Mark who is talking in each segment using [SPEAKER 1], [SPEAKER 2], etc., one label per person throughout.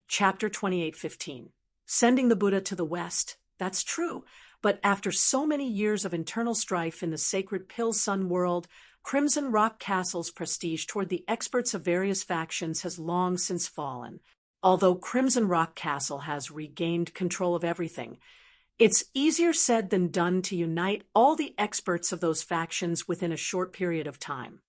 [SPEAKER 1] Chapter 28:15. Sending the Buddha to the West. That's true. But after so many years of internal strife in the sacred Pill Sun world, Crimson Rock Castle's prestige toward the experts of various factions has long since fallen. Although Crimson Rock Castle has regained control of everything, it's easier said than done to unite all the experts of those factions within a short period of time.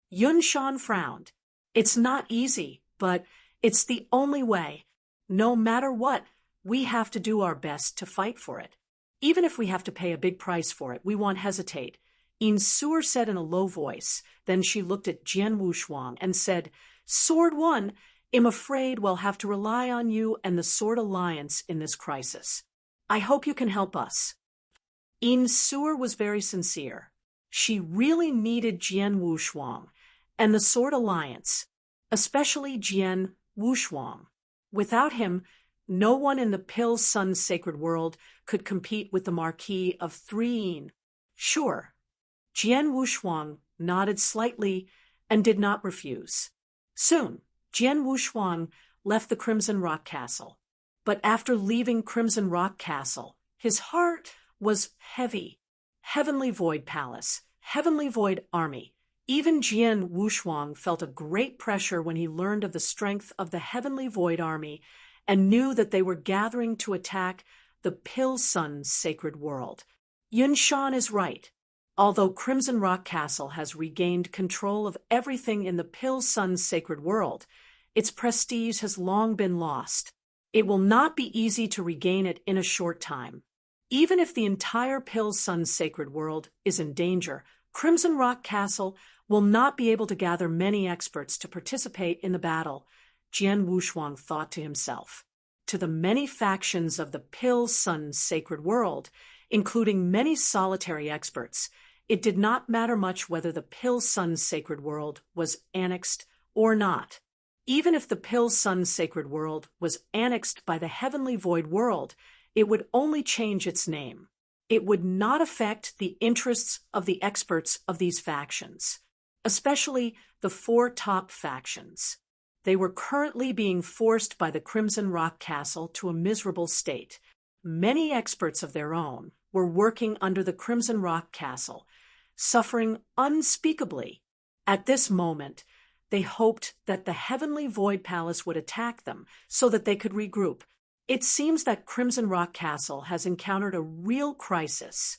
[SPEAKER 1] Yun Shan frowned. It's not easy, but it's the only way. No matter what, we have to do our best to fight for it. Even if we have to pay a big price for it, we won't hesitate. Yin Suer said in a low voice. Then she looked at Jian Wushuang and said, Sword One, I'm afraid we'll have to rely on you and the Sword Alliance in this crisis. I hope you can help us. Yin Suer was very sincere. She really needed Jian Wushuang and the Sword Alliance, especially Jian Wushuang. Without him, no one in the Pill Sun sacred world could compete with the Marquis of Three Yin. Sure. Jian Wushuang nodded slightly and did not refuse. Soon, Jian Wushuang left the Crimson Rock Castle. But after leaving Crimson Rock Castle, his heart was heavy. Heavenly Void Palace, Heavenly Void Army. Even Jian Wushuang felt a great pressure when he learned of the strength of the Heavenly Void Army and knew that they were gathering to attack the Pill Sun sacred world. Yun Shan is right. Although Crimson Rock Castle has regained control of everything in the Pill Sun sacred world, its prestige has long been lost. It will not be easy to regain it in a short time. Even if the entire Pill Sun sacred world is in danger, Crimson Rock Castle will not be able to gather many experts to participate in the battle, Jian Wushuang thought to himself. To the many factions of the Pill Sun sacred world, including many solitary experts, it did not matter much whether the Pill Sun sacred world was annexed or not. Even if the Pill Sun sacred world was annexed by the Heavenly Void world, it would only change its name. It would not affect the interests of the experts of these factions, especially the four top factions. They were currently being forced by the Crimson Rock Castle to a miserable state. Many experts of their own were working under the Crimson Rock Castle, suffering unspeakably. At this moment, they hoped that the Heavenly Void Palace would attack them so that they could regroup. It seems that Crimson Rock Castle has encountered a real crisis.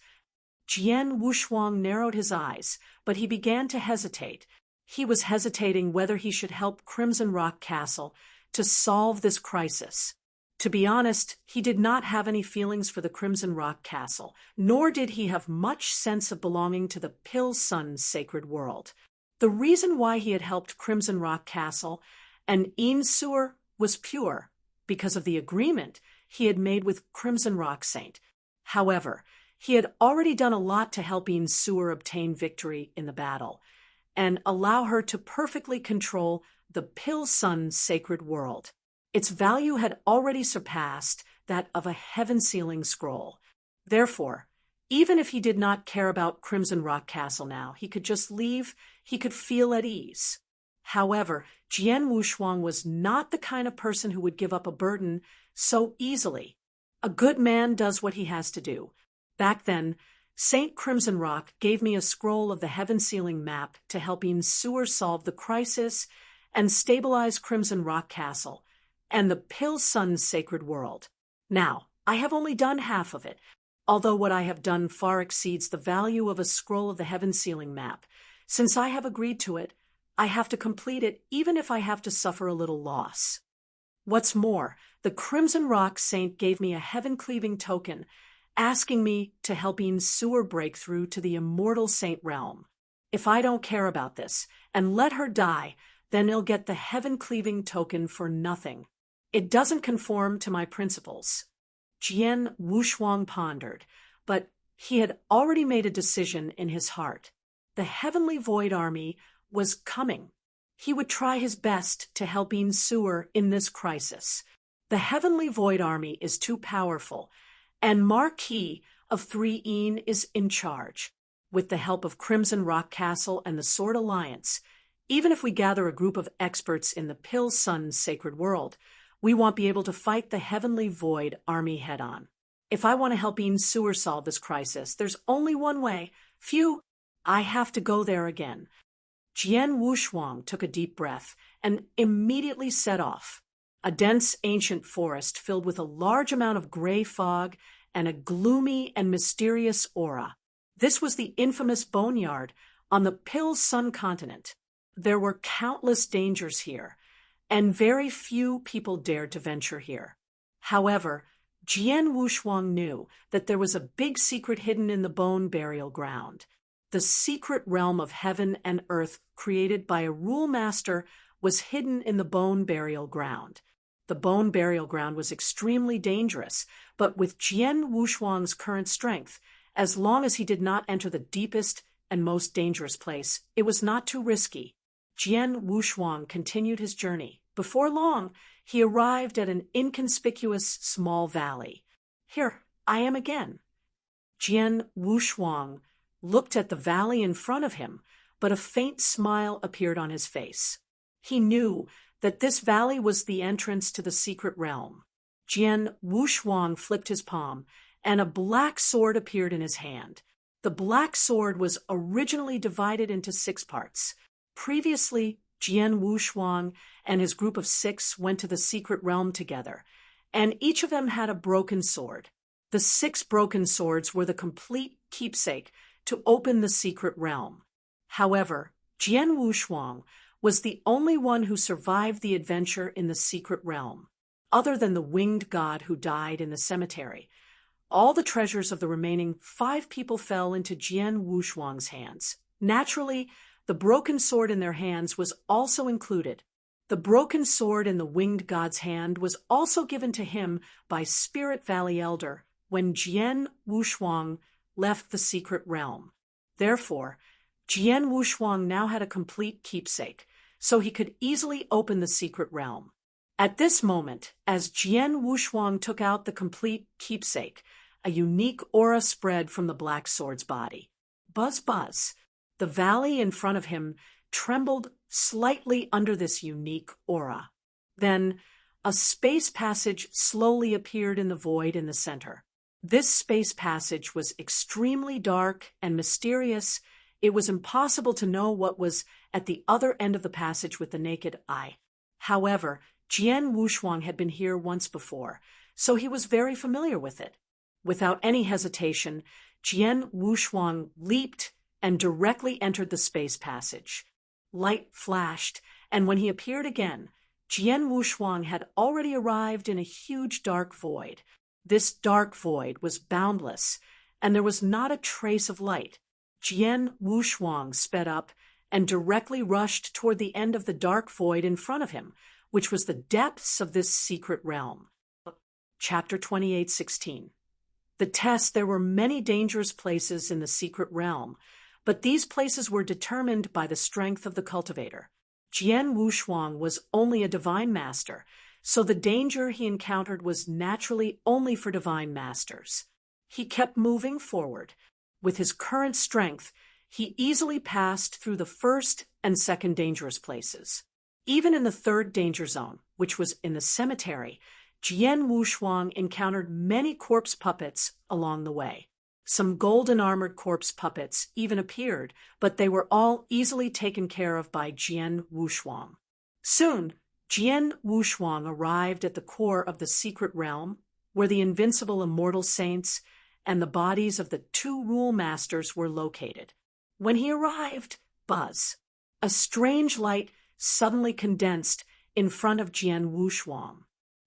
[SPEAKER 1] Jian Wushuang narrowed his eyes, but he began to hesitate. He was hesitating whether he should help Crimson Rock Castle to solve this crisis. To be honest, he did not have any feelings for the Crimson Rock Castle, nor did he have much sense of belonging to the Pill Sun sacred world. The reason why he had helped Crimson Rock Castle and Yin Suer was pure, because of the agreement he had made with Crimson Rock Saint. However, he had already done a lot to help Yin Suer obtain victory in the battle and allow her to perfectly control the Pill Sun sacred world. Its value had already surpassed that of a heaven-sealing scroll. Therefore, even if he did not care about Crimson Rock Castle now, he could just leave, he could feel at ease. However, Jian Wushuang was not the kind of person who would give up a burden so easily. A good man does what he has to do. Back then, Saint Crimson Rock gave me a scroll of the heaven-sealing map to help Yin Suer solve the crisis and stabilize Crimson Rock Castle and the Pill Sun sacred world. Now, I have only done half of it, although what I have done far exceeds the value of a scroll of the heaven-sealing map. Since I have agreed to it, I have to complete it even if I have to suffer a little loss. What's more, the Crimson Rock Saint gave me a heaven-cleaving token, asking me to help Yin Suer break through to the immortal saint realm. If I don't care about this and let her die, then I'll get the heaven-cleaving token for nothing. It doesn't conform to my principles. Jian Wushuang pondered, but he had already made a decision in his heart. The Heavenly Void Army was coming. He would try his best to help Yin Suer in this crisis. The Heavenly Void Army is too powerful, and Marquis of Three Yin is in charge. With the help of Crimson Rock Castle and the Sword Alliance, even if we gather a group of experts in the Pill Sun sacred world, we won't be able to fight the Heavenly Void army head-on. If I want to help Yin Sewer solve this crisis, there's only one way. Phew, I have to go there again. Jian Wushuang took a deep breath and immediately set off. A dense ancient forest filled with a large amount of gray fog and a gloomy and mysterious aura. This was the infamous Boneyard on the Pill Sun continent. There were countless dangers here, and very few people dared to venture here. However, Jian Wushuang knew that there was a big secret hidden in the bone burial ground. The secret realm of heaven and earth created by a rule master was hidden in the bone burial ground. The bone burial ground was extremely dangerous, but with Jian Wushuang's current strength, as long as he did not enter the deepest and most dangerous place, it was not too risky. Jian Wushuang continued his journey. Before long, he arrived at an inconspicuous small valley. Here, I am again. Jian Wushuang looked at the valley in front of him, but a faint smile appeared on his face. He knew that this valley was the entrance to the secret realm. Jian Wushuang flipped his palm, and a black sword appeared in his hand. The black sword was originally divided into 6 parts. Previously, Jian Wushuang and his group of 6 went to the secret realm together, and each of them had a broken sword. The 6 broken swords were the complete keepsake to open the secret realm. However, Jian Wushuang was the only one who survived the adventure in the secret realm. Other than the winged god who died in the cemetery, all the treasures of the remaining 5 people fell into Jian Wushuang's hands. Naturally, the broken sword in their hands was also included. The broken sword in the winged god's hand was also given to him by Spirit Valley Elder when Jian Wushuang left the secret realm. Therefore, Jian Wushuang now had a complete keepsake, so he could easily open the secret realm. At this moment, as Jian Wushuang took out the complete keepsake, a unique aura spread from the black sword's body. Buzz, buzz. The valley in front of him trembled slightly under this unique aura. Then, a space passage slowly appeared in the void in the center. This space passage was extremely dark and mysterious. It was impossible to know what was at the other end of the passage with the naked eye. However, Jian Wushuang had been here once before, so he was very familiar with it. Without any hesitation, Jian Wushuang leaped and directly entered the space passage. Light flashed, and when he appeared again, Jian Wushuang had already arrived in a huge dark void. This dark void was boundless, and there was not a trace of light. Jian Wushuang sped up and directly rushed toward the end of the dark void in front of him, which was the depths of this secret realm. Chapter 28:16. The test. There were many dangerous places in the secret realm, but these places were determined by the strength of the cultivator. Jian Wushuang was only a divine master, so the danger he encountered was naturally only for divine masters. He kept moving forward. With his current strength, he easily passed through the first and second dangerous places. Even in the third danger zone, which was in the cemetery, Jian Wushuang encountered many corpse puppets along the way. Some golden armored corpse puppets even appeared, but they were all easily taken care of by Jian Wushuang. Soon, Jian Wushuang arrived at the core of the secret realm, where the invincible immortal saints and the bodies of the 2 rule masters were located. When he arrived, buzz! A strange light suddenly condensed in front of Jian Wushuang.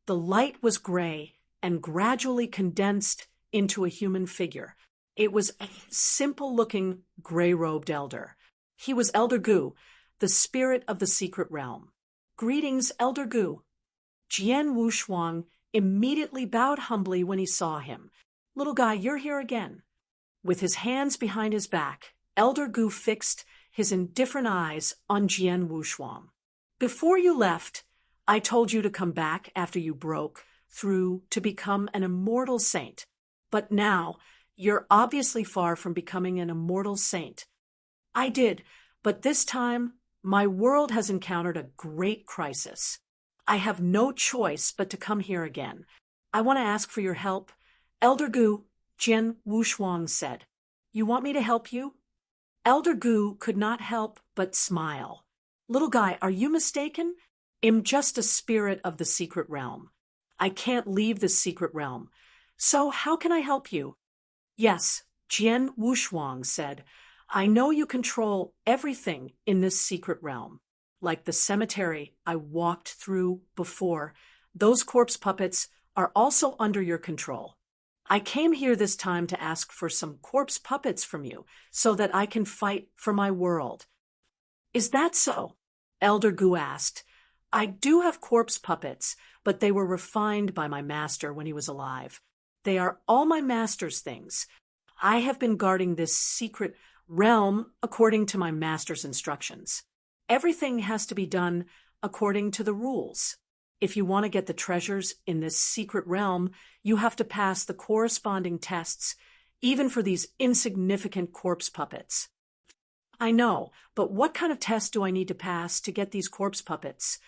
[SPEAKER 1] The light was gray and gradually condensed into a human figure. It was a simple-looking, gray-robed elder. He was Elder Gu, the spirit of the secret realm. Greetings, Elder Gu. Jian Wushuang immediately bowed humbly when he saw him. Little guy, you're here again. With his hands behind his back, Elder Gu fixed his indifferent eyes on Jian Wushuang. Before you left, I told you to come back after you broke through to become an immortal saint. But now, you're obviously far from becoming an immortal saint. I did, but this time, my world has encountered a great crisis. I have no choice but to come here again. I want to ask for your help. Elder Gu, Jian Wushuang said. You want me to help you? Elder Gu could not help but smile. Little guy, are you mistaken? I'm just a spirit of the secret realm. I can't leave this secret realm. So how can I help you? Yes, Jian Wushuang said. I know you control everything in this secret realm. Like the cemetery I walked through before, those corpse puppets are also under your control. I came here this time to ask for some corpse puppets from you so that I can fight for my world. Is that so? Elder Gu asked. I do have corpse puppets, but they were refined by my master when he was alive. They are all my master's things. I have been guarding this secret realm according to my master's instructions. Everything has to be done according to the rules. If you want to get the treasures in this secret realm, you have to pass the corresponding tests, even for these insignificant corpse puppets. I know, but what kind of test do I need to pass to get these corpse puppets?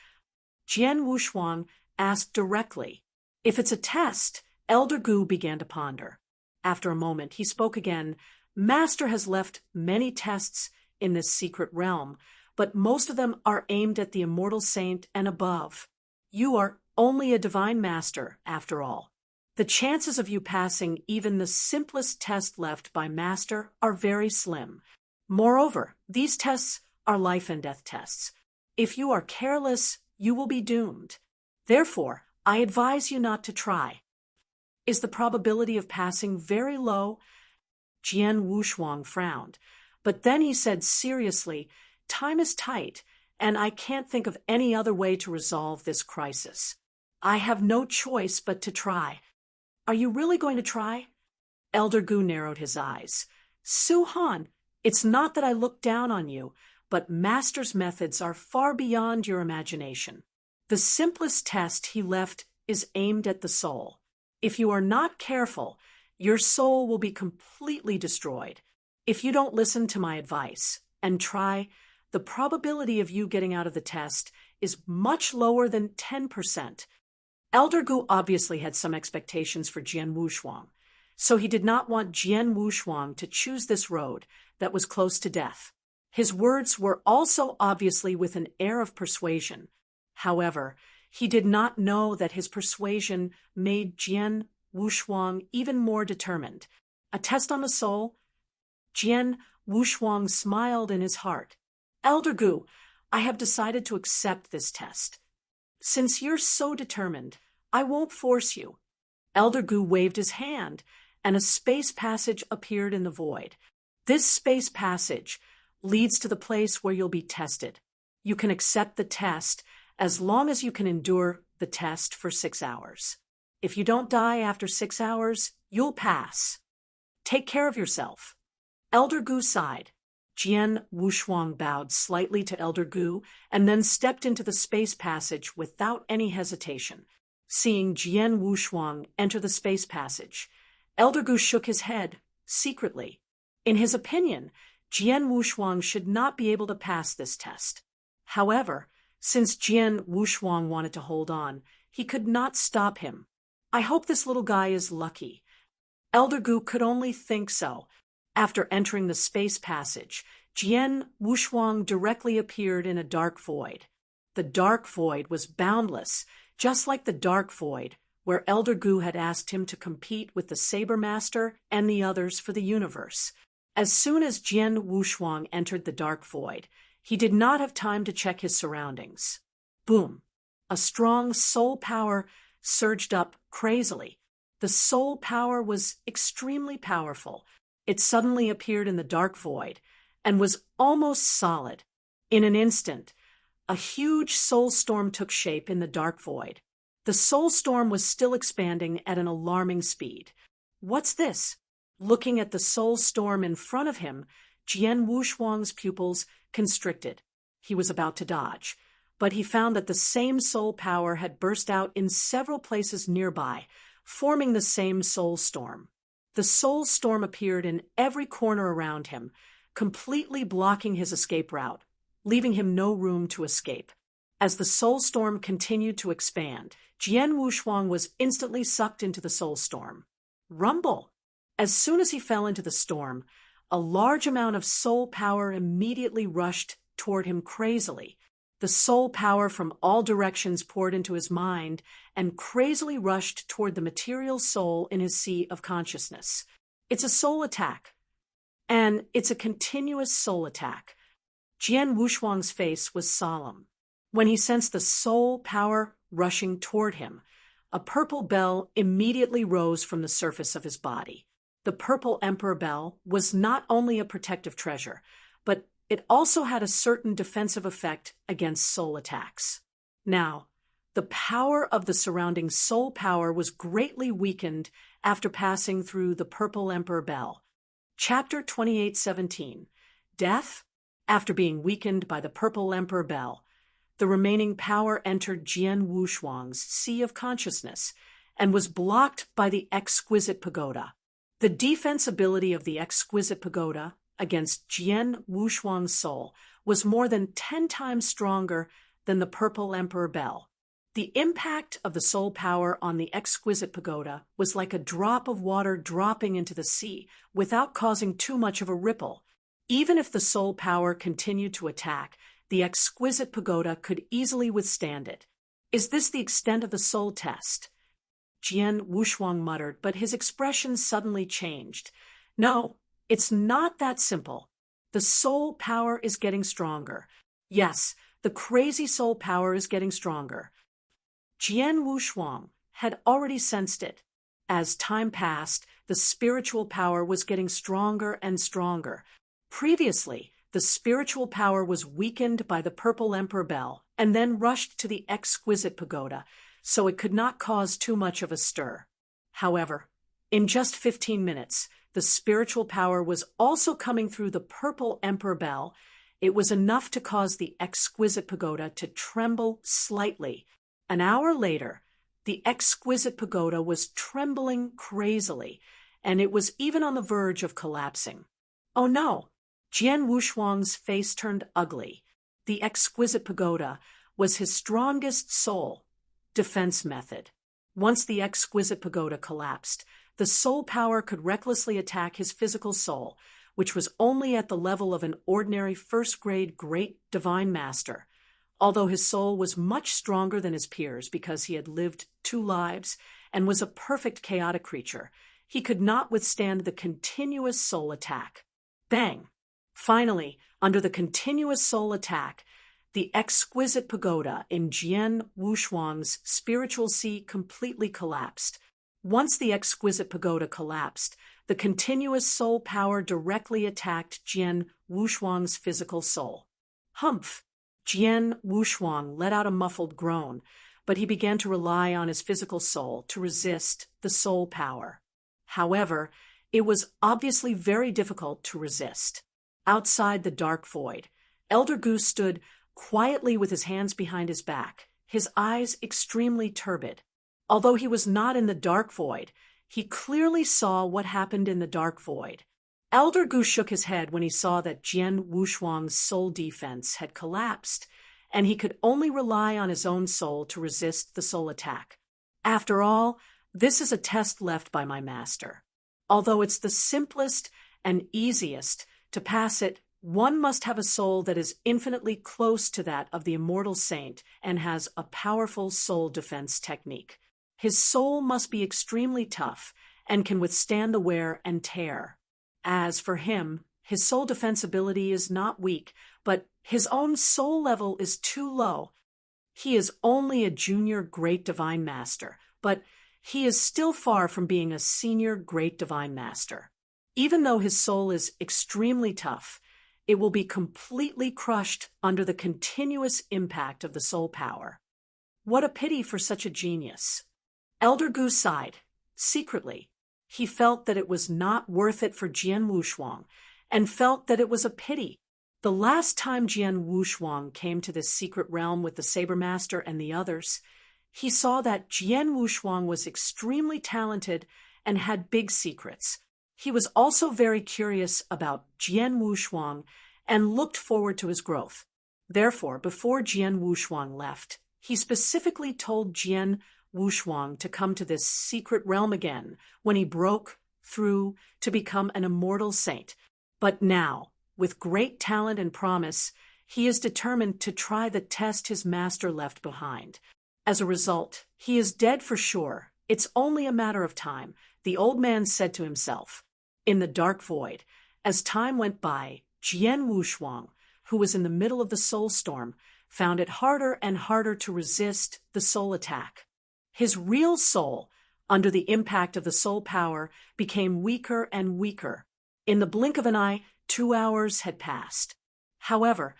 [SPEAKER 1] Jian Wushuang asked directly. If it's a test, Elder Gu began to ponder. After a moment, he spoke again. Master has left many tests in this secret realm, but most of them are aimed at the immortal saint and above. You are only a divine master, after all. The chances of you passing even the simplest test left by master are very slim. Moreover, these tests are life and death tests. If you are careless, you will be doomed. Therefore, I advise you not to try. Is the probability of passing very low? Jian Wushuang frowned, but then he said seriously, time is tight, and I can't think of any other way to resolve this crisis. I have no choice but to try. Are you really going to try? Elder Gu narrowed his eyes. Su Han, it's not that I look down on you, but Master's methods are far beyond your imagination. The simplest test he left is aimed at the soul. If you are not careful, your soul will be completely destroyed. If you don't listen to my advice and try, the probability of you getting out of the test is much lower than 10%. Elder Gu obviously had some expectations for Jian Wushuang, so he did not want Jian Wushuang to choose this road that was close to death. His words were also obviously with an air of persuasion. However, he did not know that his persuasion made Jian Wushuang even more determined. A test on the soul? Jian Wushuang smiled in his heart. Elder Gu, I have decided to accept this test. Since you're so determined, I won't force you. Elder Gu waved his hand, and a space passage appeared in the void. This space passage leads to the place where you'll be tested. You can accept the test as long as you can endure the test for 6 hours. If you don't die after 6 hours, you'll pass. Take care of yourself. Elder Gu sighed. Jian Wushuang bowed slightly to Elder Gu and then stepped into the space passage without any hesitation. Seeing Jian Wushuang enter the space passage, Elder Gu shook his head, secretly. In his opinion, Jian Wushuang should not be able to pass this test. However, since Jian Wushuang wanted to hold on, he could not stop him. I hope this little guy is lucky. Elder Gu could only think so. After entering the space passage, Jian Wushuang directly appeared in a dark void. The dark void was boundless, just like the dark void where Elder Gu had asked him to compete with the Saber Master and the others for the universe. As soon as Jian Wushuang entered the dark void, he did not have time to check his surroundings. Boom! A strong soul power surged up crazily. The soul power was extremely powerful. It suddenly appeared in the dark void and was almost solid. In an instant, a huge soul storm took shape in the dark void. The soul storm was still expanding at an alarming speed. What's this? Looking at the soul storm in front of him, Jian Wushuang's pupils constricted. He was about to dodge, but he found that the same soul power had burst out in several places nearby, forming the same soul storm. The soul storm appeared in every corner around him, completely blocking his escape route, leaving him no room to escape. As the soul storm continued to expand, Jian Wushuang was instantly sucked into the soul storm. Rumble! As soon as he fell into the storm, a large amount of soul power immediately rushed toward him crazily. The soul power from all directions poured into his mind and crazily rushed toward the material soul in his sea of consciousness. It's a soul attack. And it's a continuous soul attack. Jian Wushuang's face was solemn. When he sensed the soul power rushing toward him, a purple bell immediately rose from the surface of his body. The purple emperor bell was not only a protective treasure, but it also had a certain defensive effect against soul attacks. Now, the power of the surrounding soul power was greatly weakened after passing through the purple emperor bell. Chapter 28:17. Death? After being weakened by the purple emperor bell, the remaining power entered Jian Wushuang's sea of consciousness and was blocked by the exquisite pagoda. The defense ability of the exquisite pagoda against Jian Wushuang's soul was more than 10 times stronger than the purple emperor bell. The impact of the soul power on the exquisite pagoda was like a drop of water dropping into the sea without causing too much of a ripple. Even if the soul power continued to attack, the exquisite pagoda could easily withstand it. Is this the extent of the soul test? Jian Wushuang muttered, but his expression suddenly changed. No, it's not that simple. The soul power is getting stronger. Yes, the crazy soul power is getting stronger. Jian Wushuang had already sensed it. As time passed, the spiritual power was getting stronger and stronger. Previously, the spiritual power was weakened by the purple emperor bell and then rushed to the exquisite pagoda, so it could not cause too much of a stir. However, in just 15 minutes, the spiritual power was also coming through the purple emperor bell. It was enough to cause the exquisite pagoda to tremble slightly. An hour later, the exquisite pagoda was trembling crazily, and it was even on the verge of collapsing. Oh no! Jian Wushuang's face turned ugly. The exquisite pagoda was his strongest soul defense method. Once the exquisite pagoda collapsed, the soul power could recklessly attack his physical soul, which was only at the level of an ordinary first-grade great divine master. Although his soul was much stronger than his peers because he had lived 2 lives and was a perfect chaotic creature, he could not withstand the continuous soul attack. Bang! Finally, under the continuous soul attack, the exquisite pagoda in Jian Wushuang's spiritual sea completely collapsed. Once the exquisite pagoda collapsed, the continuous soul power directly attacked Jian Wushuang's physical soul. Humph! Jian Wushuang let out a muffled groan, but he began to rely on his physical soul to resist the soul power. However, it was obviously very difficult to resist. Outside the dark void, Elder Goose stood quietly with his hands behind his back, his eyes extremely turbid. Although he was not in the dark void, he clearly saw what happened in the dark void. Elder Goose shook his head when he saw that Jian Wushuang's soul defense had collapsed, and he could only rely on his own soul to resist the soul attack. After all, this is a test left by my master. Although it's the simplest and easiest to pass it, one must have a soul that is infinitely close to that of the immortal saint and has a powerful soul defense technique. His soul must be extremely tough and can withstand the wear and tear. As for him, his soul defense ability is not weak, but his own soul level is too low. He is only a junior great divine master, but he is still far from being a senior great divine master. Even though his soul is extremely tough, it will be completely crushed under the continuous impact of the soul power. What a pity for such a genius. Elder Goose sighed. Secretly, he felt that it was not worth it for Jian Wushuang, and felt that it was a pity. The last time Jian Wushuang came to this secret realm with the Saber Master and the others, he saw that Jian Wushuang was extremely talented and had big secrets. He was also very curious about Jian Wushuang and looked forward to his growth. Therefore, before Jian Wushuang left, he specifically told Jian Wushuang to come to this secret realm again when he broke through to become an immortal saint. But now, with great talent and promise, he is determined to try the test his master left behind. As a result, he is dead for sure. It's only a matter of time, the old man said to himself. In the dark void, as time went by, Jian Wushuang, who was in the middle of the soul storm, found it harder and harder to resist the soul attack. His real soul, under the impact of the soul power, became weaker and weaker. In the blink of an eye, 2 hours had passed. However,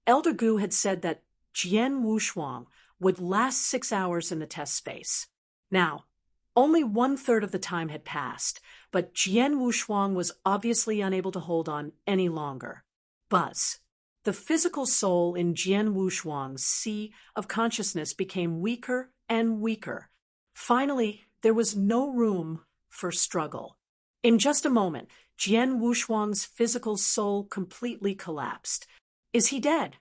[SPEAKER 1] Elder Gu had said that Jian Wushuang would last 6 hours in the test space. Now, only 1/3 of the time had passed, but Jian Wushuang was obviously unable to hold on any longer. Buzz. The physical soul in Jian Wushuang's sea of consciousness became weaker and weaker. Finally, there was no room for struggle. In just a moment, Jian Wushuang's physical soul completely collapsed. Is he dead?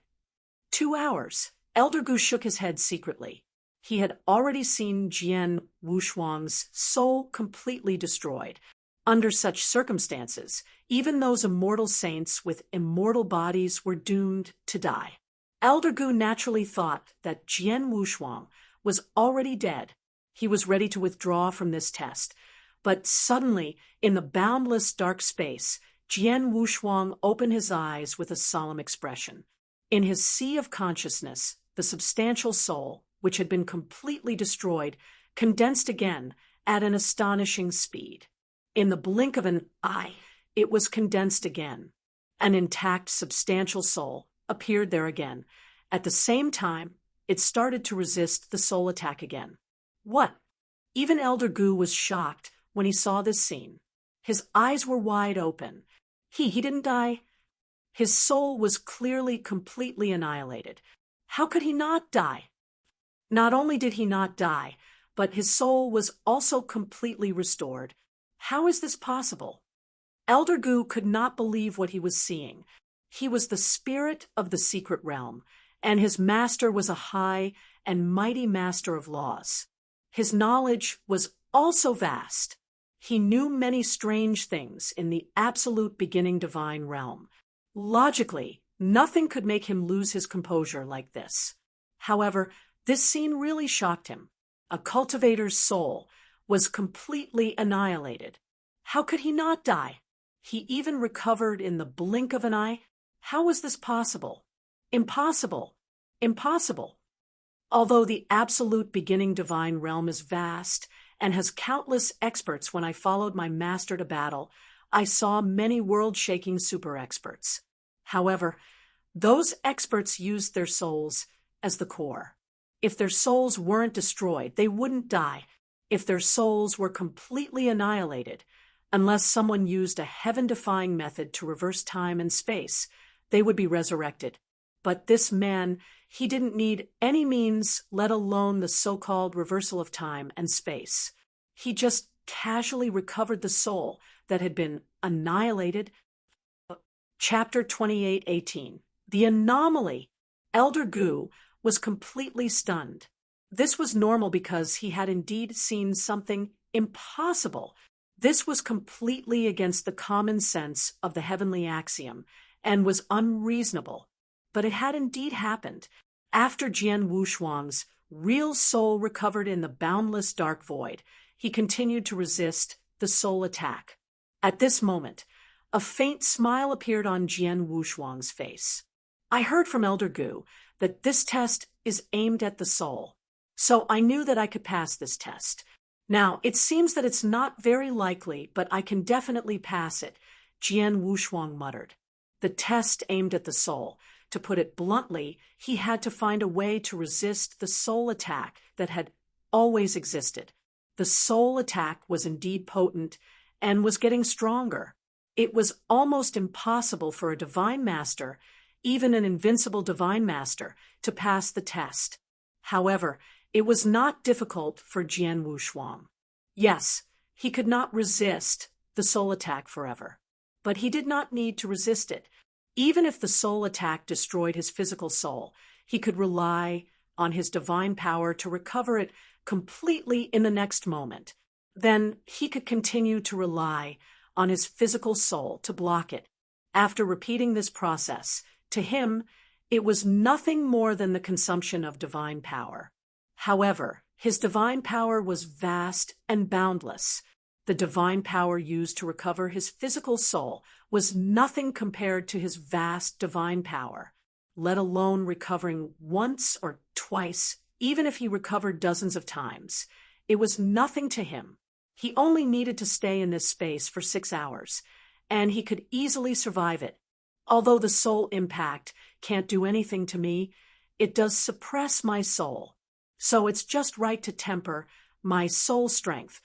[SPEAKER 1] 2 hours. Elder Gu shook his head secretly. He had already seen Jian Wushuang's soul completely destroyed. Under such circumstances, even those immortal saints with immortal bodies were doomed to die. Elder Gu naturally thought that Jian Wushuang was already dead. He was ready to withdraw from this test. But suddenly, in the boundless dark space, Jian Wushuang opened his eyes with a solemn expression. In his sea of consciousness, the substantial soul, which had been completely destroyed, condensed again at an astonishing speed. In the blink of an eye, it was condensed again. An intact, substantial soul appeared there again. At the same time, it started to resist the soul attack again. What? Even Elder Gu was shocked when he saw this scene. His eyes were wide open. He didn't die. His soul was clearly completely annihilated. How could he not die? Not only did he not die, but his soul was also completely restored. How is this possible? Elder Gu could not believe what he was seeing. He was the spirit of the secret realm, and his master was a high and mighty master of laws. His knowledge was also vast. He knew many strange things in the absolute beginning divine realm. Logically, nothing could make him lose his composure like this. However, this scene really shocked him. A cultivator's soul was completely annihilated. How could he not die? He even recovered in the blink of an eye. How was this possible? Impossible. Impossible. Although the absolute beginning divine realm is vast and has countless experts, when I followed my master to battle, I saw many world-shaking super experts. However, those experts used their souls as the core. If their souls weren't destroyed, they wouldn't die. If their souls were completely annihilated, unless someone used a heaven-defying method to reverse time and space, they would be resurrected. But this man, he didn't need any means, let alone the so-called reversal of time and space. He just casually recovered the soul that had been annihilated. Chapter 28:18. The Anomaly. Elder Gu was completely stunned. This was normal because he had indeed seen something impossible. This was completely against the common sense of the heavenly axiom and was unreasonable. But it had indeed happened. After Jian Wushuang's real soul recovered in the boundless dark void, he continued to resist the soul attack. At this moment, a faint smile appeared on Jian Wushuang's face. I heard from Elder Gu that this test is aimed at the soul, so I knew that I could pass this test. Now, it seems that it's not very likely, but I can definitely pass it, Jian Wushuang muttered. The test aimed at the soul. To put it bluntly, he had to find a way to resist the soul attack that had always existed. The soul attack was indeed potent and was getting stronger. It was almost impossible for a divine master, even an invincible divine master, to pass the test. However, it was not difficult for Jian Wushuang. Yes, he could not resist the soul attack forever, but he did not need to resist it. Even if the soul attack destroyed his physical soul, he could rely on his divine power to recover it completely in the next moment. Then he could continue to rely on his physical soul to block it. After repeating this process, to him, it was nothing more than the consumption of divine power. However, his divine power was vast and boundless. The divine power used to recover his physical soul was nothing compared to his vast divine power, let alone recovering once or twice, even if he recovered dozens of times. It was nothing to him. He only needed to stay in this space for 6 hours, and he could easily survive it. Although the soul impact can't do anything to me, it does suppress my soul. So it's just right to temper my soul strength.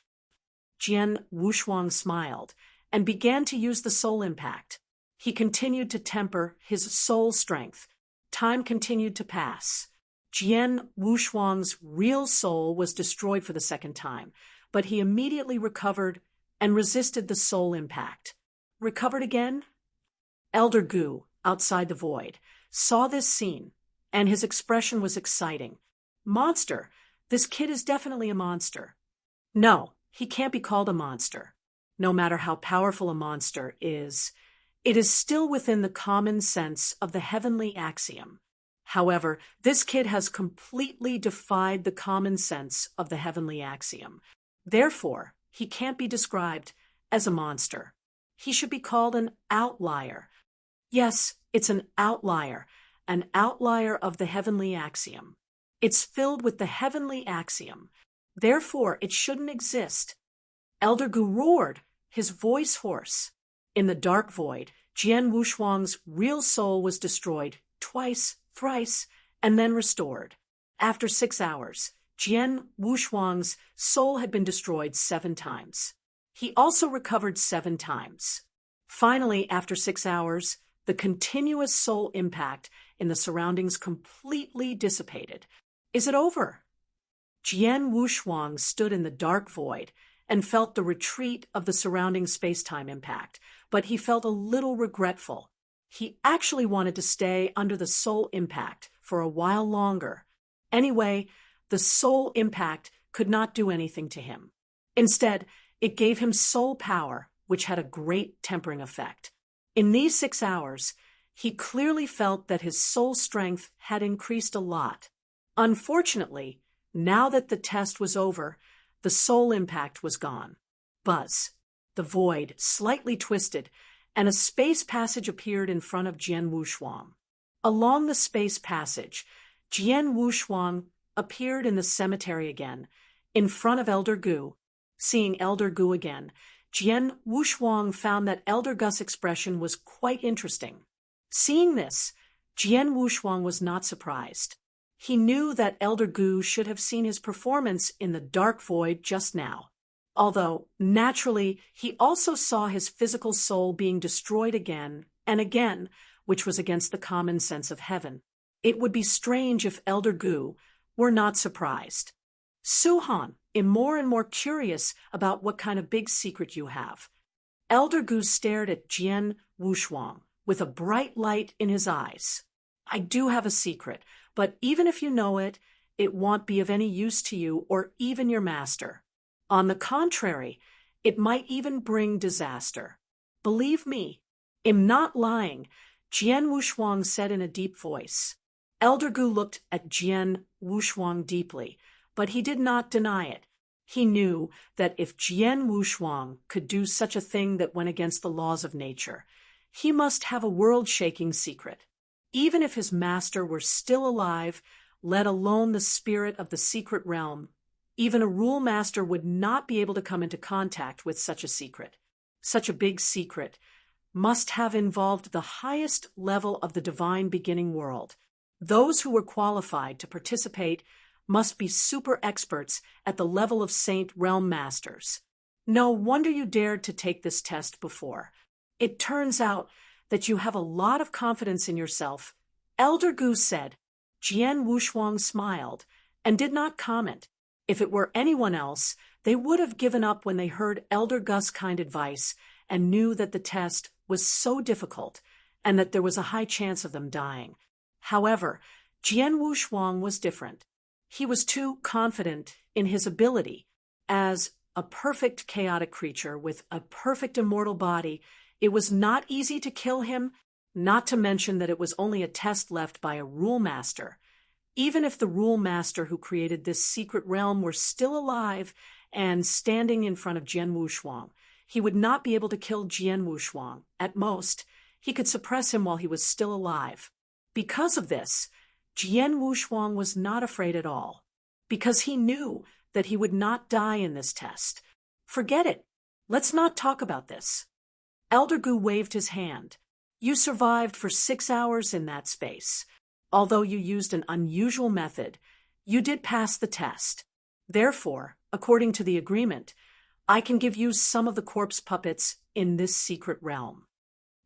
[SPEAKER 1] Jian Wushuang smiled and began to use the soul impact. He continued to temper his soul strength. Time continued to pass. Jian Wushuang's real soul was destroyed for the second time, but he immediately recovered and resisted the soul impact. Recovered again? Elder Gu, outside the void, saw this scene, and his expression was exciting. Monster! This kid is definitely a monster. No, he can't be called a monster. No matter how powerful a monster is, it is still within the common sense of the heavenly axiom. However, this kid has completely defied the common sense of the heavenly axiom. Therefore, he can't be described as a monster. He should be called an outlier. Yes, it's an outlier of the heavenly axiom. It's filled with the heavenly axiom. Therefore, it shouldn't exist. Elder Gu roared, his voice hoarse. In the dark void, Jian Wushuang's real soul was destroyed twice, thrice, and then restored. After 6 hours, Jian Wushuang's soul had been destroyed 7 times. He also recovered 7 times. Finally, after 6 hours, the continuous soul impact in the surroundings completely dissipated. Is it over? Jian Wushuang stood in the dark void and felt the retreat of the surrounding space-time impact, but he felt a little regretful. He actually wanted to stay under the soul impact for a while longer. Anyway, the soul impact could not do anything to him. Instead, it gave him soul power, which had a great tempering effect. In these 6 hours, he clearly felt that his soul strength had increased a lot. Unfortunately, now that the test was over, the soul impact was gone. Buzz. The void slightly twisted, and a space passage appeared in front of Jian Wushuang. Along the space passage, Jian Wushuang appeared in the cemetery again, in front of Elder Gu. Seeing Elder Gu again, Jian Wushuang found that Elder Gu's expression was quite interesting. Seeing this, Jian Wushuang was not surprised. He knew that Elder Gu should have seen his performance in the dark void just now. Although, naturally, he also saw his physical soul being destroyed again and again, which was against the common sense of heaven. It would be strange if Elder Gu were not surprised. Suhan, am more and more curious about what kind of big secret you have. Elder Gu stared at Jian Wushuang with a bright light in his eyes. I do have a secret, but even if you know it, it won't be of any use to you or even your master. On the contrary, it might even bring disaster. Believe me, I'm not lying, Jian Wushuang said in a deep voice. Elder Gu looked at Jian Wushuang deeply, but he did not deny it. He knew that if Jian Wushuang could do such a thing that went against the laws of nature, he must have a world-shaking secret. Even if his master were still alive, let alone the spirit of the secret realm, even a rule master would not be able to come into contact with such a secret. Such a big secret must have involved the highest level of the divine beginning world. Those who were qualified to participate must be super experts at the level of Saint Realm Masters. No wonder you dared to take this test before. It turns out that you have a lot of confidence in yourself, Elder Gu said. Jian Wushuang smiled and did not comment. If it were anyone else, they would have given up when they heard Elder Gu's kind advice and knew that the test was so difficult and that there was a high chance of them dying. However, Jian Wushuang was different. He was too confident in his ability. As a perfect chaotic creature with a perfect immortal body, it was not easy to kill him, not to mention that it was only a test left by a rule master. Even if the rule master who created this secret realm were still alive and standing in front of Jian Wushuang, he would not be able to kill Jian Wushuang. At most, he could suppress him while he was still alive. Because of this, Jian Wushuang was not afraid at all, because he knew that he would not die in this test. Forget it. Let's not talk about this. Elder Gu waved his hand. You survived for 6 hours in that space. Although you used an unusual method, you did pass the test. Therefore, according to the agreement, I can give you some of the corpse puppets in this secret realm.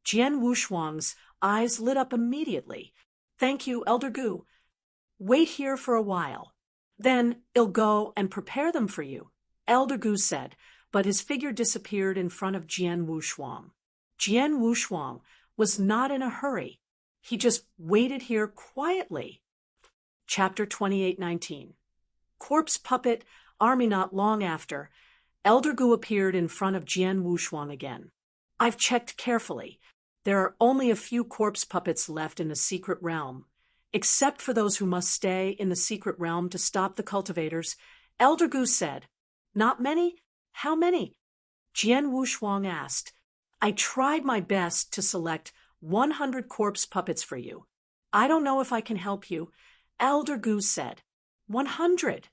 [SPEAKER 1] Jian Wushuang's eyes lit up immediately. Thank you, Elder Gu. Wait here for a while. Then I'll go and prepare them for you, Elder Gu said, but his figure disappeared in front of Jian Wushuang. Jian Wushuang was not in a hurry. He just waited here quietly. Chapter 28:19. Corpse Puppet Army. Not long after, Elder Gu appeared in front of Jian Wushuang again. I've checked carefully. There are only a few corpse puppets left in the secret realm. Except for those who must stay in the secret realm to stop the cultivators, Elder Gu said. Not many? How many? Jian Wushuang asked. I tried my best to select 100 corpse puppets for you. I don't know if I can help you, Elder Gu said. 100.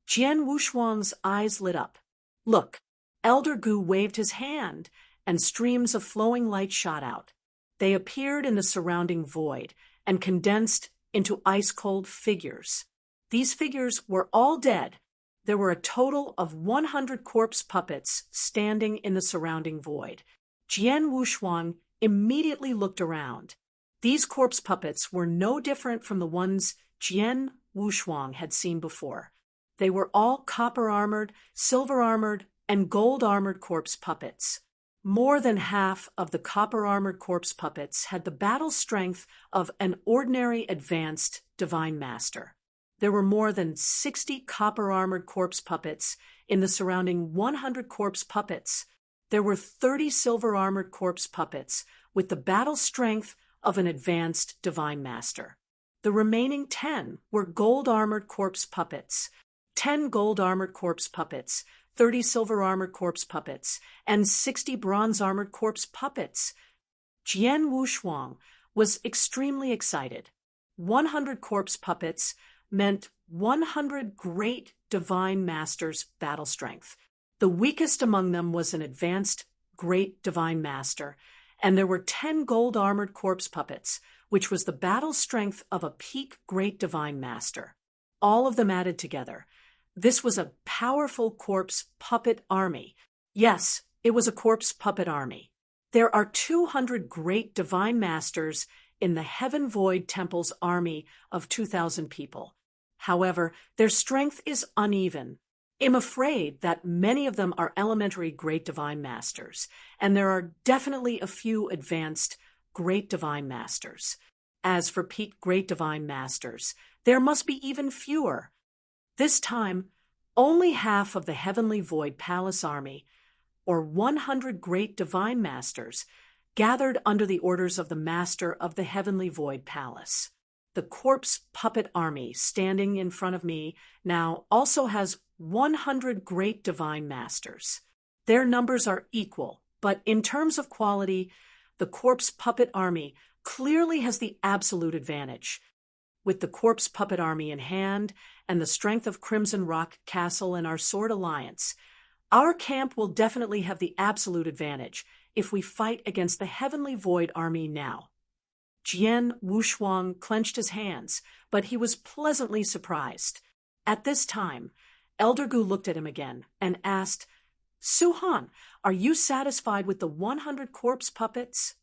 [SPEAKER 1] Jian Wushuang's eyes lit up. Look, Elder Gu waved his hand, and streams of flowing light shot out. They appeared in the surrounding void and condensed into ice-cold figures. These figures were all dead. There were a total of 100 corpse puppets standing in the surrounding void. Jian Wushuang immediately looked around. These corpse puppets were no different from the ones Jian Wushuang had seen before. They were all copper-armored, silver-armored, and gold-armored corpse puppets. More than half of the copper-armored corpse puppets had the battle strength of an ordinary advanced divine master. There were more than 60 copper-armored corpse puppets in the surrounding 100 corpse puppets. There were 30 silver-armored corpse puppets with the battle strength of an advanced divine master. The remaining 10 were gold-armored corpse puppets, 10 gold-armored corpse puppets, 30 silver-armored corpse puppets, and 60 bronze-armored corpse puppets. Jian Wushuang was extremely excited. 100 corpse puppets meant 100 great divine masters' battle strength. The weakest among them was an advanced great divine master, and there were 10 gold-armored corpse puppets, which was the battle strength of a peak great divine master. All of them added together. This was a powerful corpse puppet army. Yes, it was a corpse puppet army. There are 200 great divine masters in the Heaven Void Temple's army of 2,000 people. However, their strength is uneven. I'm afraid that many of them are elementary great divine masters, and there are definitely a few advanced great divine masters. As for peak great divine masters, there must be even fewer. This time, only half of the Heavenly Void Palace army, or 100 great divine masters, gathered under the orders of the master of the Heavenly Void Palace. The corpse puppet army standing in front of me now also has 100 great divine masters. Their numbers are equal, but in terms of quality, the corpse puppet army clearly has the absolute advantage. With the corpse puppet army in hand and the strength of Crimson Rock Castle and our Sword Alliance, our camp will definitely have the absolute advantage if we fight against the Heavenly Void army now. Jian Wushuang clenched his hands, but he was pleasantly surprised. At this time, Elder Gu looked at him again and asked, Su-Han, are you satisfied with the 100 corpse puppets?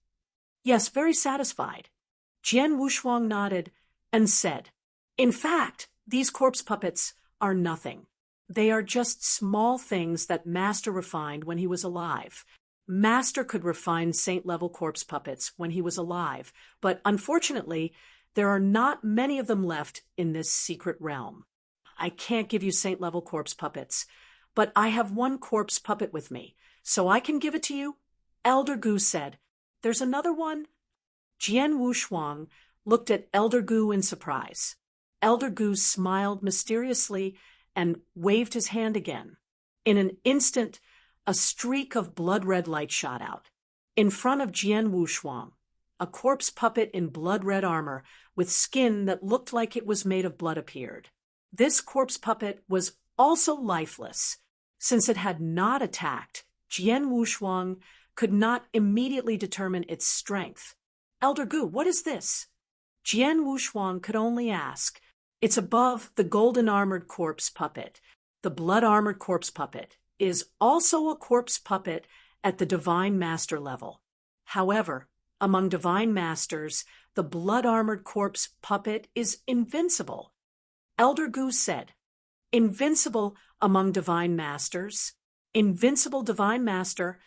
[SPEAKER 1] Yes, very satisfied. Jian Wushuang nodded and said, In fact, these corpse puppets are nothing. They are just small things that Master refined when he was alive. Master could refine saint-level corpse puppets when he was alive, but unfortunately, there are not many of them left in this secret realm. I can't give you saint-level corpse puppets, but I have one corpse puppet with me, so I can give it to you. Elder Gu said. There's another one? Jian Wushuang looked at Elder Gu in surprise. Elder Gu smiled mysteriously and waved his hand again. In an instant, a streak of blood-red light shot out. In front of Jian Wushuang, a corpse puppet in blood-red armor with skin that looked like it was made of blood appeared. This corpse puppet was also lifeless. Since it had not attacked, Jian Wushuang could not immediately determine its strength. Elder Gu, what is this? Jian Wushuang could only ask. It's above the golden-armored corpse puppet. The blood-armored corpse puppet is also a corpse puppet at the Divine Master level. However, among Divine Masters, the blood-armored corpse puppet is invincible. Elder Gu said, Invincible among Divine Masters? Invincible Divine Master?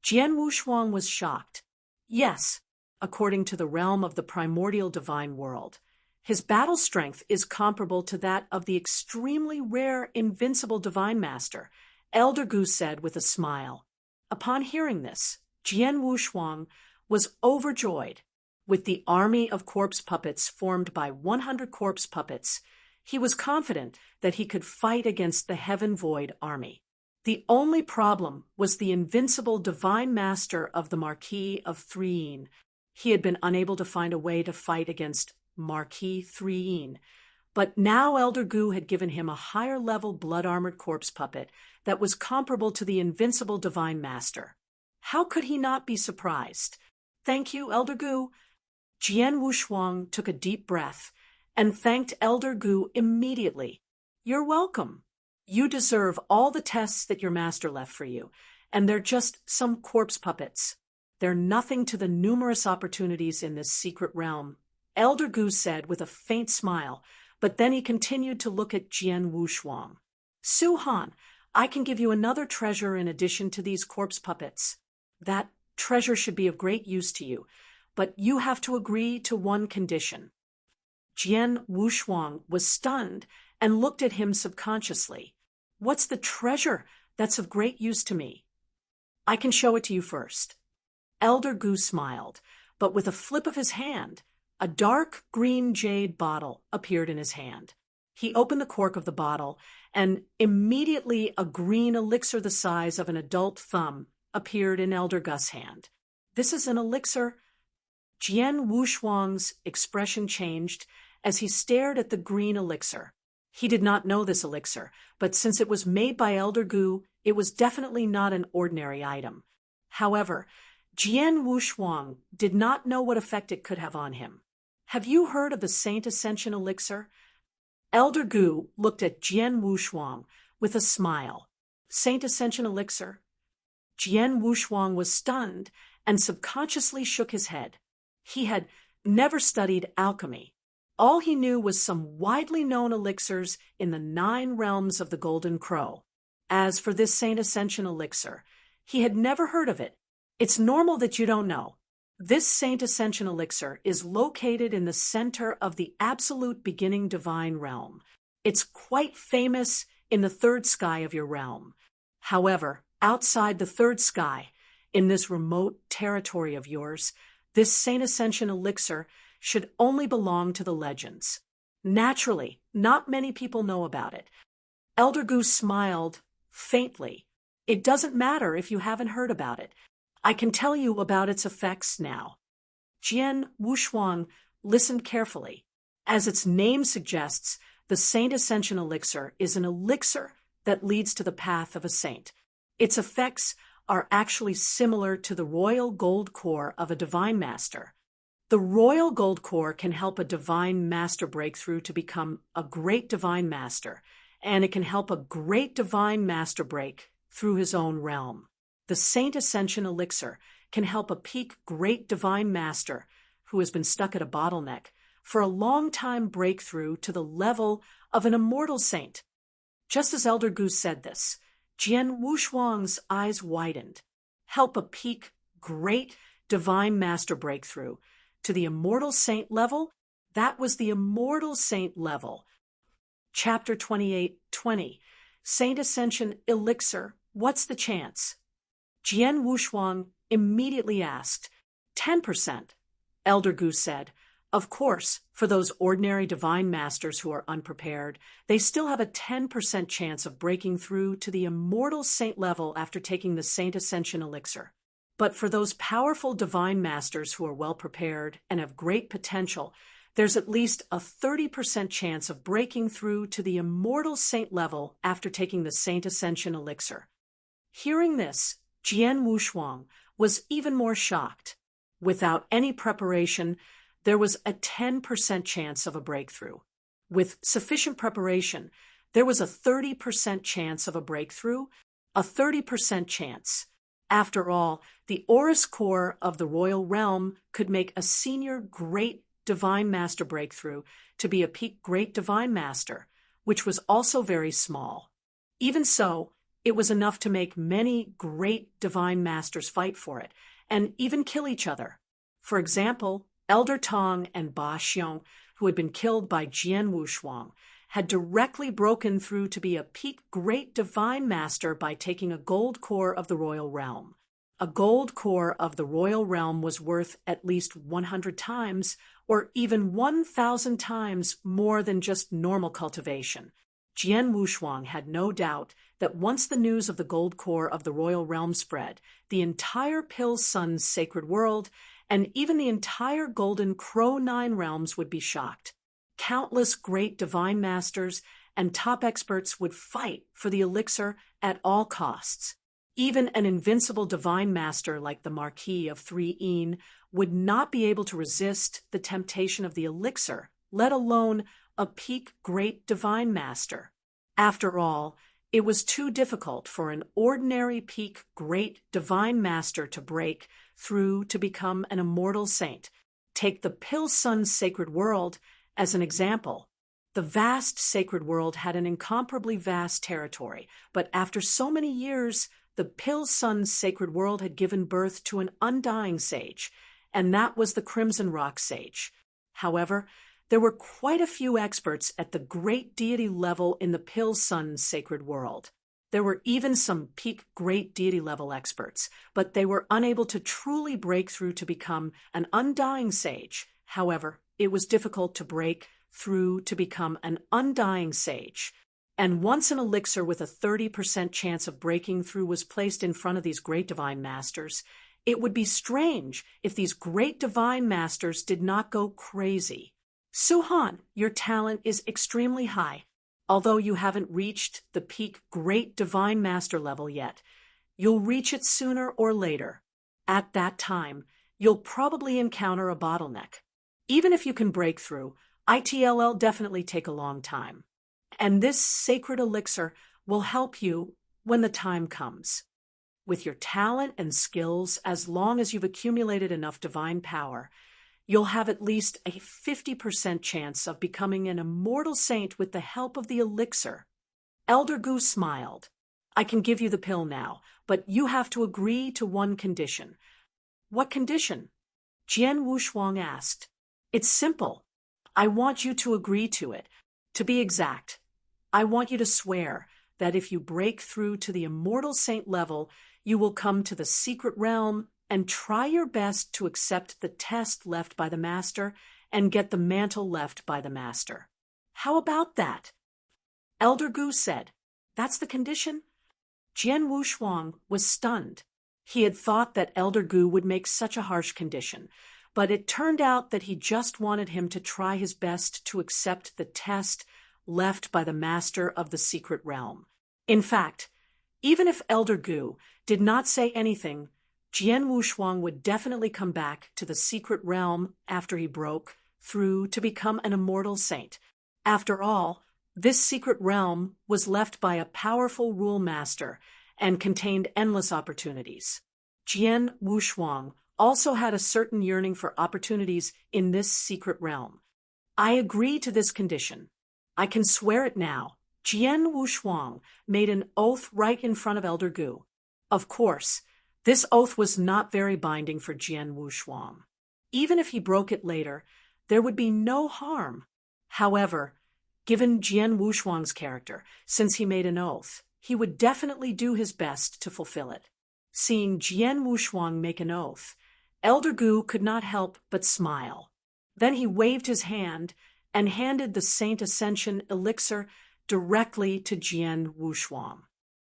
[SPEAKER 1] Jian Wushuang was shocked. Yes, according to the realm of the primordial divine world. His battle strength is comparable to that of the extremely rare Invincible Divine Master, Elder Gu said with a smile. Upon hearing this, Jian Wushuang was overjoyed. With the army of corpse puppets formed by 100 corpse puppets, he was confident that he could fight against the Heaven Void army. The only problem was the invincible Divine Master of the Marquis of Threein. He had been unable to find a way to fight against Marquis Threein, but now Elder Gu had given him a higher-level blood-armored corpse puppet that was comparable to the invincible Divine Master. How could he not be surprised? Thank you, Elder Gu. Jian Wushuang took a deep breath and thanked Elder Gu immediately. You're welcome. You deserve all the tests that your master left for you, and they're just some corpse puppets. They're nothing to the numerous opportunities in this secret realm, Elder Gu said with a faint smile, but then he continued to look at Jian Wushuang. Su Han, I can give you another treasure in addition to these corpse puppets. That treasure should be of great use to you, but you have to agree to one condition. Jian Wushuang was stunned and looked at him subconsciously. What's the treasure that's of great use to me? I can show it to you first. Elder Gu smiled, but with a flip of his hand, a dark green jade bottle appeared in his hand. He opened the cork of the bottle, and immediately a green elixir the size of an adult thumb appeared in Elder Gu's hand. This is an elixir. Jian Wushuang's expression changed as he stared at the green elixir. He did not know this elixir, but since it was made by Elder Gu, it was definitely not an ordinary item. However, Jian Wushuang did not know what effect it could have on him. Have you heard of the Saint Ascension elixir? Elder Gu looked at Jian Wushuang with a smile. Saint Ascension elixir? Jian Wushuang was stunned and subconsciously shook his head. He had never studied alchemy. All he knew was some widely known elixirs in the 9 realms of the Golden Crow. As for this Saint Ascension elixir, he had never heard of it. It's normal that you don't know. This Saint Ascension elixir is located in the center of the absolute beginning divine realm. It's quite famous in the 3rd sky of your realm. However, outside the 3rd sky, in this remote territory of yours, this Saint Ascension elixir should only belong to the legends. Naturally, not many people know about it. Elder Gu smiled faintly. It doesn't matter if you haven't heard about it. I can tell you about its effects now. Jian Wushuang listened carefully. As its name suggests, the Saint Ascension elixir is an elixir that leads to the path of a saint. Its effects are actually similar to the royal gold core of a divine master. The royal gold core can help a divine master breakthrough to become a great divine master, and it can help a great divine master break through his own realm. The Saint Ascension elixir can help a peak great divine master who has been stuck at a bottleneck for a long time breakthrough to the level of an immortal saint. Just as Elder Gu said this, Jian Wushuang's eyes widened. help a peak great divine master breakthrough to the immortal saint level. That was the immortal saint level. Chapter 28:20. Saint Ascension Elixir. What's the chance? Jian Wushuang immediately asked. 10%. Elder Gu said. Of course, for those ordinary divine masters who are unprepared, they still have a 10% chance of breaking through to the immortal saint level after taking the Saint Ascension Elixir. But for those powerful divine masters who are well prepared and have great potential, there's at least a 30% chance of breaking through to the immortal saint level after taking the Saint Ascension Elixir. Hearing this, Jian Wushuang was even more shocked. Without any preparation, there was a 10% chance of a breakthrough. With sufficient preparation, there was a 30% chance of a breakthrough, a 30% chance. After all, the Aurus core of the royal realm could make a senior great divine master breakthrough to be a peak great divine master, which was also very small. Even so, it was enough to make many great divine masters fight for it, and even kill each other. For example, Elder Tong and Ba Xiong, who had been killed by Jian Wushuang, had directly broken through to be a peak great divine master by taking a gold core of the royal realm. A gold core of the royal realm was worth at least 100 times, or even 1,000 times more than just normal cultivation. Jian Wushuang had no doubt that once the news of the gold core of the royal realm spread, the entire Pill Sun's sacred world and even the entire Golden Crow Nine Realms would be shocked. Countless great divine masters and top experts would fight for the elixir at all costs. Even an invincible divine master like the Marquis of 3 would not be able to resist the temptation of the elixir, let alone a peak great divine master. After all, it was too difficult for an ordinary peak great divine master to break through to become an immortal saint. Take the Pill Sun's sacred world as an example. The vast sacred world had an incomparably vast territory, but after so many years, the Pill Sun's sacred world had given birth to an undying sage, and that was the Crimson Rock Sage. However, there were quite a few experts at the great deity level in the Pill Sun's sacred world. There were even some peak great deity level experts, but they were unable to truly break through to become an undying sage. However, it was difficult to break through to become an undying sage. And once an elixir with a 30% chance of breaking through was placed in front of these great divine masters, it would be strange if these great divine masters did not go crazy. Su-Han, your talent is extremely high. Although you haven't reached the peak great divine master level yet, you'll reach it sooner or later. At that time, you'll probably encounter a bottleneck. Even if you can break through, it'll definitely take a long time. And this sacred elixir will help you when the time comes. With your talent and skills, as long as you've accumulated enough divine power, you'll have at least a 50% chance of becoming an immortal saint with the help of the elixir. Elder Gu smiled. I can give you the pill now, but you have to agree to one condition. What condition? Jian Wushuang asked. It's simple. I want you to agree to it. To be exact, I want you to swear that if you break through to the immortal saint level, you will come to the secret realm and try your best to accept the test left by the master and get the mantle left by the master. How about that? Elder Gu said, That's the condition? Jian Wushuang was stunned. He had thought that Elder Gu would make such a harsh condition, but it turned out that he just wanted him to try his best to accept the test left by the master of the secret realm. In fact, even if Elder Gu did not say anything, Jian Wushuang would definitely come back to the secret realm after he broke through to become an immortal saint. After all, this secret realm was left by a powerful rule master and contained endless opportunities. Jian Wushuang also had a certain yearning for opportunities in this secret realm. I agree to this condition. I can swear it now. Jian Wushuang made an oath right in front of Elder Gu. Of course, This oath was not very binding for Jian Wushuang. Even if he broke it later, there would be no harm. However, given Jian Wushuang's character, since he made an oath, he would definitely do his best to fulfill it. Seeing Jian Wushuang make an oath, Elder Gu could not help but smile. Then he waved his hand and handed the Saint Ascension Elixir directly to Jian Wushuang.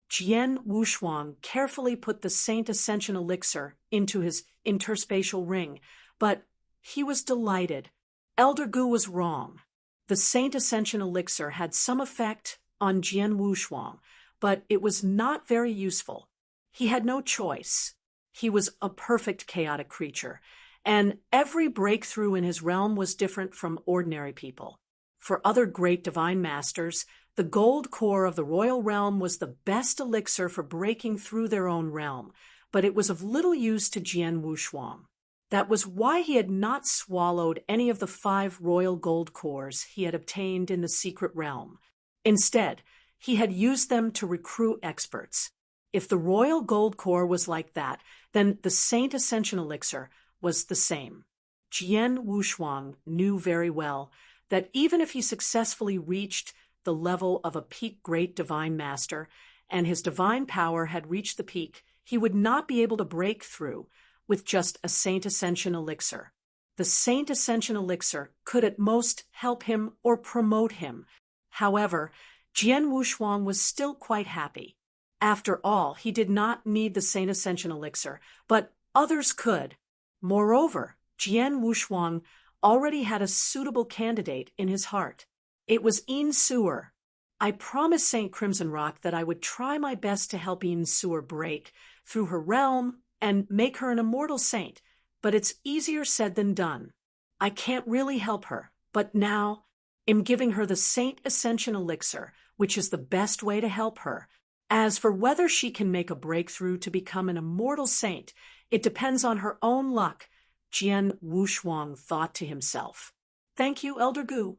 [SPEAKER 1] Jian Wushuang carefully put the Saint Ascension Elixir into his interspatial ring, but he was delighted. Elder Gu was wrong. The Saint Ascension Elixir had some effect on Jian Wushuang, but it was not very useful. He had no choice. He was a perfect chaotic creature, and every breakthrough in his realm was different from ordinary people. For other great divine masters, the gold core of the royal realm was the best elixir for breaking through their own realm, but it was of little use to Jian Wushuang. That was why he had not swallowed any of the 5 royal gold cores he had obtained in the secret realm. Instead, he had used them to recruit experts. If the royal gold core was like that, then the Saint Ascension Elixir was the same. Jian Wushuang knew very well that even if he successfully reached the level of a peak great divine master, and his divine power had reached the peak, he would not be able to break through with just a Saint Ascension Elixir. The Saint Ascension Elixir could at most help him or promote him. However, Jian Wushuang was still quite happy. After all, he did not need the Saint Ascension Elixir, but others could. Moreover, Jian Wushuang already had a suitable candidate in his heart. It was Yin Suer. I promised St. Crimson Rock that I would try my best to help Yin Suer break through her realm and make her an immortal saint, but it's easier said than done. I can't really help her, but now I'm giving her the Saint Ascension Elixir, which is the best way to help her. As for whether she can make a breakthrough to become an immortal saint, it depends on her own luck, Jian Wushuang thought to himself. Thank you, Elder Gu.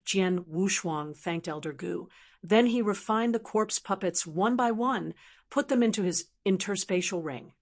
[SPEAKER 1] Jian Wushuang thanked Elder Gu. Then he refined the corpse puppets one by one, put them into his interspatial ring,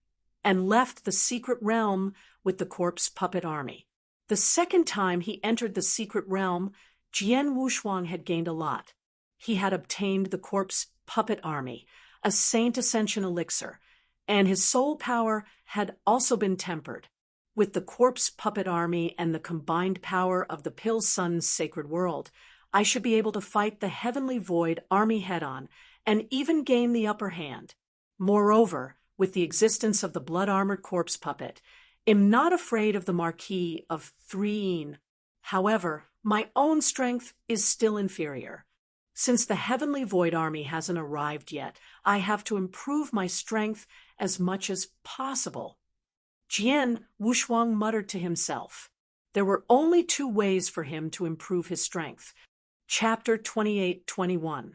[SPEAKER 1] and left the secret realm with the corpse puppet army. The second time he entered the secret realm, Jian Wushuang had gained a lot. He had obtained the corpse puppet army, a Saint Ascension Elixir, and his soul power had also been tempered. With the corpse puppet army and the combined power of the Pill Sun's sacred world, I should be able to fight the Heavenly Void army head-on and even gain the upper hand. Moreover, with the existence of the blood-armored corpse puppet, I'm not afraid of the Marquis of 3. However, my own strength is still inferior. Since the Heavenly Void army hasn't arrived yet, I have to improve my strength as much as possible. Jian Wushuang muttered to himself. There were only 2 ways for him to improve his strength. Chapter 28-21.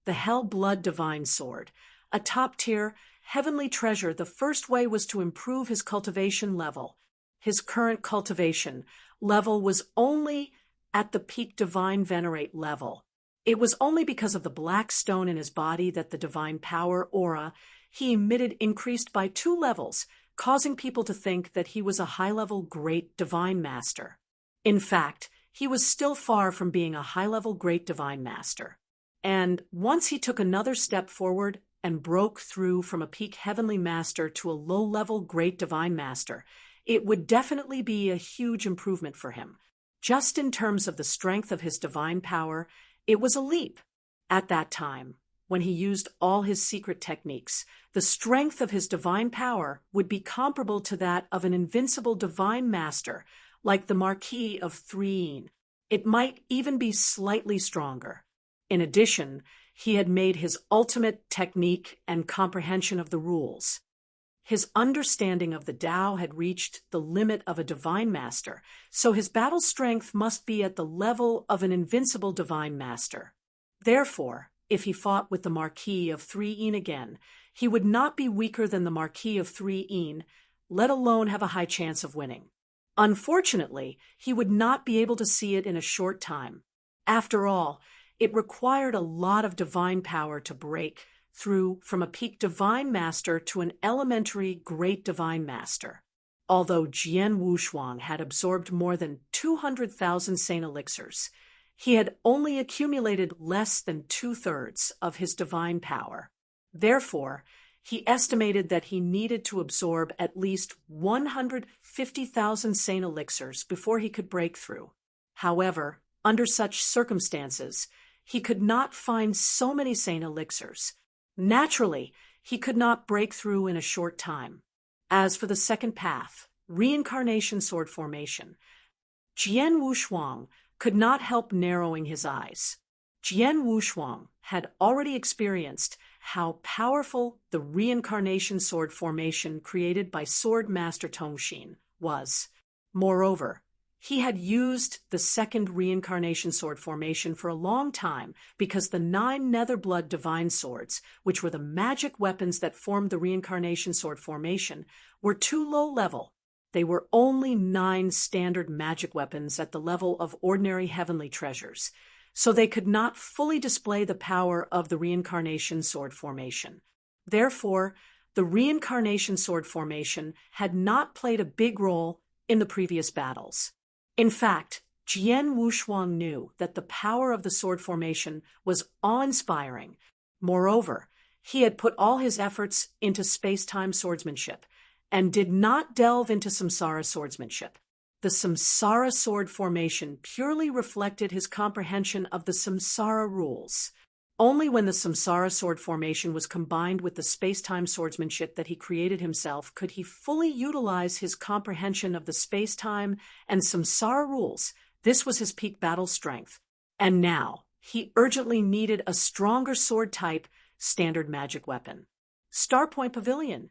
[SPEAKER 1] The Hell Blood Divine Sword. A top-tier, heavenly treasure. The first way was to improve his cultivation level. His current cultivation level was only at the peak divine venerate level. It was only because of the black stone in his body that the divine power aura he emitted increased by 2 levels, causing people to think that he was a high-level great divine master. In fact, he was still far from being a high-level great divine master. And once he took another step forward and broke through from a peak heavenly master to a low-level great divine master, it would definitely be a huge improvement for him. Just in terms of the strength of his divine power, it was a leap. At that time, when he used all his secret techniques, the strength of his divine power would be comparable to that of an invincible divine master, like the Marquis of 3. It might even be slightly stronger. In addition, he had made his ultimate technique and comprehension of the rules. His understanding of the Tao had reached the limit of a divine master, so his battle strength must be at the level of an invincible divine master. Therefore, if he fought with the Marquis of 3 again, he would not be weaker than the Marquis of 3, let alone have a high chance of winning. Unfortunately, he would not be able to see it in a short time. After all, it required a lot of divine power to break through from a peak Divine Master to an elementary Great Divine Master. Although Jian Wushuang had absorbed more than 200,000 Saint Elixirs, he had only accumulated less than 2/3 of his divine power. Therefore, he estimated that he needed to absorb at least 150,000 Saint Elixirs before he could break through. However, under such circumstances, he could not find so many Saint Elixirs. Naturally, he could not break through in a short time. As for the second path, reincarnation sword formation, Jian Wushuang could not help narrowing his eyes. Jian Wushuang had already experienced how powerful the reincarnation sword formation created by Sword Master Tongxin was. Moreover, he had used the second reincarnation sword formation for a long time because the 9 Netherblood divine swords, which were the magic weapons that formed the reincarnation sword formation, were too low level. They were only 9 standard magic weapons at the level of ordinary heavenly treasures, so they could not fully display the power of the reincarnation sword formation. Therefore, the reincarnation sword formation had not played a big role in the previous battles. In fact, Jian Wushuang knew that the power of the sword formation was awe-inspiring. Moreover, he had put all his efforts into space-time swordsmanship and did not delve into Samsara swordsmanship. The Samsara sword formation purely reflected his comprehension of the Samsara rules. Only when the Samsara sword formation was combined with the space-time swordsmanship that he created himself could he fully utilize his comprehension of the space-time and Samsara rules. This was his peak battle strength. And now, he urgently needed a stronger sword-type standard magic weapon. Starpoint Pavilion.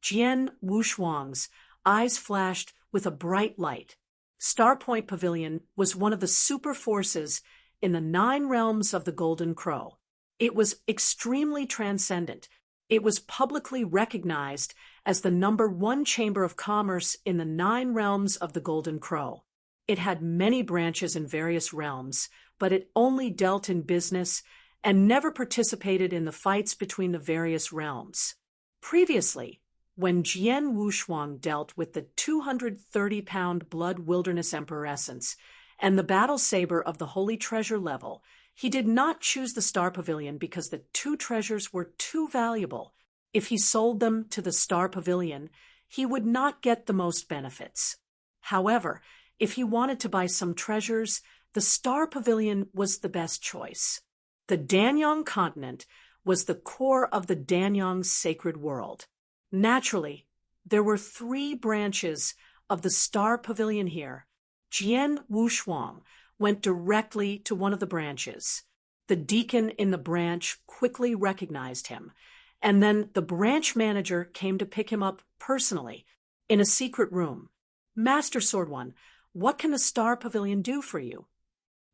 [SPEAKER 1] Jian Wushuang's eyes flashed with a bright light. Starpoint Pavilion was one of the super forces in the 9 realms of the Golden Crow. It was extremely transcendent. It was publicly recognized as the #1 chamber of commerce in the 9 realms of the Golden Crow. It had many branches in various realms, but it only dealt in business and never participated in the fights between the various realms. Previously, when Jian Wushuang dealt with the 230-pound Blood Wilderness Emperor Essence and the battle saber of the Holy Treasure level, he did not choose the Star Pavilion because the 2 treasures were too valuable. If he sold them to the Star Pavilion, he would not get the most benefits. However, if he wanted to buy some treasures, the Star Pavilion was the best choice. The Danyang continent was the core of the Danyang sacred world. Naturally, there were 3 branches of the Star Pavilion here. Jian Wushuang went directly to one of the branches. The deacon in the branch quickly recognized him, and then the branch manager came to pick him up personally in a secret room. "Master Sword One, what can the Star Pavilion do for you?"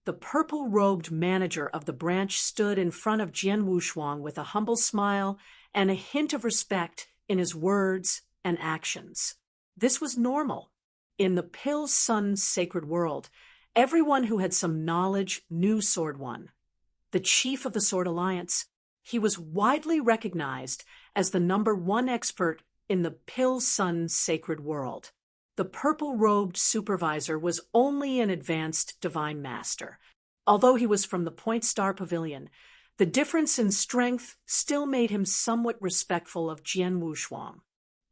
[SPEAKER 1] The purple-robed manager of the branch stood in front of Jian Wushuang with a humble smile and a hint of respect in his words and actions. This was normal. In the Pill Sun sacred world, everyone who had some knowledge knew Sword One. The chief of the Sword Alliance, he was widely recognized as the #1 expert in the Pill Sun sacred world. The purple-robed supervisor was only an advanced divine master. Although he was from the Point Star Pavilion, the difference in strength still made him somewhat respectful of Jian Wushuang.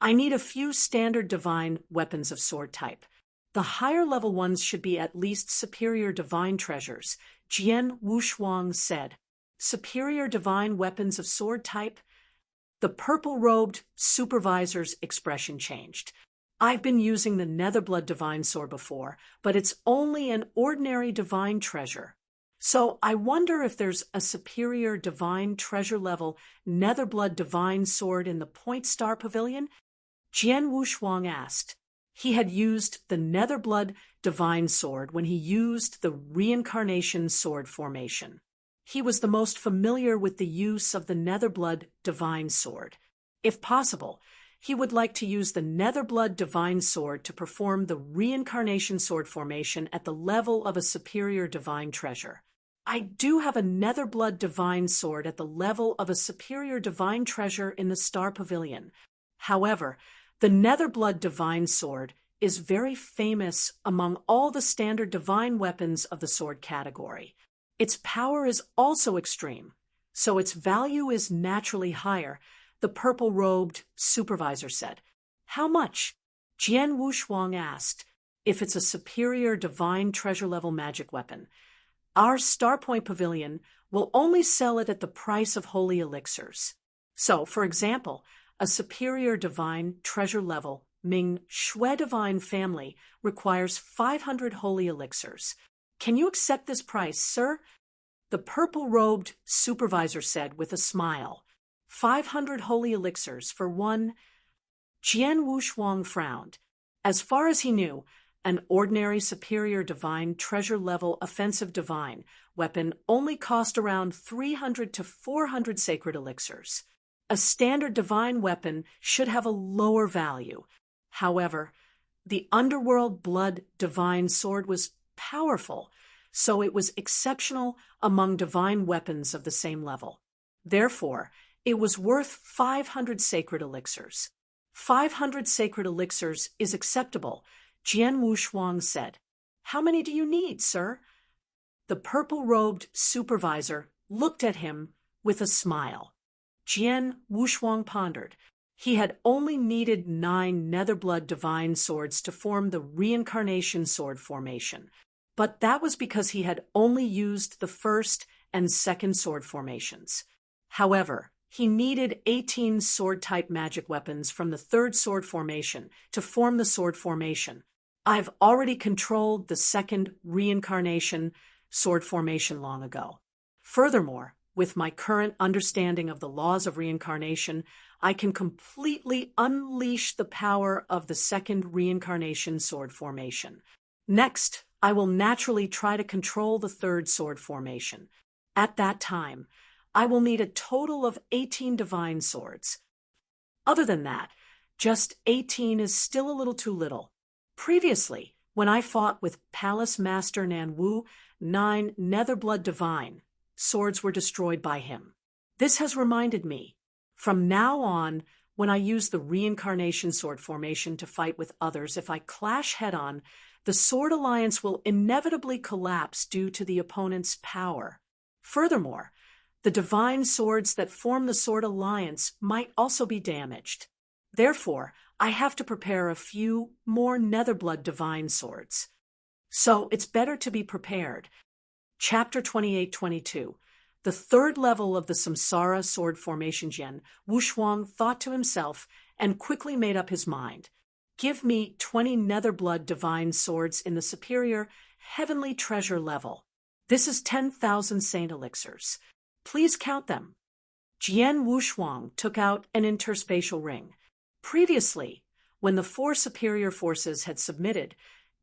[SPEAKER 1] "I need a few standard divine weapons of sword type. The higher level ones should be at least superior divine treasures," Jian Wushuang said. "Superior divine weapons of sword type?" The purple-robed supervisor's expression changed. "I've been using the Netherblood divine sword before, but it's only an ordinary divine treasure. So I wonder if there's a superior divine treasure level Netherblood divine sword in the Point Star Pavilion?" Jian Wushuang asked. He had used the Netherblood divine sword when he used the reincarnation sword formation. He was the most familiar with the use of the Netherblood divine sword. If possible, he would like to use the Netherblood divine sword to perform the reincarnation sword formation at the level of a superior divine treasure. I do have a Netherblood Divine Sword at the level of a superior divine treasure in the Star Pavilion. However, the Netherblood Divine Sword is very famous among all the standard divine weapons of the sword category. Its power is also extreme, so its value is naturally higher, the purple-robed supervisor said. How much? Jian Wushuang asked. If it's a superior divine treasure-level magic weapon. Our Starpoint Pavilion will only sell it at the price of holy elixirs. So, for example, a superior divine treasure-level Ming Shui divine family requires 500 holy elixirs. Can you accept this price, sir? The purple-robed supervisor said with a smile. 500 holy elixirs for one. Jian Wushuang frowned. As far as he knew, an ordinary superior divine treasure-level offensive divine weapon only cost around 300 to 400 sacred elixirs. A standard divine weapon should have a lower value. However, the Underworld Blood Divine Sword was powerful, so it was exceptional among divine weapons of the same level. Therefore, it was worth 500 sacred elixirs. 500 sacred elixirs is acceptable, Jian Wushuang said. How many do you need, sir? The purple-robed supervisor looked at him with a smile. Jian Wushuang pondered. He had only needed 9 Netherblood Divine Swords to form the Reincarnation Sword formation, but that was because he had only used the first and second sword formations. However, he needed 18 sword-type magic weapons from the third sword formation to form the sword formation. I've already controlled the second reincarnation sword formation long ago. Furthermore, with my current understanding of the laws of reincarnation, I can completely unleash the power of the second reincarnation sword formation. Next, I will naturally try to control the third sword formation. At that time, I will need a total of 18 divine swords. Other than that, just 18 is still a little too little. Previously, when I fought with Palace Master Nan Wu, 9 Netherblood Divine swords were destroyed by him. This has reminded me, from now on, when I use the Reincarnation Sword formation to fight with others, if I clash head-on, the Sword Alliance will inevitably collapse due to the opponent's power. Furthermore, the divine swords that form the Sword Alliance might also be damaged. Therefore, I have to prepare a few more Netherblood Divine Swords. So it's better to be prepared. Chapter 28-22. The third level of the Samsara sword formation. Jian Wushuang thought to himself and quickly made up his mind. Give me 20 Netherblood Divine Swords in the superior heavenly treasure level. This is 10,000 saint elixirs. Please count them. Jian Wushuang took out an interspatial ring. Previously, when the 4 superior forces had submitted,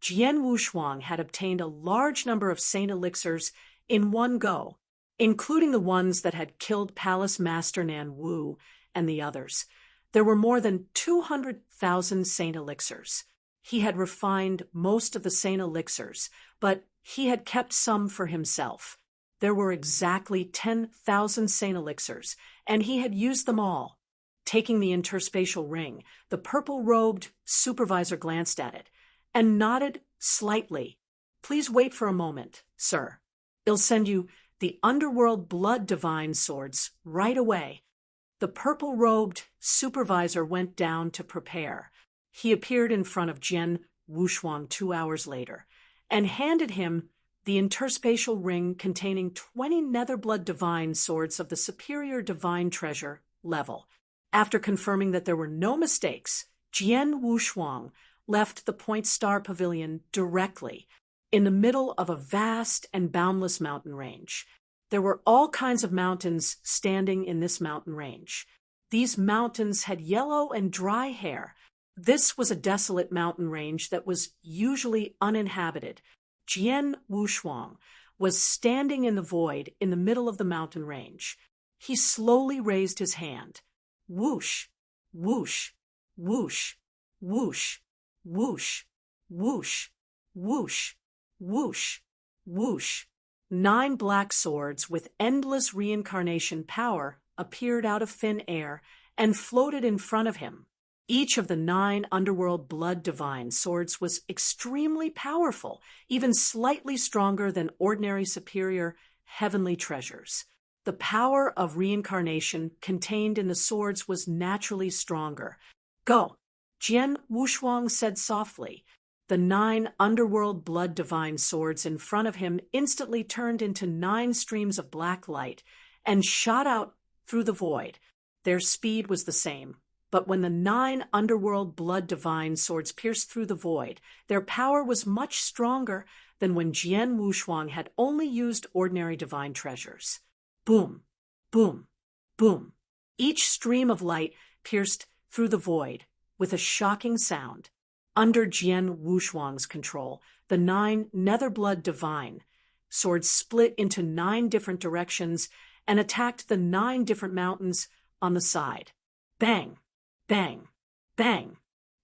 [SPEAKER 1] Jian Wushuang had obtained a large number of saint elixirs in one go, including the ones that had killed Palace Master Nan Wu and the others. There were more than 200,000 saint elixirs. He had refined most of the saint elixirs, but he had kept some for himself. There were exactly 10,000 saint elixirs, and he had used them all. Taking the interspatial ring, the purple-robed supervisor glanced at it and nodded slightly. Please wait for a moment, sir. I'll send you the Underworld Blood Divine Swords right away. The purple-robed supervisor went down to prepare. He appeared in front of Jian Wushuang 2 hours later and handed him the interspatial ring containing 20 Netherblood Divine Swords of the superior divine treasure level. After confirming that there were no mistakes, Jian Wushuang left the Point Star Pavilion directly in the middle of a vast and boundless mountain range. There were all kinds of mountains standing in this mountain range. These mountains had yellow and dry hair. This was a desolate mountain range that was usually uninhabited. Jian Wushuang was standing in the void in the middle of the mountain range. He slowly raised his hand. Whoosh, whoosh, whoosh, whoosh, whoosh, whoosh, whoosh, whoosh, whoosh, 9 black swords with endless reincarnation power appeared out of thin air and floated in front of him. Each of the 9 underworld blood divine swords was extremely powerful, even slightly stronger than ordinary superior heavenly treasures. The power of reincarnation contained in the swords was naturally stronger. Go, Jian Wushuang said softly. The 9 underworld blood divine swords in front of him instantly turned into 9 streams of black light and shot out through the void. Their speed was the same, but when the 9 underworld blood divine swords pierced through the void, their power was much stronger than when Jian Wushuang had only used ordinary divine treasures. Boom, boom, boom. Each stream of light pierced through the void with a shocking sound. Under Jian Wushuang's control, the 9 Netherblood divine swords split into 9 different directions and attacked the 9 different mountains on the side. Bang, bang, bang.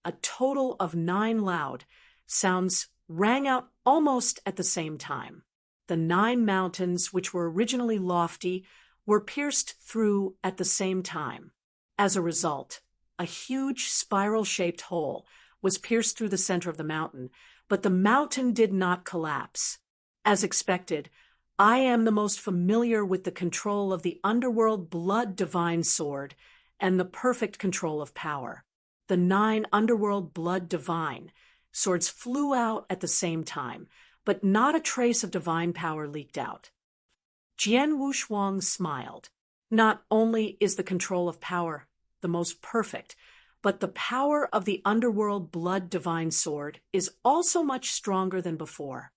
[SPEAKER 1] A total of 9 loud sounds rang out almost at the same time. The 9 mountains, which were originally lofty, were pierced through at the same time. As a result, a huge spiral-shaped hole was pierced through the center of the mountain, but the mountain did not collapse. As expected, I am the most familiar with the control of the underworld blood divine sword and the perfect control of power. The 9 underworld blood divine swords flew out at the same time, but not a trace of divine power leaked out. Jian Wushuang smiled. Not only is the control of power the most perfect, but the power of the underworld blood divine sword is also much stronger than before.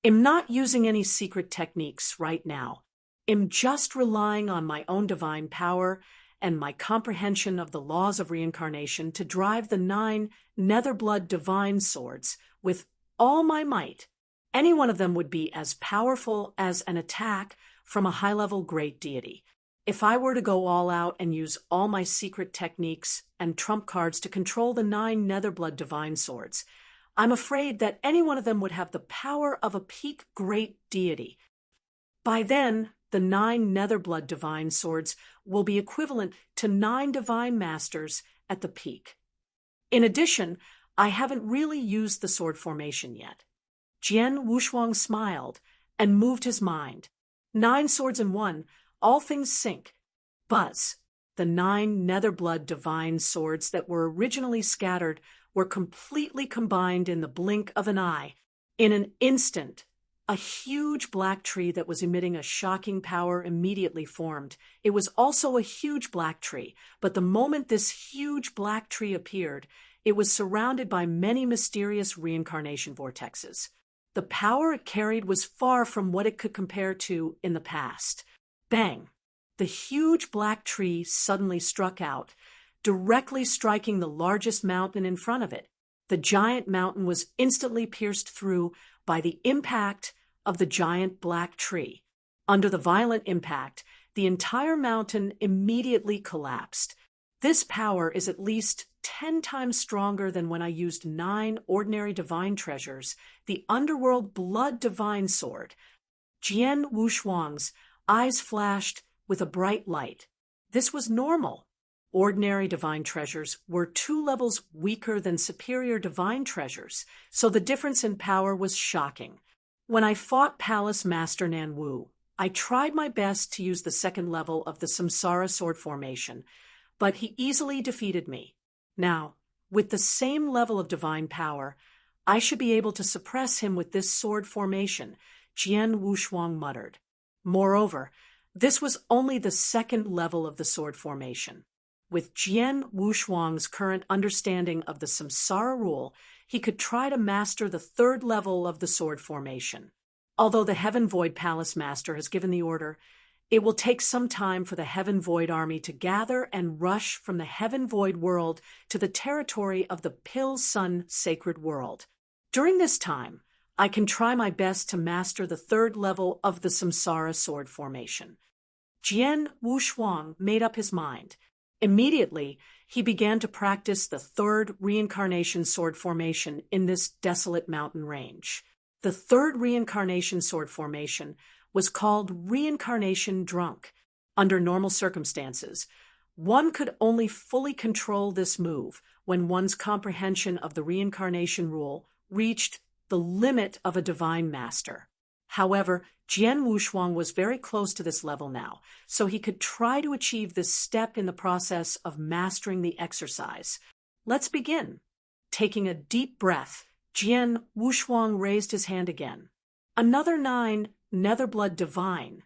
[SPEAKER 1] I'm not using any secret techniques right now. I'm just relying on my own divine power and my comprehension of the laws of reincarnation to drive the 9 Netherblood divine swords with all my might. Any one of them would be as powerful as an attack from a high-level great deity. If I were to go all out and use all my secret techniques and trump cards to control the 9 Netherblood divine swords, I'm afraid that any one of them would have the power of a peak great deity. By then, the 9 Netherblood divine swords will be equivalent to 9 divine masters at the peak. In addition, I haven't really used the sword formation yet. Jian Wushuang smiled and moved his mind. 9 swords in one, all things sync. Buzz. The 9 Netherblood divine swords that were originally scattered were completely combined in the blink of an eye. In an instant, a huge black tree that was emitting a shocking power immediately formed. It was also a huge black tree, but the moment this huge black tree appeared, it was surrounded by many mysterious reincarnation vortexes. The power it carried was far from what it could compare to in the past. Bang! The huge black tree suddenly struck out, directly striking the largest mountain in front of it. The giant mountain was instantly pierced through by the impact of the giant black tree. Under the violent impact, the entire mountain immediately collapsed. This power is at least 10 times stronger than when I used 9 ordinary divine treasures, the underworld blood divine sword. Jian Wushuang's eyes flashed with a bright light. This was normal. Ordinary divine treasures were 2 levels weaker than superior divine treasures, so the difference in power was shocking. When I fought Palace Master Nanwu, I tried my best to use the 2nd level of the Samsara sword formation, but he easily defeated me. Now, with the same level of divine power, I should be able to suppress him with this sword formation, Jian Wushuang muttered. Moreover, this was only the 2nd level of the sword formation. With Jian Wushuang's current understanding of the Samsara rule, he could try to master the 3rd level of the sword formation. Although the Heaven Void Palace Master has given the order, it will take some time for the Heaven Void army to gather and rush from the Heaven Void world to the territory of the Pill Sun Sacred World. During this time, I can try my best to master the 3rd level of the Samsara sword formation. Jian Wushuang made up his mind. Immediately, he began to practice the 3rd reincarnation sword formation in this desolate mountain range. The 3rd reincarnation sword formation was called reincarnation drunk. Under normal circumstances, one could only fully control this move when one's comprehension of the reincarnation rule reached the limit of a divine master. However, Jian Wushuang was very close to this level now, so he could try to achieve this step in the process of mastering the exercise. Let's begin. Taking a deep breath, Jian Wushuang raised his hand again. Another 9 Netherblood Divine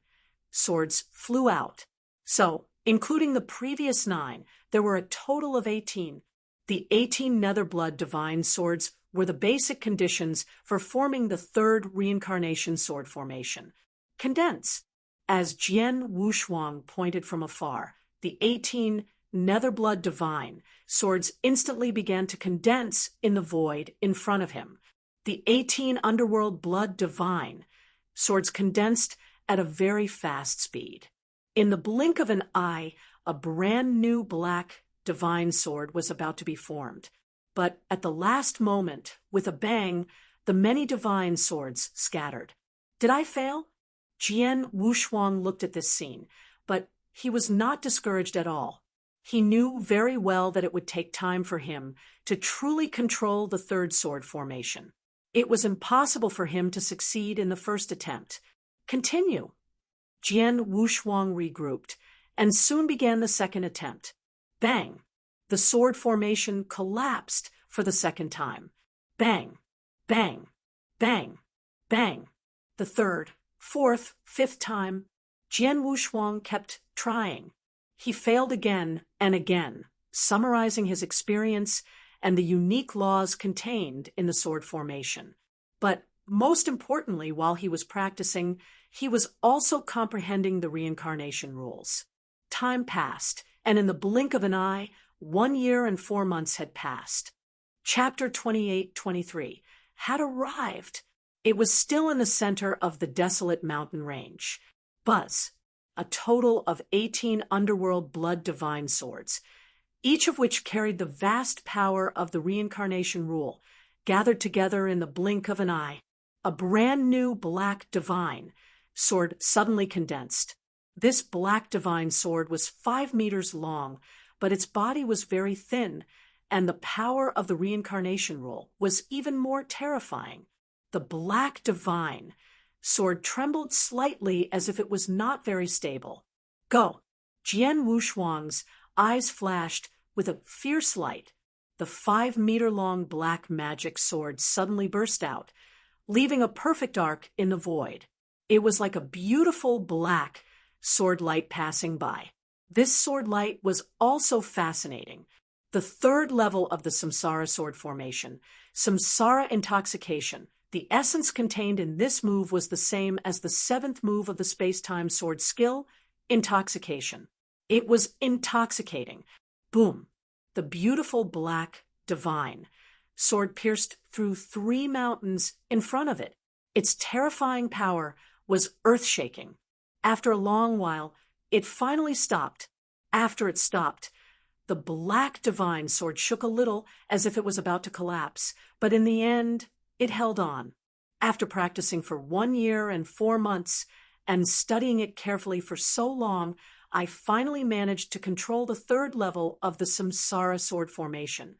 [SPEAKER 1] swords flew out. So, including the previous 9, there were a total of 18. The 18 Netherblood Divine swords were the basic conditions for forming the third reincarnation sword formation. Condense. As Jian Wushuang pointed from afar, the 18 Netherblood Divine swords instantly began to condense in the void in front of him. The 18 Underworld Blood Divine swords condensed at a very fast speed. In the blink of an eye, a brand new black divine sword was about to be formed. But at the last moment, with a bang, the many divine swords scattered. Did I fail? Jian Wushuang looked at this scene, but he was not discouraged at all. He knew very well that it would take time for him to truly control the third sword formation. It was impossible for him to succeed in the first attempt. Continue. Jian Wushuang regrouped, and soon began the second attempt. Bang! The sword formation collapsed for the second time. Bang! Bang! Bang! Bang! The third, fourth, fifth time, Jian Wushuang kept trying. He failed again and again, summarizing his experience and the unique laws contained in the sword formation. But most importantly, while he was practicing, he was also comprehending the reincarnation rules. Time passed, and in the blink of an eye, 1 year and 4 months had passed. Chapter 28-23 had arrived. It was still in the center of the desolate mountain range. Buzz, a total of 18 underworld blood divine swords, each of which carried the vast power of the reincarnation rule, gathered together in the blink of an eye. A brand new black divine sword suddenly condensed. This black divine sword was 5 meters long, but its body was very thin, and the power of the reincarnation rule was even more terrifying. The black divine sword trembled slightly as if it was not very stable. Go! Jian Wushuang's eyes flashed with a fierce light. The 5-meter-long black magic sword suddenly burst out, leaving a perfect arc in the void. It was like a beautiful black sword light passing by. This sword light was also fascinating. The third level of the Samsara sword formation, Samsara intoxication. The essence contained in this move was the same as the 7th move of the space-time sword skill, intoxication. It was intoxicating. Boom! The beautiful black divine sword pierced through 3 mountains in front of it. Its terrifying power was earth-shaking. After a long while, it finally stopped. After it stopped, the black divine sword shook a little as if it was about to collapse, but in the end, it held on. After practicing for 1 year and 4 months and studying it carefully for so long, I finally managed to control the third level of the Samsara sword formation.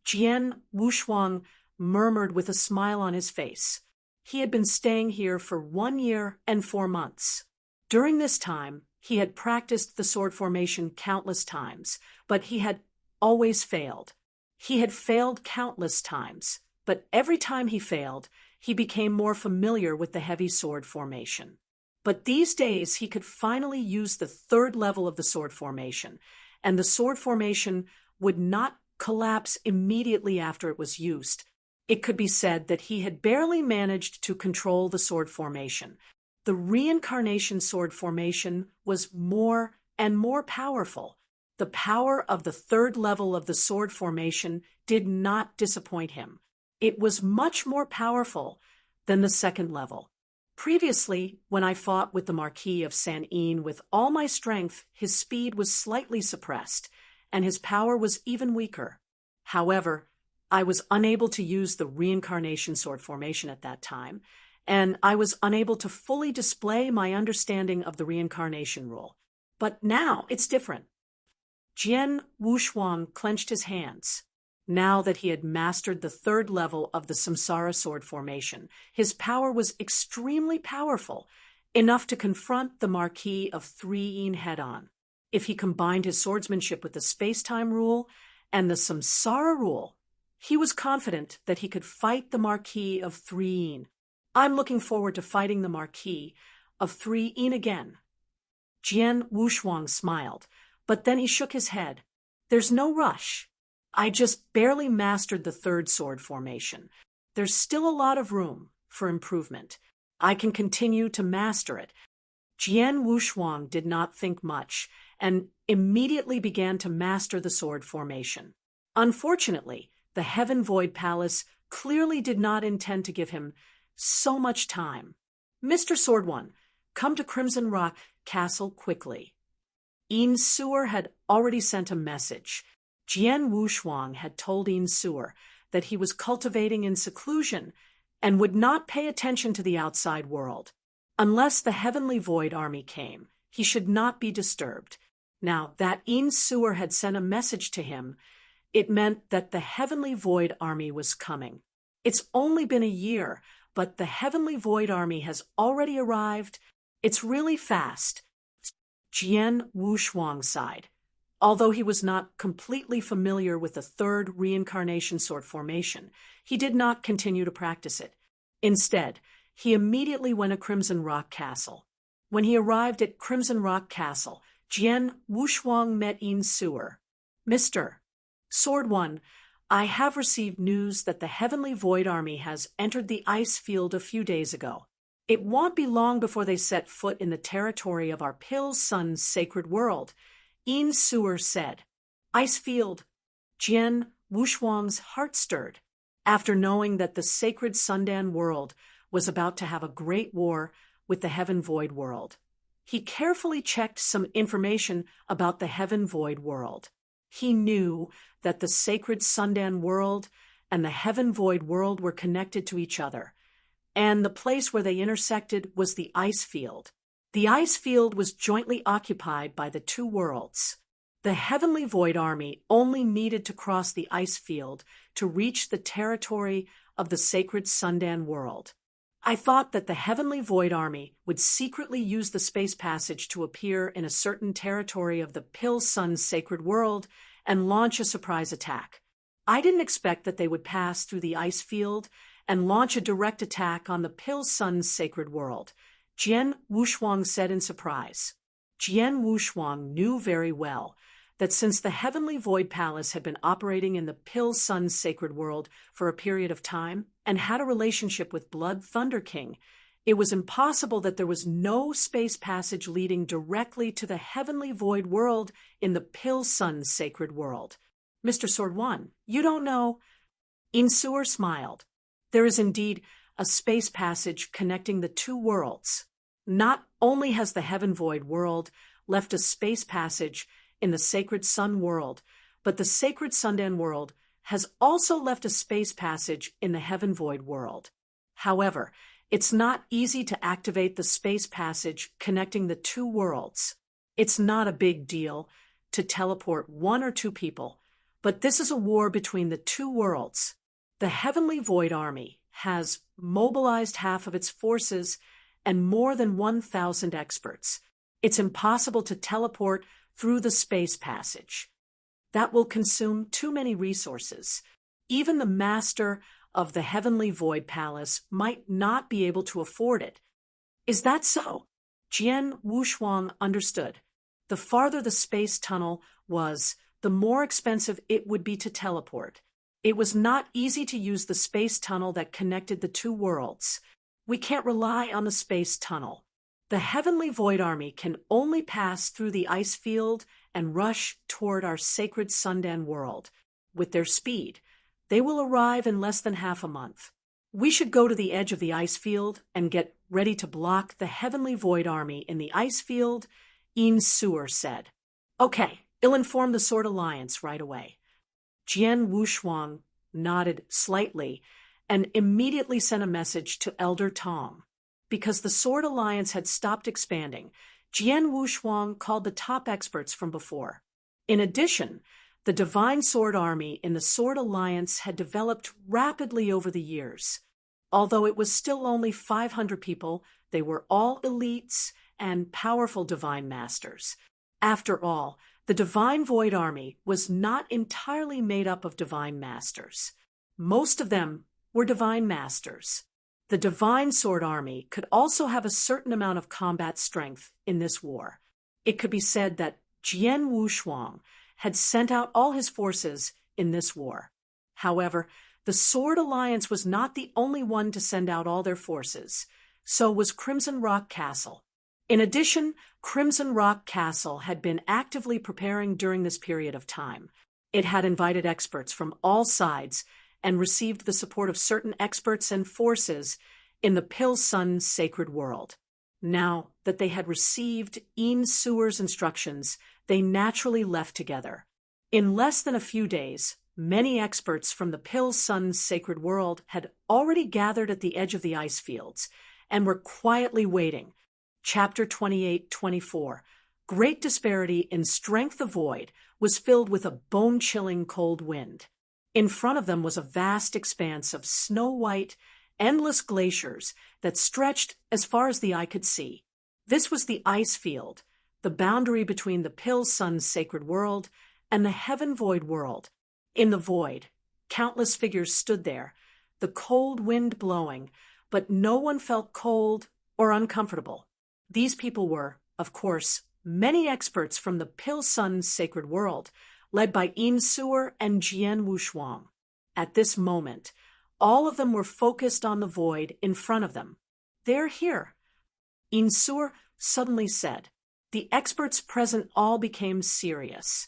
[SPEAKER 1] Jian Wushuang murmured with a smile on his face. He had been staying here for 1 year and 4 months. During this time, he had practiced the sword formation countless times, but he had always failed. He had failed countless times, but every time he failed, he became more familiar with the heavy sword formation. But these days, he could finally use the third level of the sword formation, and the sword formation would not collapse immediately after it was used. It could be said that he had barely managed to control the sword formation. The reincarnation sword formation was more and more powerful. The power of the third level of the sword formation did not disappoint him. It was much more powerful than the second level. Previously, when I fought with the Marquis of Saint-Ian with all my strength, his speed was slightly suppressed, and his power was even weaker. However, I was unable to use the reincarnation sword formation at that time, and I was unable to fully display my understanding of the reincarnation rule. But now it's different. Jian Wushuang clenched his hands. Now that he had mastered the third level of the Samsara sword formation, his power was extremely powerful, enough to confront the Marquis of 3 head-on. If he combined his swordsmanship with the space-time rule and the Samsara rule, he was confident that he could fight the Marquis of 3. I'm looking forward to fighting the Marquis of 3 again. Jian Wushuang smiled, but then he shook his head. There's no rush. I just barely mastered the third sword formation. There's still a lot of room for improvement. I can continue to master it. Jian Wushuang did not think much and immediately began to master the sword formation. Unfortunately, the Heaven Void Palace clearly did not intend to give him so much time. Mr. Sword One, come to Crimson Rock Castle quickly. Yin Suer had already sent a message. Jian Wushuang had told Yin Suer that he was cultivating in seclusion and would not pay attention to the outside world. Unless the Heavenly Void Army came, he should not be disturbed. Now that Yin Suer had sent a message to him, it meant that the Heavenly Void Army was coming. It's only been a year, but the Heavenly Void Army has already arrived. It's really fast. Jian Wushuang sighed. Although he was not completely familiar with the third reincarnation sword formation, he did not continue to practice it. Instead, he immediately went to Crimson Rock Castle. When he arrived at Crimson Rock Castle, Jian Wushuang met Yin Suer. Mr. Sword One, I have received news that the Heavenly Void Army has entered the ice field a few days ago. It won't be long before they set foot in the territory of our Pill Sun's sacred world, Yin Suer said. Ice field. Jian Wushuang's heart stirred. After knowing that the sacred Sundan world was about to have a great war with the Heaven Void world, he carefully checked some information about the Heaven Void world. He knew that the sacred Sundan world and the Heaven Void world were connected to each other, and the place where they intersected was the ice field. The ice field was jointly occupied by the two worlds. The Heavenly Void Army only needed to cross the ice field to reach the territory of the sacred Sundan world. I thought that the Heavenly Void Army would secretly use the space passage to appear in a certain territory of the Pill Sun's sacred world and launch a surprise attack. I didn't expect that they would pass through the ice field and launch a direct attack on the Pill Sun's sacred world, Jian Wushuang said in surprise. Jian Wushuang knew very well that since the Heavenly Void Palace had been operating in the Pill Sun's sacred world for a period of time and had a relationship with Blood Thunder King, it was impossible that there was no space passage leading directly to the Heavenly Void world in the Pill Sun's sacred world. Mr. Sword One, you don't know. Yin Suer smiled. There is indeed a space passage connecting the two worlds. Not only has the Heaven Void world left a space passage in the sacred Sun world, but the sacred Sundan world has also left a space passage in the Heaven Void world. However, it's not easy to activate the space passage connecting the two worlds. It's not a big deal to teleport one or two people, but this is a war between the two worlds. The Heavenly Void Army has mobilized half of its forces and more than 1,000 experts. It's impossible to teleport through the space passage. That will consume too many resources. Even the master of the Heavenly Void Palace might not be able to afford it. Is that so? Jian Wushuang understood. The farther the space tunnel was, the more expensive it would be to teleport. It was not easy to use the space tunnel that connected the two worlds. We can't rely on the space tunnel. The Heavenly Void Army can only pass through the ice field and rush toward our sacred Sundan world. With their speed, they will arrive in less than half a month. We should go to the edge of the ice field and get ready to block the Heavenly Void Army in the ice field, Yin Suer said. Okay, I'll inform the Sword Alliance right away. Jian Wushuang nodded slightly and immediately sent a message to Elder Tong. Because the Sword Alliance had stopped expanding, Jian Wushuang called the top experts from before. In addition, the Divine Sword Army in the Sword Alliance had developed rapidly over the years. Although it was still only 500 people, they were all elites and powerful divine masters. After all, the Divine Void Army was not entirely made up of divine masters. Most of them were divine masters. The Divine Sword Army could also have a certain amount of combat strength in this war. It could be said that Jian Wushuang had sent out all his forces in this war. However, the Sword Alliance was not the only one to send out all their forces. So was Crimson Rock Castle. In addition, Crimson Rock Castle had been actively preparing during this period of time. It had invited experts from all sides and received the support of certain experts and forces in the Pil-Sun sacred world. Now that they had received Yin Suer's instructions, they naturally left together. In less than a few days, many experts from the Pil-Sun sacred world had already gathered at the edge of the ice fields and were quietly waiting. Chapter 28-24, Great Disparity in Strength of Void, was filled with a bone-chilling cold wind. In front of them was a vast expanse of snow-white, endless glaciers that stretched as far as the eye could see. This was the ice field, the boundary between the Pil-Sun sacred world and the Heaven Void world. In the void, countless figures stood there, the cold wind blowing, but no one felt cold or uncomfortable. These people were, of course, many experts from the Pil-Sun sacred world, led by Yin Suer and Jian Wushuang. At this moment, all of them were focused on the void in front of them. "They're here," Yin Suer suddenly said. The experts present all became serious.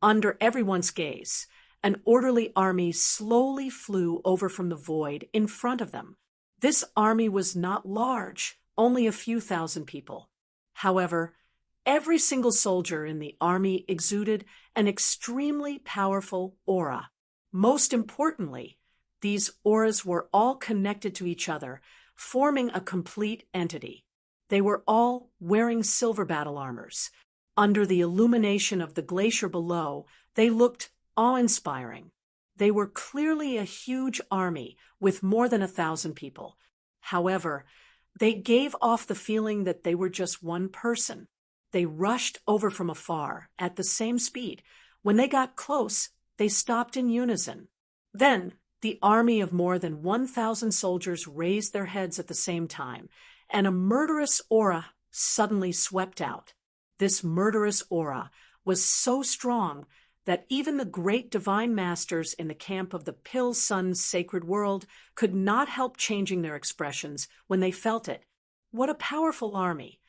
[SPEAKER 1] Under everyone's gaze, an orderly army slowly flew over from the void in front of them. This army was not large, only a few thousand people. However, every single soldier in the army exuded an extremely powerful aura. Most importantly, these auras were all connected to each other, forming a complete entity. They were all wearing silver battle armors. Under the illumination of the glacier below, they looked awe-inspiring. They were clearly a huge army with more than 1,000 people. However, they gave off the feeling that they were just one person. They rushed over from afar at the same speed. When they got close, they stopped in unison. Then, the army of more than 1,000 soldiers raised their heads at the same time, and a murderous aura suddenly swept out. This murderous aura was so strong that even the great divine masters in the camp of the Pil-Sun sacred world could not help changing their expressions when they felt it. What a powerful army!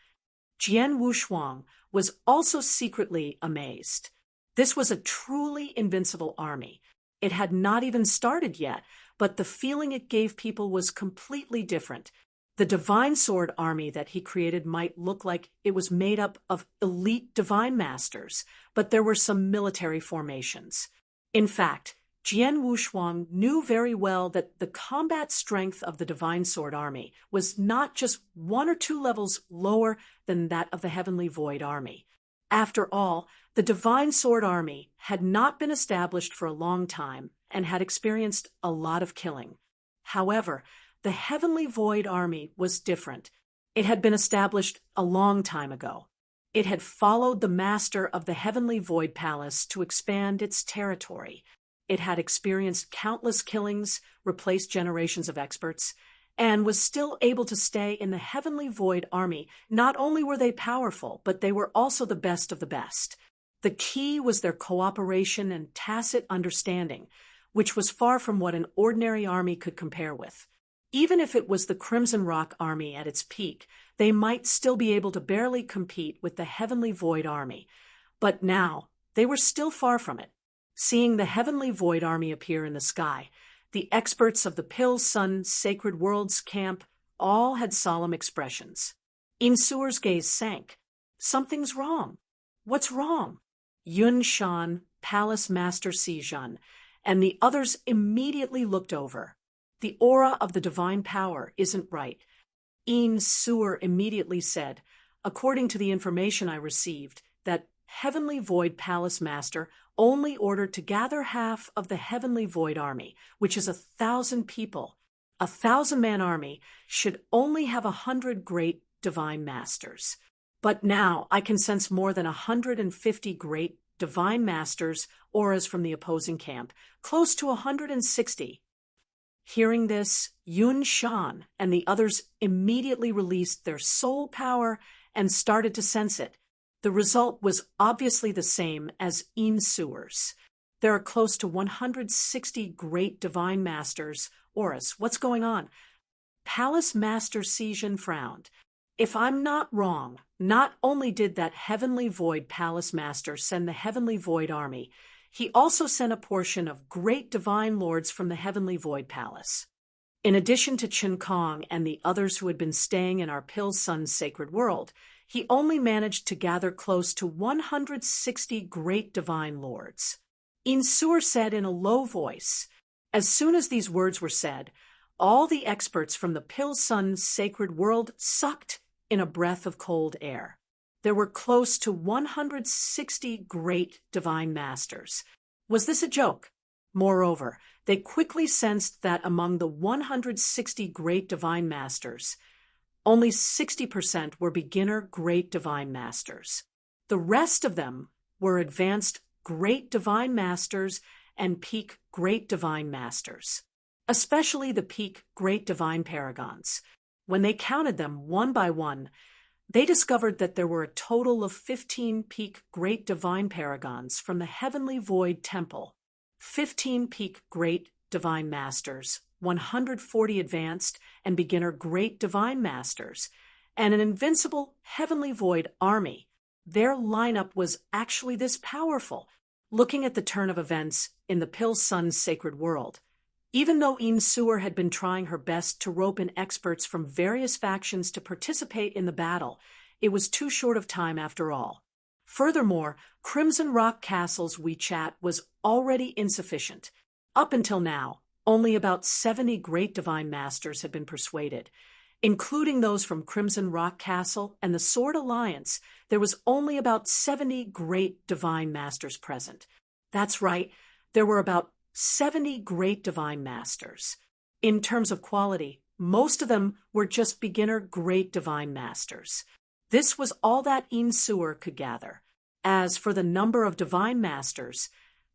[SPEAKER 1] Jian Wushuang was also secretly amazed. This was a truly invincible army. It had not even started yet, but the feeling it gave people was completely different. The Divine Sword Army that he created might look like it was made up of elite divine masters, but there were some military formations. In fact, Jian Wushuang knew very well that the combat strength of the Divine Sword Army was not just 1 or 2 levels lower than that of the Heavenly Void Army. After all, the Divine Sword Army had not been established for a long time and had experienced a lot of killing. However, the Heavenly Void Army was different. It had been established a long time ago. It had followed the master of the Heavenly Void Palace to expand its territory. It had experienced countless killings, replaced generations of experts, and was still able to stay in the Heavenly Void Army. Not only were they powerful, but they were also the best of the best. The key was their cooperation and tacit understanding, which was far from what an ordinary army could compare with. Even if it was the Crimson Rock Army at its peak, they might still be able to barely compete with the Heavenly Void Army. But now, they were still far from it. Seeing the Heavenly Void Army appear in the sky, the experts of the Pil-Sun Sacred Worlds camp all had solemn expressions. Yin Suer's gaze sank. Something's wrong. What's wrong? Yun Shan, Palace Master Sijun, and the others immediately looked over. The aura of the divine power isn't right. Een Sewer immediately said, according to the information I received, that Heavenly Void Palace Master only ordered to gather half of the Heavenly Void Army, which is 1,000 people. 1,000-man army should only have 100 great divine masters. But now I can sense more than 150 great divine masters, auras from the opposing camp, close to 160. Hearing this, Yun Shan and the others immediately released their soul power and started to sense it. The result was obviously the same as Een Sewer's. There are close to 160 great divine masters, auras. What's going on? Palace Master Sijin frowned. If I'm not wrong, not only did that Heavenly Void Palace Master send the Heavenly Void Army, he also sent a portion of great divine lords from the Heavenly Void Palace. In addition to Chen Kong and the others who had been staying in our Pill Sun's sacred world, he only managed to gather close to 160 great divine lords. Een Sewer said in a low voice. As soon as these words were said, all the experts from the Pill Sun's sacred world sucked in a breath of cold air. There were close to 160 great divine masters. Was this a joke? Moreover, they quickly sensed that among the 160 great divine masters, only 60% were beginner great divine masters. The rest of them were advanced great divine masters and peak great divine masters, especially the peak great divine paragons. When they counted them one by one, they discovered that there were a total of 15 peak great divine paragons from the Heavenly Void Temple, 15 peak great divine masters, 140 advanced and beginner great divine masters, and an invincible Heavenly Void army. Their lineup was actually this powerful. Looking at the turn of events in the Pill Sun's sacred world, even though Een Sewer had been trying her best to rope in experts from various factions to participate in the battle, it was too short of time after all. Furthermore, Crimson Rock Castle's WeChat was already insufficient. Up until now, only about 70 great divine masters had been persuaded. Including those from Crimson Rock Castle and the Sword Alliance, there was only about 70 great divine masters present. That's right, there were about 70 great divine masters. In terms of quality, most of them were just beginner great divine masters. This was all that Een Sewer could gather. As for the number of divine masters,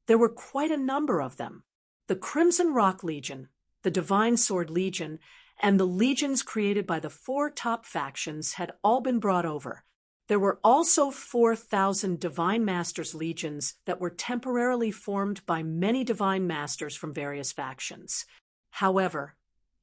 [SPEAKER 1] there were quite a number of them. The Crimson Rock Legion, the Divine Sword Legion, and the legions created by the 4 top factions had all been brought over. There were also 4,000 Divine Masters legions that were temporarily formed by many Divine Masters from various factions. However,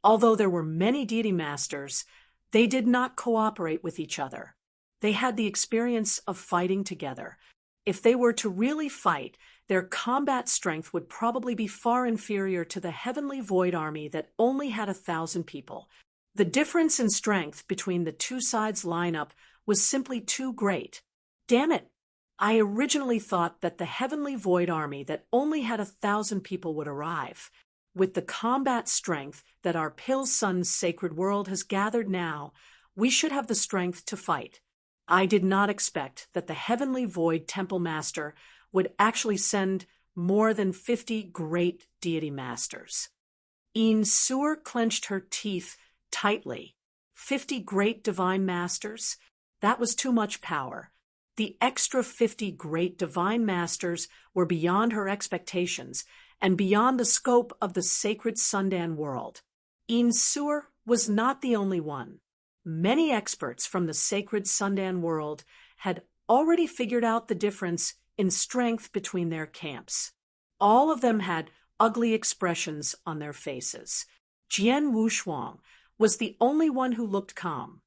[SPEAKER 1] although there were many Deity Masters, they did not cooperate with each other. They had the experience of fighting together. If they were to really fight, their combat strength would probably be far inferior to the Heavenly Void Army that only had 1,000 people. The difference in strength between the two sides' lineup was simply too great. Damn it! I originally thought that the Heavenly Void Army that only had 1,000 people would arrive. With the combat strength that our Pill Sun's sacred world has gathered now, we should have the strength to fight. I did not expect that the Heavenly Void Temple Master would actually send more than 50 great deity masters. Een Sewer clenched her teeth tightly. 50 great divine masters? That was too much power. The extra 50 great divine masters were beyond her expectations and beyond the scope of the sacred Sundan world. Een Sewer was not the only one. Many experts from the sacred Sundan world had already figured out the difference in strength between their camps. All of them had ugly expressions on their faces. Jian Wushuang was the only one who looked calm.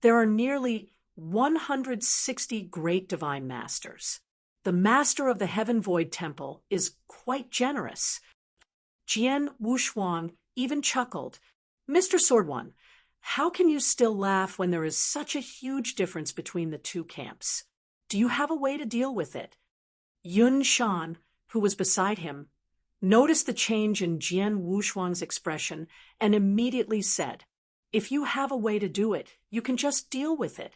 [SPEAKER 1] There are nearly 160 great divine masters. The master of the Heaven Void Temple is quite generous. Jian Wushuang even chuckled. Mr. Sword One, how can you still laugh when there is such a huge difference between the two camps? Do you have a way to deal with it? Yun Shan, who was beside him, noticed the change in Jian Wushuang's expression and immediately said, "If you have a way to do it, you can just deal with it."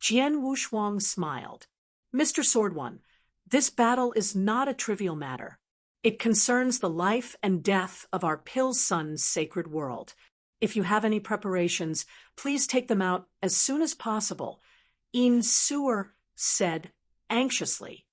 [SPEAKER 1] Jian Wushuang smiled. "Mr. Sword One, this battle is not a trivial matter. It concerns the life and death of our Pill Sun's sacred world. If you have any preparations, please take them out as soon as possible," Yin Suer said anxiously.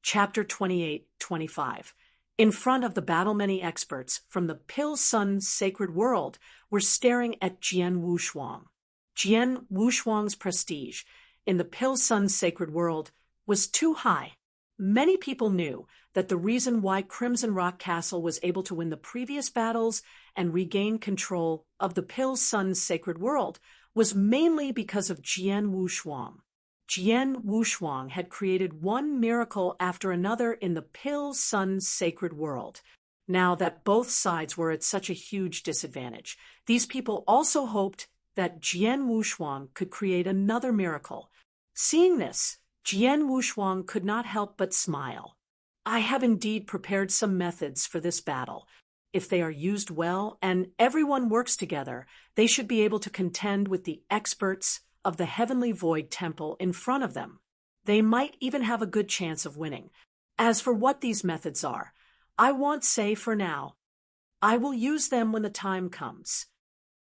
[SPEAKER 1] Chapter 28-25. In front of the battle, many experts from the Pill Sun's sacred world were staring at Jian Wushuang. Jian Wushuang's prestige in the Pill Sun's sacred world was too high. Many people knew that the reason why Crimson Rock Castle was able to win the previous battles and regain control of the Pill Sun's sacred world was mainly because of Jian Wushuang. Jian Wushuang had created one miracle after another in the Pill Sun's sacred world. Now that both sides were at such a huge disadvantage, these people also hoped that Jian Wushuang could create another miracle. Seeing this, Jian Wushuang could not help but smile. "I have indeed prepared some methods for this battle. If they are used well and everyone works together, they should be able to contend with the experts of the Heavenly Void Temple in front of them. They might even have a good chance of winning. As for what these methods are, I won't say for now. I will use them when the time comes."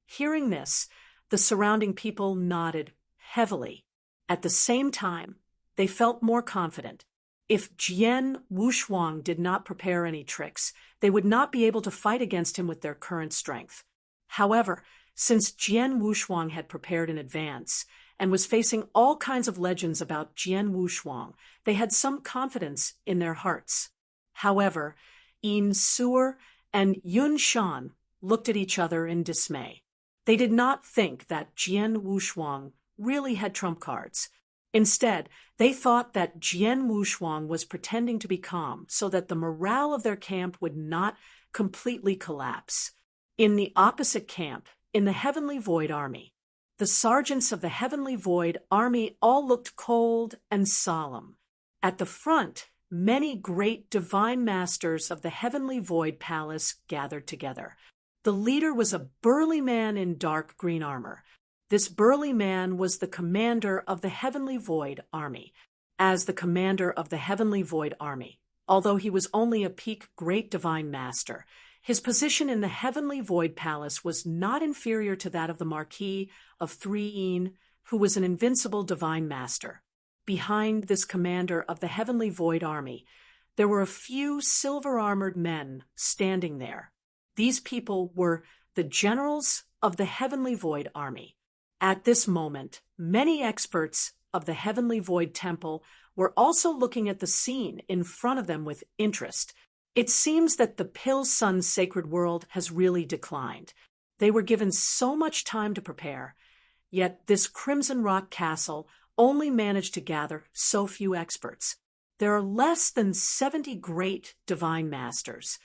[SPEAKER 1] Hearing this, the surrounding people nodded heavily. At the same time, they felt more confident. If Jian Wushuang did not prepare any tricks, they would not be able to fight against him with their current strength. However, since Jian Wushuang had prepared in advance and was facing all kinds of legends about Jian Wushuang, they had some confidence in their hearts. However, Yin Suer and Yun Shan looked at each other in dismay. They did not think that Jian Wushuang really had trump cards. Instead, they thought that Jian Wushuang was pretending to be calm so that the morale of their camp would not completely collapse. In the opposite camp, in the Heavenly Void Army, the sergeants of the Heavenly Void Army all looked cold and solemn. At the front, many great divine masters of the Heavenly Void Palace gathered together. The leader was a burly man in dark green armor. This burly man was the commander of the Heavenly Void Army. As the commander of the Heavenly Void Army, although he was only a peak great divine master, his position in the Heavenly Void Palace was not inferior to that of the Marquis of 3 who was an invincible divine master. Behind this commander of the Heavenly Void Army, there were a few silver-armored men standing there. These people were the generals of the Heavenly Void Army. At this moment, many experts of the Heavenly Void Temple were also looking at the scene in front of them with interest. It seems that the Pill Sun's sacred world has really declined. They were given so much time to prepare, yet this Crimson Rock Castle only managed to gather so few experts. There are less than 70 great divine masters.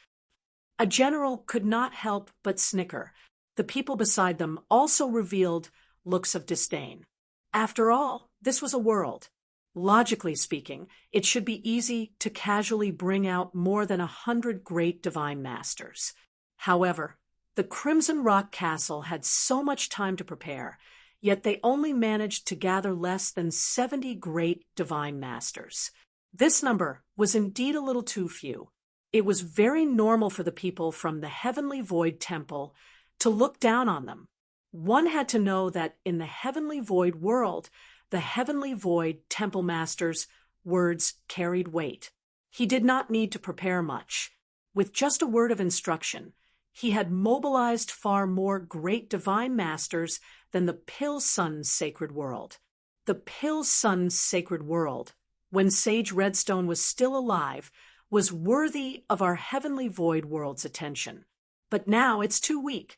[SPEAKER 1] A general could not help but snicker. The people beside them also revealed looks of disdain. After all, this was a world. Logically speaking, it should be easy to casually bring out more than 100 great divine masters. However, the Crimson Rock Castle had so much time to prepare, yet they only managed to gather less than 70 great divine masters. This number was indeed a little too few. It was very normal for the people from the Heavenly Void Temple to look down on them. One had to know that in the Heavenly Void world, the Heavenly Void Temple Master's words carried weight. He did not need to prepare much. With just a word of instruction, he had mobilized far more great divine masters than the Pill Sun's sacred world. The Pill Sun's sacred world, when Sage Redstone was still alive, was worthy of our Heavenly Void world's attention. But now it's too weak.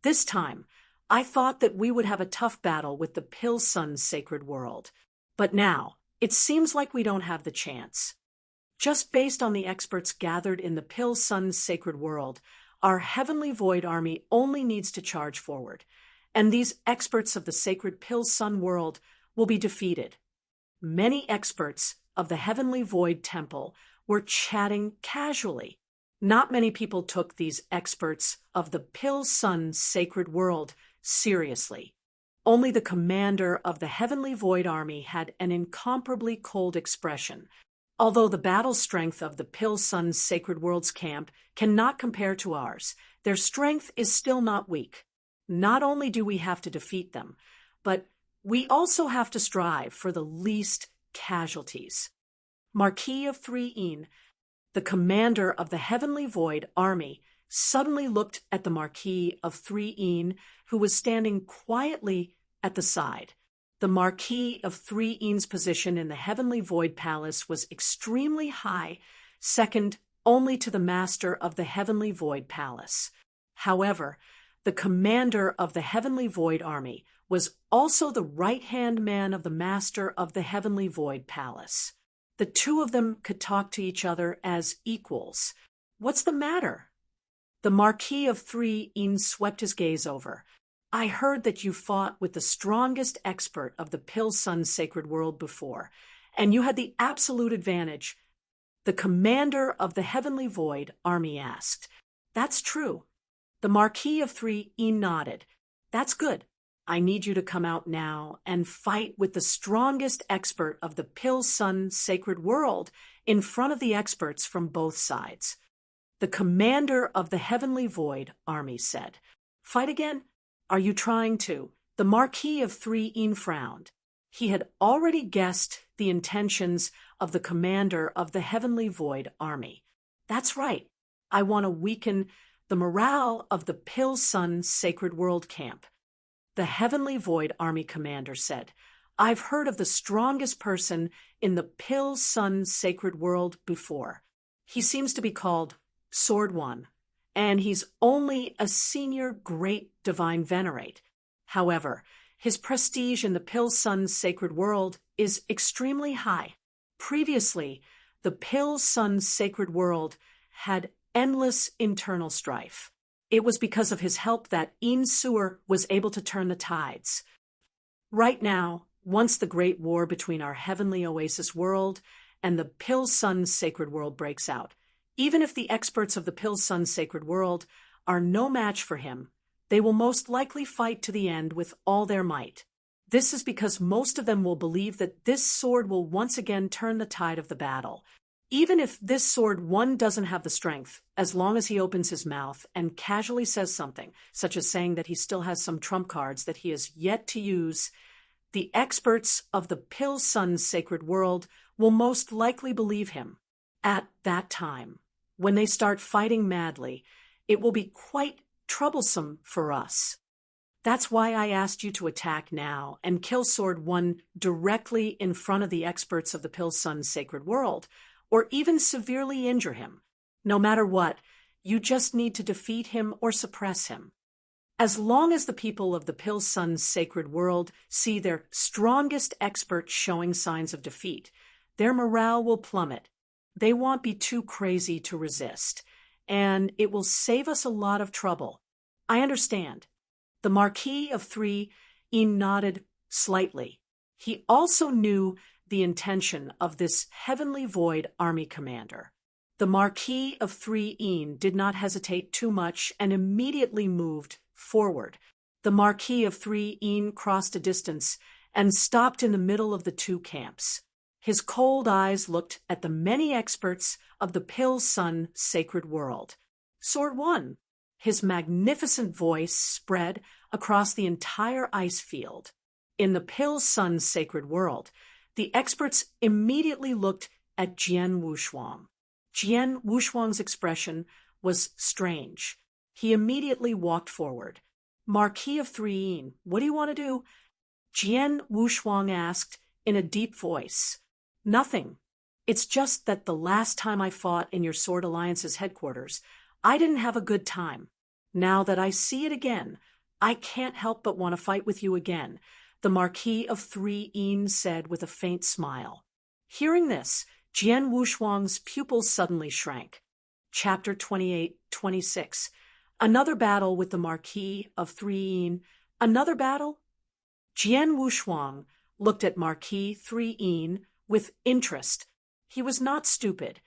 [SPEAKER 1] This time, I thought that we would have a tough battle with the Pill Sun's sacred world. But now, it seems like we don't have the chance. Just based on the experts gathered in the Pill Sun's sacred world, our Heavenly Void Army only needs to charge forward, and these experts of the sacred Pill Sun world will be defeated. Many experts of the Heavenly Void Temple were chatting casually. Not many people took these experts of the Pill Sun sacred world seriously. Only the commander of the Heavenly Void Army had an incomparably cold expression. Although the battle strength of the Pill Sun sacred world's camp cannot compare to ours, their strength is still not weak. Not only do we have to defeat them, but we also have to strive for the least casualties. Marquis of 3 the commander of the Heavenly Void Army, suddenly looked at the Marquis of 3 who was standing quietly at the side. The Marquis of 3's position in the Heavenly Void Palace was extremely high, second only to the master of the Heavenly Void Palace. However, the commander of the Heavenly Void Army was also the right-hand man of the master of the Heavenly Void Palace. The two of them could talk to each other as equals. What's the matter? The Marquis of 3 swept his gaze over. I heard that you fought with the strongest expert of the Pill Sun sacred world before, and you had the absolute advantage. The commander of the Heavenly Void Army asked. That's true. The Marquis of 3 nodded. That's good. I need you to come out now and fight with the strongest expert of the Pill Sun sacred world in front of the experts from both sides. The commander of the Heavenly Void Army said. Fight again? Are you trying to? The Marquis of 3 frowned. He had already guessed the intentions of the commander of the Heavenly Void Army. That's right. I want to weaken the morale of the Pill Sun sacred world camp. The Heavenly Void Army commander said, I've heard of the strongest person in the Pill Sun sacred world before. He seems to be called Sword One, and he's only a senior great divine venerate. However, his prestige in the Pill Sun sacred world is extremely high. Previously, the Pill Sun sacred world had endless internal strife. It was because of his help that Sewer was able to turn the tides. Right now, once the great war between our heavenly oasis world and the Pill Sun sacred world breaks out, even if the experts of the Pill Sun sacred world are no match for him, they will most likely fight to the end with all their might. This is because most of them will believe that this sword will once again turn the tide of the battle. Even if this sword one doesn't have the strength, as long as he opens his mouth and casually says something, such as saying that he still has some trump cards that he has yet to use, the experts of the Pill Sun sacred world will most likely believe him. At that time, when they start fighting madly, it will be quite troublesome for us. That's why I asked you to attack now and kill Sword One directly in front of the experts of the Pill Sun sacred world, or even severely injure him. No matter what, you just need to defeat him or suppress him. As long as the people of the Pill Sun sacred world see their strongest expert showing signs of defeat, their morale will plummet. They won't be too crazy to resist, and it will save us a lot of trouble. I understand. The Marquis of 3 nodded slightly. He also knew the intention of this Heavenly Void Army commander. The Marquis of 3 did not hesitate too much and immediately moved forward. The Marquis of 3 crossed a distance and stopped in the middle of the two camps. His cold eyes looked at the many experts of the Pill Sun sacred world. Sword One. His magnificent voice spread across the entire ice field. In the Pill Sun sacred world, the experts immediately looked at Jian Wushuang. Jian Wushuang's expression was strange. He immediately walked forward. Marquis of 3, what do you want to do? Jian Wushuang asked in a deep voice. Nothing. It's just that the last time I fought in your Sword Alliance's headquarters, I didn't have a good time. Now that I see it again, I can't help but want to fight with you again, the Marquis of 3 said with a faint smile. Hearing this, Jian Wushuang's pupils suddenly shrank. Chapter 28-26. Another battle with the Marquis of 3. Another battle? Jian Wushuang looked at Marquis 3 with interest. He was not stupid.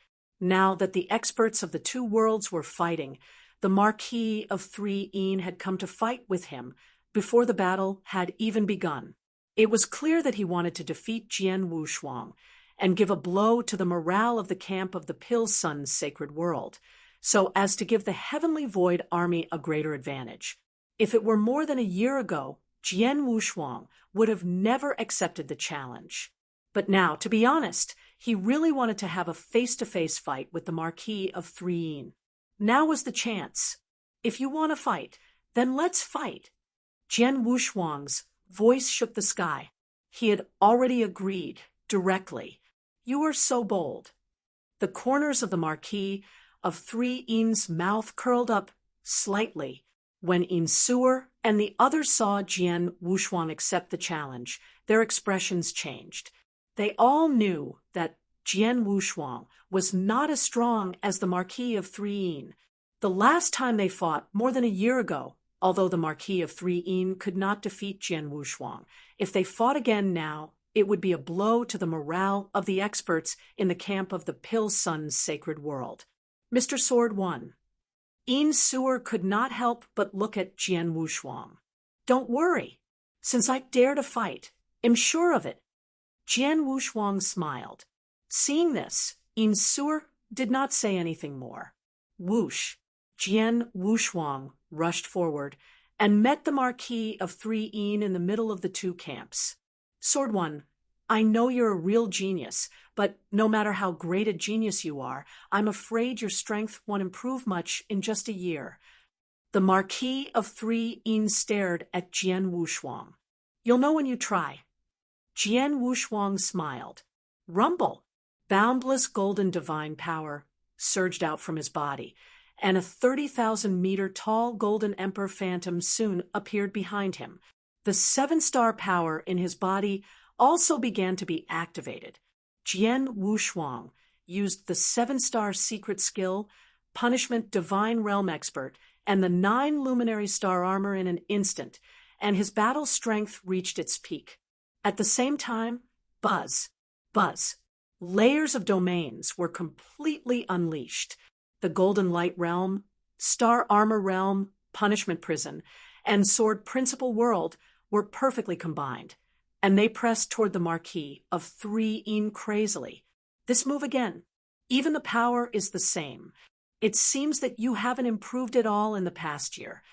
[SPEAKER 1] Now that the experts of the two worlds were fighting, the Marquis of 3 had come to fight with him before the battle had even begun. It was clear that he wanted to defeat Jian Wushuang and give a blow to the morale of the camp of the Pill Sun's sacred world, so as to give the Heavenly Void army a greater advantage. If it were more than a year ago, Jian Wushuang would have never accepted the challenge. But now, to be honest, he really wanted to have a face-to-face fight with the Marquis of 3. Now was the chance. If you want to fight, then let's fight. Jian Wushuang's voice shook the sky. He had already agreed, directly. You are so bold. The corners of the Marquis of 3's mouth curled up slightly. When Insur and the others saw Jian Wushuang accept the challenge, their expressions changed. They all knew that Jian Wushuang was not as strong as the Marquis of 3. The last time they fought, more than a year ago, although the Marquis of 3 could not defeat Jian Wushuang, if they fought again now, it would be a blow to the morale of the experts in the camp of the Pill Sun's sacred world. Mr. Sword won. Insur could not help but look at Jian Wushuang. Don't worry, since I dare to fight, am sure of it. Jian Wushuang smiled. Seeing this, Insur did not say anything more. Whoosh! Jian Wushuang rushed forward and met the Marquis of 3 in the middle of the two camps. Sword One, I know you're a real genius, but no matter how great a genius you are, I'm afraid your strength won't improve much in just a year. The Marquis of 3 stared at Jian Wushuang. You'll know when you try. Jian Wushuang smiled. Rumble! Boundless golden divine power surged out from his body, and a 30,000-meter tall golden emperor phantom soon appeared behind him. The 7-star power in his body also began to be activated. Jian Wushuang used the 7-star secret skill, Punishment Divine Realm Expert, and the 9 luminary star armor in an instant, and his battle strength reached its peak. At the same time, buzz. Layers of domains were completely unleashed. The Golden Light Realm, Star Armor Realm, Punishment Prison, and Sword Principal World were perfectly combined, and they pressed toward the Marquis of 3 crazily. This move again. Even the power is the same. It seems that you haven't improved at all in the past year.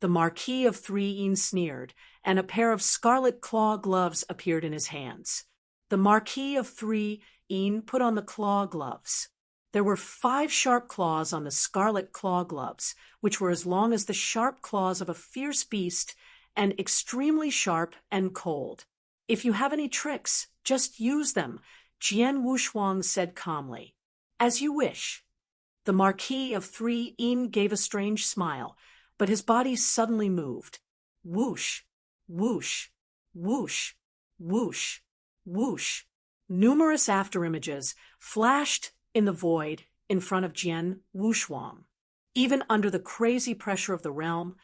[SPEAKER 1] The Marquis of 3 sneered, and a pair of scarlet claw gloves appeared in his hands. The Marquis of 3 put on the claw gloves. There were 5 sharp claws on the scarlet claw gloves, which were as long as the sharp claws of a fierce beast and extremely sharp and cold. If you have any tricks, just use them, Jian Wushuang said calmly. As you wish. The Marquis of 3 gave a strange smile, but his body suddenly moved. Whoosh, whoosh, whoosh, whoosh, whoosh. Numerous afterimages flashed in the void in front of Jian Wushuang. Even under the crazy pressure of the realm,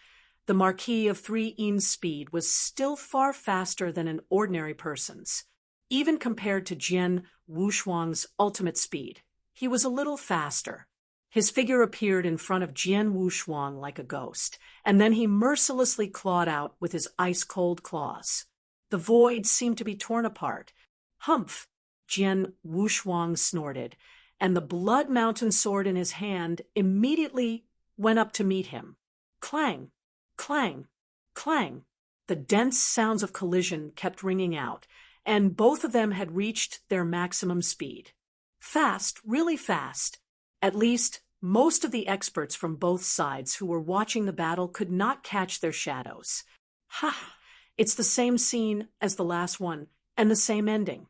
[SPEAKER 1] the Marquis of 3's speed was still far faster than an ordinary person's. Even compared to Jian Wushuang's ultimate speed, he was a little faster. His figure appeared in front of Jian Wushuang like a ghost, and then he mercilessly clawed out with his ice-cold claws. The void seemed to be torn apart. Humph! Jian Wushuang snorted, and the Blood Mountain sword in his hand immediately went up to meet him. Clang! Clang! Clang! The dense sounds of collision kept ringing out, and both of them had reached their maximum speed. Fast, really fast. At least, most of the experts from both sides who were watching the battle could not catch their shadows. Ha! It's the same scene as the last one, and the same ending.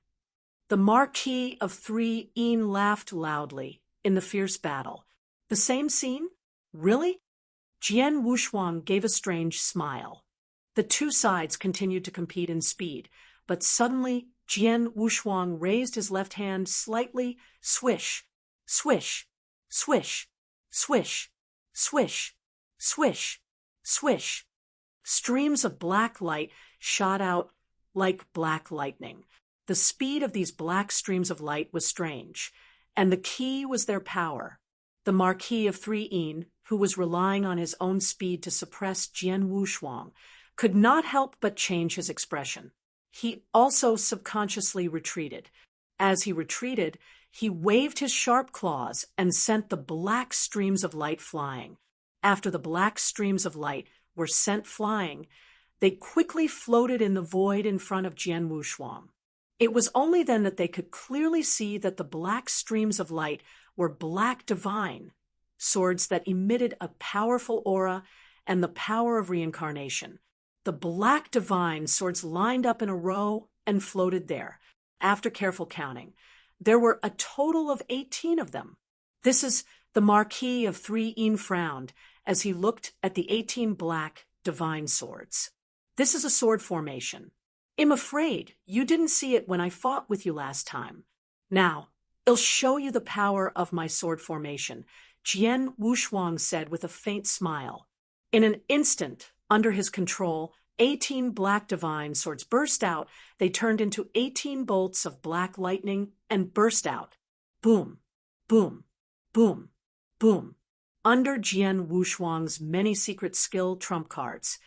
[SPEAKER 1] The Marquis of 3 laughed loudly in the fierce battle. The same scene? Really? Jian Wushuang gave a strange smile. The two sides continued to compete in speed, but suddenly Jian Wushuang raised his left hand slightly, swish, swish, swish, swish, swish, swish, swish. Streams of black light shot out like black lightning. The speed of these black streams of light was strange, and the key was their power. The Marquis of 3 who was relying on his own speed to suppress Jian Wushuang, could not help but change his expression. He also subconsciously retreated. As he retreated, he waved his sharp claws and sent the black streams of light flying. After the black streams of light were sent flying, they quickly floated in the void in front of Jian Wushuang. It was only then that they could clearly see that the black streams of light were black divine swords that emitted a powerful aura and the power of reincarnation. The black divine swords lined up in a row and floated there. After careful counting, there were a total of 18 of them. This is the Marquis of 3 frowned as he looked at the 18 black divine swords. This is a sword formation. I'm afraid you didn't see it when I fought with you last time. Now, I'll show you the power of my sword formation, Jian Wushuang said with a faint smile. In an instant, under his control, 18 black divine swords burst out. They turned into 18 bolts of black lightning and burst out. Boom, boom, boom, boom. Under Jian Wushuang's many secret skill trump cards,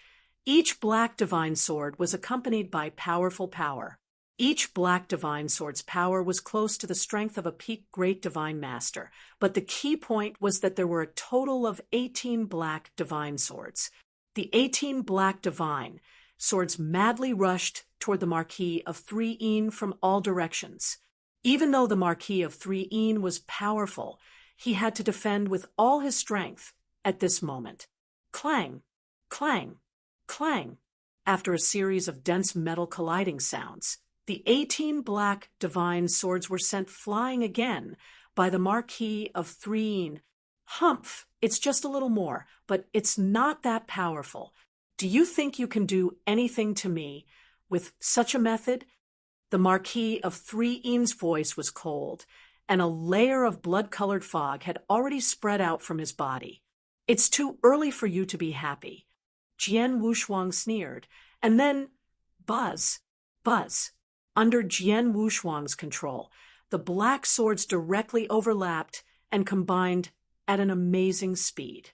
[SPEAKER 1] each black divine sword was accompanied by powerful power. Each black divine sword's power was close to the strength of a peak great divine master, but the key point was that there were a total of 18 black divine swords. The 18 black divine swords madly rushed toward the Marquis of 3 from all directions. Even though the Marquis of 3 was powerful, he had to defend with all his strength at this moment. Clang, clang, clang. After a series of dense metal colliding sounds, the 18 black divine swords were sent flying again by the Marquis of 3. Humph, it's just a little more, but it's not that powerful. Do you think you can do anything to me with such a method? The Marquis of 3's voice was cold, and a layer of blood-colored fog had already spread out from his body. It's too early for you to be happy. Jian Wushuang sneered, and then buzz, buzz. Under Jian Wushuang's control, the black swords directly overlapped and combined at an amazing speed.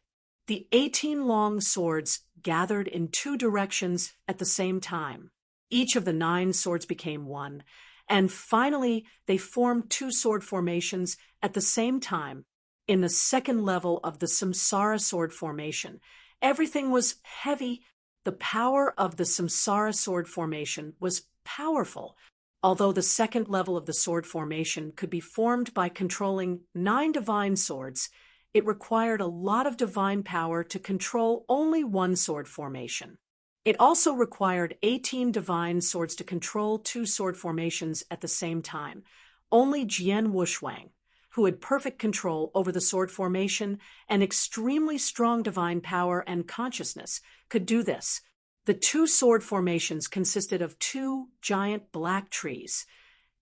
[SPEAKER 1] The 18 long swords gathered in 2 directions at the same time. Each of the 9 swords became one, and finally they formed 2 sword formations at the same time. In the second level of the Samsara sword formation, everything was heavy. The power of the Samsara sword formation was powerful. Although the second level of the sword formation could be formed by controlling 9 divine swords, it required a lot of divine power to control only 1 sword formation. It also required 18 divine swords to control 2 sword formations at the same time. Only Jian Wushuang, who had perfect control over the sword formation and extremely strong divine power and consciousness, could do this. The 2 sword formations consisted of 2 giant black trees,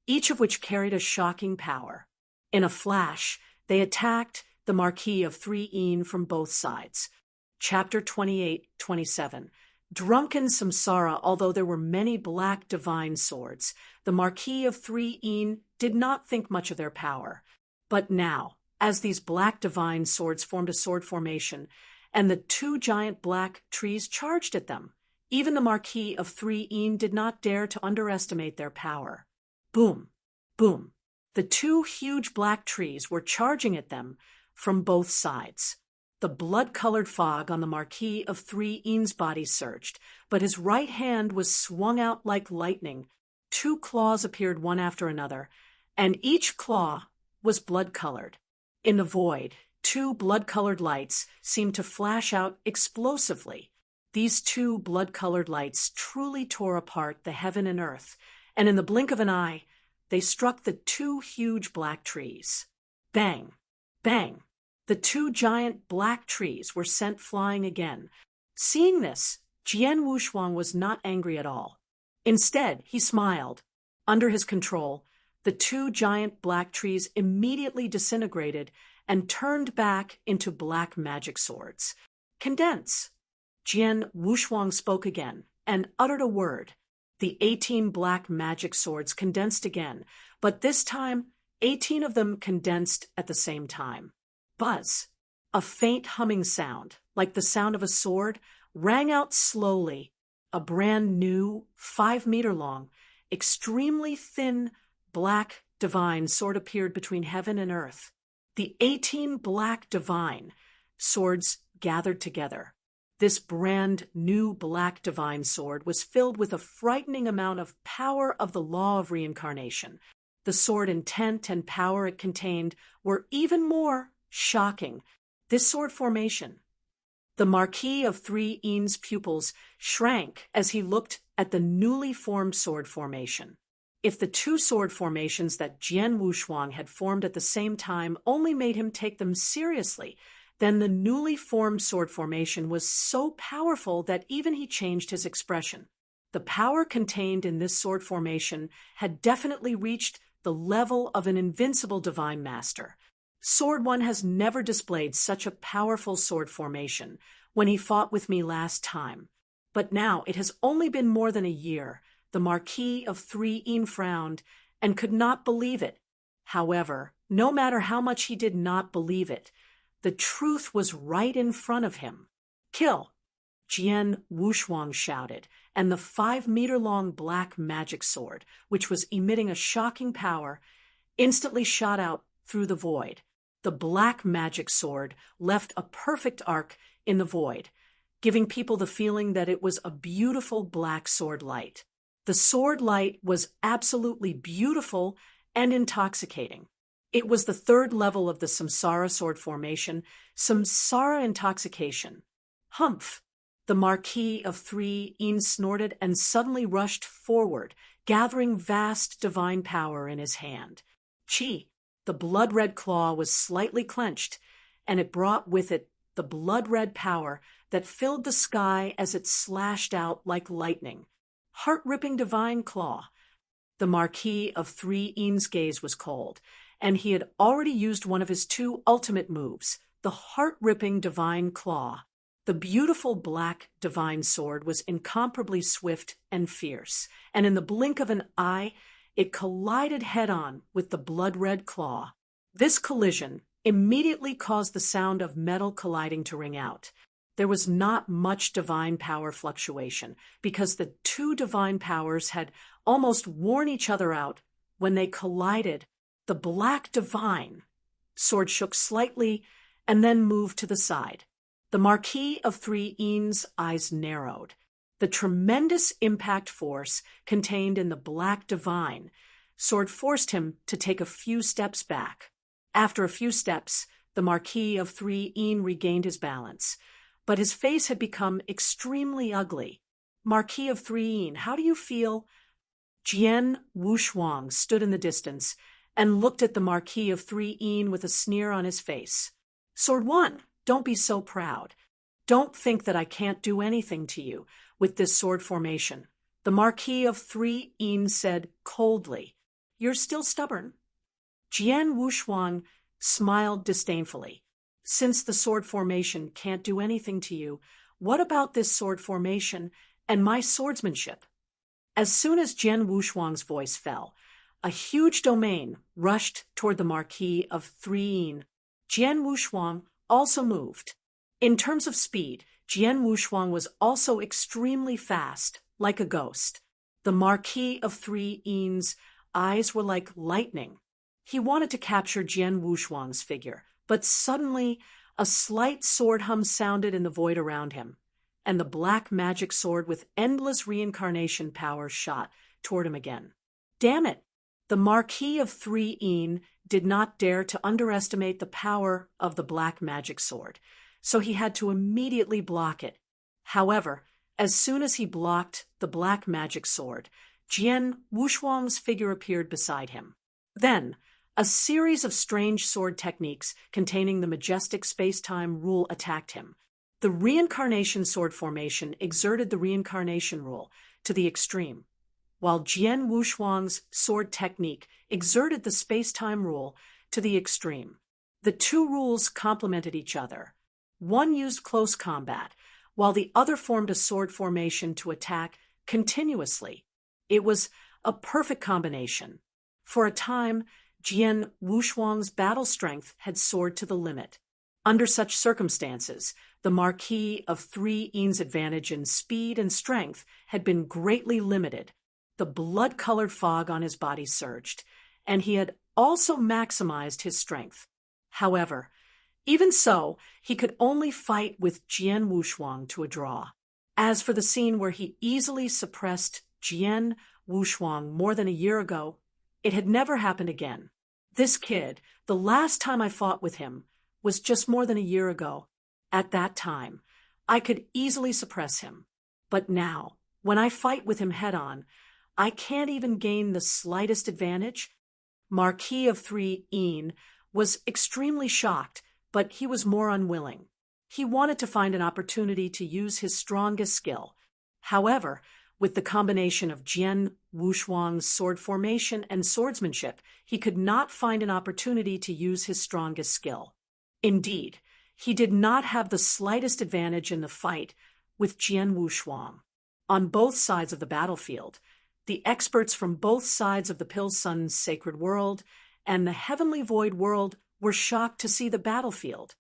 [SPEAKER 1] each of which carried a shocking power. In a flash, they attacked the Marquis of 3 from both sides. Chapter 28-27. Drunken Samsara. Although there were many black divine swords, the Marquis of 3 did not think much of their power. But now, as these black divine swords formed a sword formation, and the 2 giant black trees charged at them, even the Marquis of 3 did not dare to underestimate their power. Boom, boom. The 2 huge black trees were charging at them from both sides. The blood-colored fog on the Marquis of 3's body surged, but his right hand was swung out like lightning. 2 claws appeared one after another, and each claw was blood-colored. In the void, 2 blood-colored lights seemed to flash out explosively. These 2 blood-colored lights truly tore apart the heaven and earth, and in the blink of an eye, they struck the 2 huge black trees. Bang! Bang! The 2 giant black trees were sent flying again. Seeing this, Jian Wushuang was not angry at all. Instead, he smiled. Under his control, the 2 giant black trees immediately disintegrated and turned back into black magic swords. Condense! Jian Wushuang spoke again and uttered a word. The 18 black magic swords condensed again, but this time 18 of them condensed at the same time. Buzz! A faint humming sound, like the sound of a sword, rang out slowly. A brand new, 5-meter-long, extremely thin, black divine sword appeared between heaven and earth. The 18 black divine swords gathered together. This brand new black divine sword was filled with a frightening amount of power of the law of reincarnation. The sword intent and power it contained were even more shocking. This sword formation. The Marquis of Three Ean's pupils shrank as he looked at the newly formed sword formation. If the two sword formations that Jian Wushuang had formed at the same time only made him take them seriously, then the newly formed sword formation was so powerful that even he changed his expression. The power contained in this sword formation had definitely reached the level of an invincible divine master. Sword One has never displayed such a powerful sword formation when he fought with me last time. But now it has only been more than a year. The Marquis of Three Ean frowned and could not believe it. However, no matter how much he did not believe it, the truth was right in front of him. Kill! Jian Wushuang shouted, and the 5-meter-long black magic sword, which was emitting a shocking power, instantly shot out through the void. The black magic sword left a perfect arc in the void, giving people the feeling that it was a beautiful black sword light. The sword light was absolutely beautiful and intoxicating. It was the third level of the Samsara sword formation, Samsara intoxication. Humph! The Marquis of Three Ean snorted and suddenly rushed forward, gathering vast divine power in his hand. Chi! The blood-red claw was slightly clenched, and it brought with it the blood-red power that filled the sky as it slashed out like lightning. Heart-ripping divine claw. The Marquis of Three Ean's gaze was cold, and he had already used one of his two ultimate moves, the heart-ripping divine claw. The beautiful black divine sword was incomparably swift and fierce, and in the blink of an eye, it collided head-on with the blood-red claw. This collision immediately caused the sound of metal colliding to ring out. There was not much divine power fluctuation, because the two divine powers had almost worn each other out when they collided. The black divine sword shook slightly and then moved to the side. The Marquis of Three Ean's eyes narrowed. The tremendous impact force contained in the black divine sword forced him to take a few steps back. After a few steps, the Marquis of Three Ean regained his balance, but his face had become extremely ugly. Marquis of Three Ean, how do you feel? Jian Wushuang stood in the distance and looked at the Marquis of Three Ean with a sneer on his face. Sword One, don't be so proud. Don't think that I can't do anything to you with this sword formation. The Marquis of Three Ean said coldly. You're still stubborn. Jian Wushuang smiled disdainfully. Since the sword formation can't do anything to you, what about this sword formation and my swordsmanship? As soon as Jian Wushuang's voice fell, a huge domain rushed toward the Marquis of Three Ean. Jian Wushuang also moved. In terms of speed, Jian Wushuang was also extremely fast, like a ghost. The Marquis of Three Ean's eyes were like lightning. He wanted to capture Jian Wushuang's figure, but suddenly a slight sword hum sounded in the void around him, and the black magic sword with endless reincarnation power shot toward him again. Damn it! The Marquis of Three Ean did not dare to underestimate the power of the black magic sword, so he had to immediately block it. However, as soon as he blocked the black magic sword, Jian Wushuang's figure appeared beside him. Then, a series of strange sword techniques containing the majestic space-time rule attacked him. The reincarnation sword formation exerted the reincarnation rule to the extreme, while Jian Wushuang's sword technique exerted the space-time rule to the extreme. The two rules complemented each other. One used close combat, while the other formed a sword formation to attack continuously. It was a perfect combination. For a time, Jian Wushuang's battle strength had soared to the limit. Under such circumstances, the Marquis of 3E's advantage in speed and strength had been greatly limited. The blood-colored fog on his body surged, and he had also maximized his strength. However, even so, he could only fight with Jian Wushuang to a draw. As for the scene where he easily suppressed Jian Wushuang more than a year ago, it had never happened again. This kid, the last time I fought with him, was just more than a year ago. At that time, I could easily suppress him. But now, when I fight with him head-on, I can't even gain the slightest advantage. Marquis of 3E was extremely shocked, but he was more unwilling. He wanted to find an opportunity to use his strongest skill. However, with the combination of Jian Wushuang's sword formation and swordsmanship, he could not find an opportunity to use his strongest skill. Indeed, he did not have the slightest advantage in the fight with Jian Wushuang. On both sides of the battlefield, the experts from both sides of the Pilsun's sacred world and the heavenly void world were shocked to see the battlefield.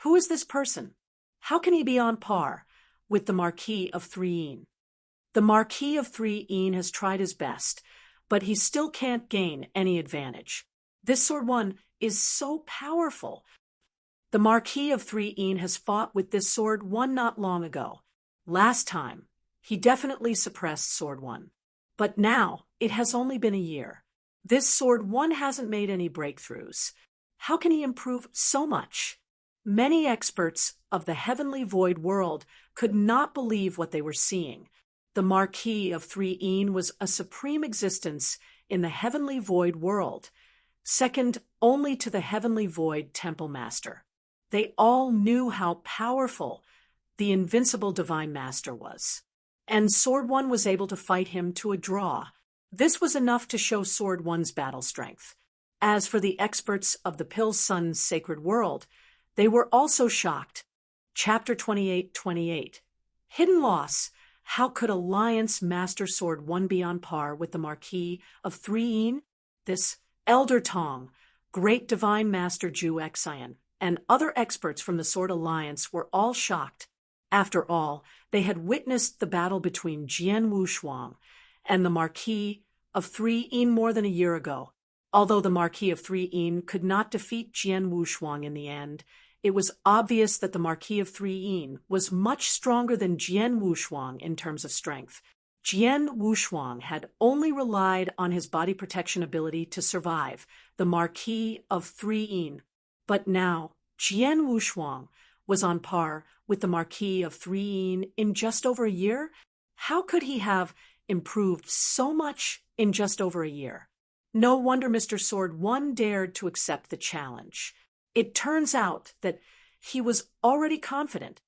[SPEAKER 1] Who is this person? How can he be on par with the Marquis of 3E? The Marquis of 3E has tried his best, but he still can't gain any advantage. This Sword One is so powerful. The Marquis of 3E has fought with this Sword One not long ago. Last time, he definitely suppressed Sword One. But now, it has only been a year. This Sword One hasn't made any breakthroughs. How can he improve so much? Many experts of the heavenly void world could not believe what they were seeing. The Marquis of 3E was a supreme existence in the heavenly void world, second only to the heavenly void temple master. They all knew how powerful the invincible divine master was, and Sword One was able to fight him to a draw. This was enough to show Sword One's battle strength. As for the experts of the Pilsun's sacred world, they were also shocked. Chapter 28:28. Hidden Loss. How could Alliance Master Sword One be on par with the Marquis of 3E? This Elder Tong, Great Divine Master Ju Exian, and other experts from the Sword Alliance were all shocked. After all, they had witnessed the battle between Jian Wushuang and the Marquis of 3E more than a year ago. Although the Marquis of 3E could not defeat Jian Wushuang in the end, it was obvious that the Marquis of 3E was much stronger than Jian Wushuang in terms of strength. Jian Wushuang had only relied on his body protection ability to survive the Marquis of 3E. But now, Jian Wushuang was on par with the Marquis of 3E in just over a year. How could he have improved so much in just over a year? No wonder Mr. Sword One dared to accept the challenge. It turns out that he was already confident.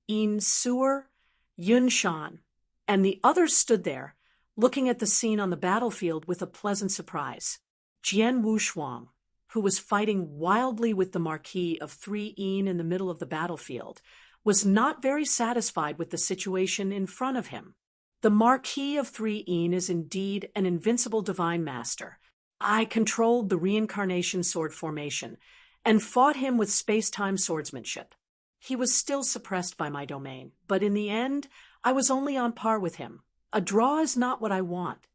[SPEAKER 1] Yin Suer, Yun Shan, and the others stood there, looking at the scene on the battlefield with a pleasant surprise. Jian Wushuang, who was fighting wildly with the Marquis of 3E in the middle of the battlefield, was not very satisfied with the situation in front of him. The Marquis of 3E is indeed an invincible divine master. I controlled the reincarnation sword formation and fought him with space-time swordsmanship. He was still suppressed by my domain, but in the end, I was only on par with him. A draw is not what I want.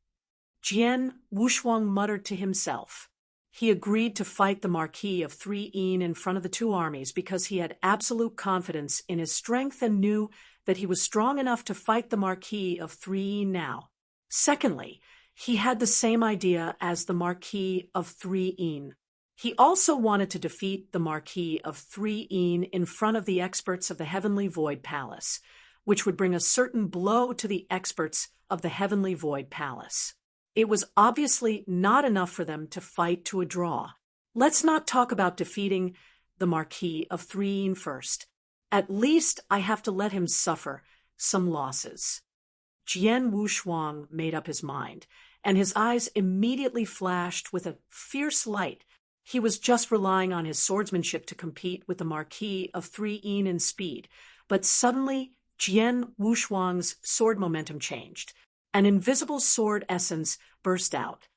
[SPEAKER 1] Jian Wushuang muttered to himself. He agreed to fight the Marquis of 3E in front of the two armies because he had absolute confidence in his strength and knew that he was strong enough to fight the Marquis of 3E now. Secondly, he had the same idea as the Marquis of 3E. He also wanted to defeat the Marquis of 3E in front of the experts of the Heavenly Void Palace, which would bring a certain blow to the experts of the Heavenly Void Palace. It was obviously not enough for them to fight to a draw. Let's not talk about defeating the Marquis of 3E first. At least I have to let him suffer some losses. Jian Wushuang made up his mind, and his eyes immediately flashed with a fierce light. He was just relying on his swordsmanship to compete with the Marquis of 3E in speed, but suddenly Jian Wushuang's sword momentum changed. An invisible sword essence burst out.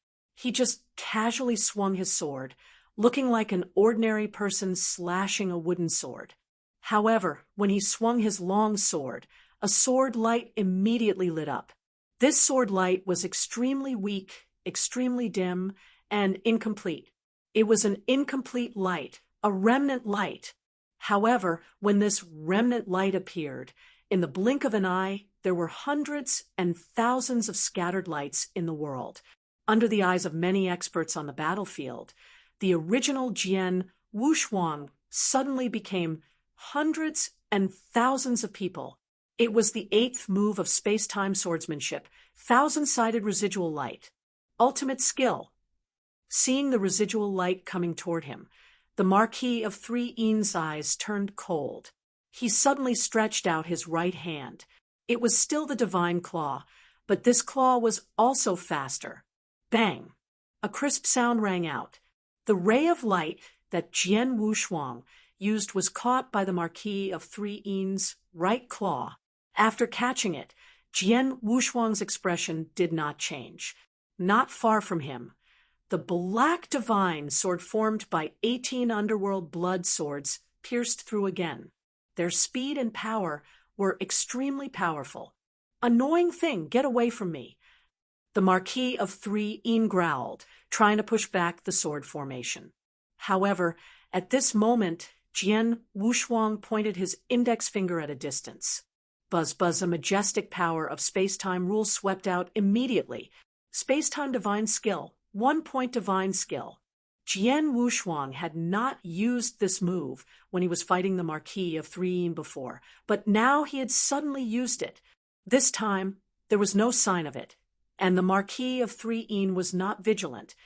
[SPEAKER 1] He just casually swung his sword, looking like an ordinary person slashing a wooden sword. However, when he swung his long sword, a sword light immediately lit up. This sword light was extremely weak, extremely dim, and incomplete. It was an incomplete light, a remnant light. However, when this remnant light appeared, in the blink of an eye, there were hundreds and thousands of scattered lights in the world. Under the eyes of many experts on the battlefield, the original Jian Wushuang suddenly became hundreds and thousands of people. It was the eighth move of space-time swordsmanship, thousand-sided residual light. Ultimate skill. Seeing the residual light coming toward him, the Marquis of Three Ean's eyes turned cold. He suddenly stretched out his right hand. It was still the divine claw, but this claw was also faster. Bang! A crisp sound rang out. The ray of light that Jian Wushuang used was caught by the Marquis of Three Ean's right claw. After catching it, Jian Wushuang's expression did not change. Not far from him, the black divine sword formed by 18 underworld blood swords pierced through again. Their speed and power were extremely powerful. Annoying thing, get away from me. The Marquis of Three Ean growled, trying to push back the sword formation. However, at this moment, Jian Wushuang pointed his index finger at a distance. Buzz buzz, a majestic power of space-time rule swept out immediately. Space-time divine skill, 1 point divine skill. Jian Wushuang had not used this move when he was fighting the Marquis of Three Ean before, but now he had suddenly used it. This time, there was no sign of it, and the Marquis of Three Ean was not vigilant,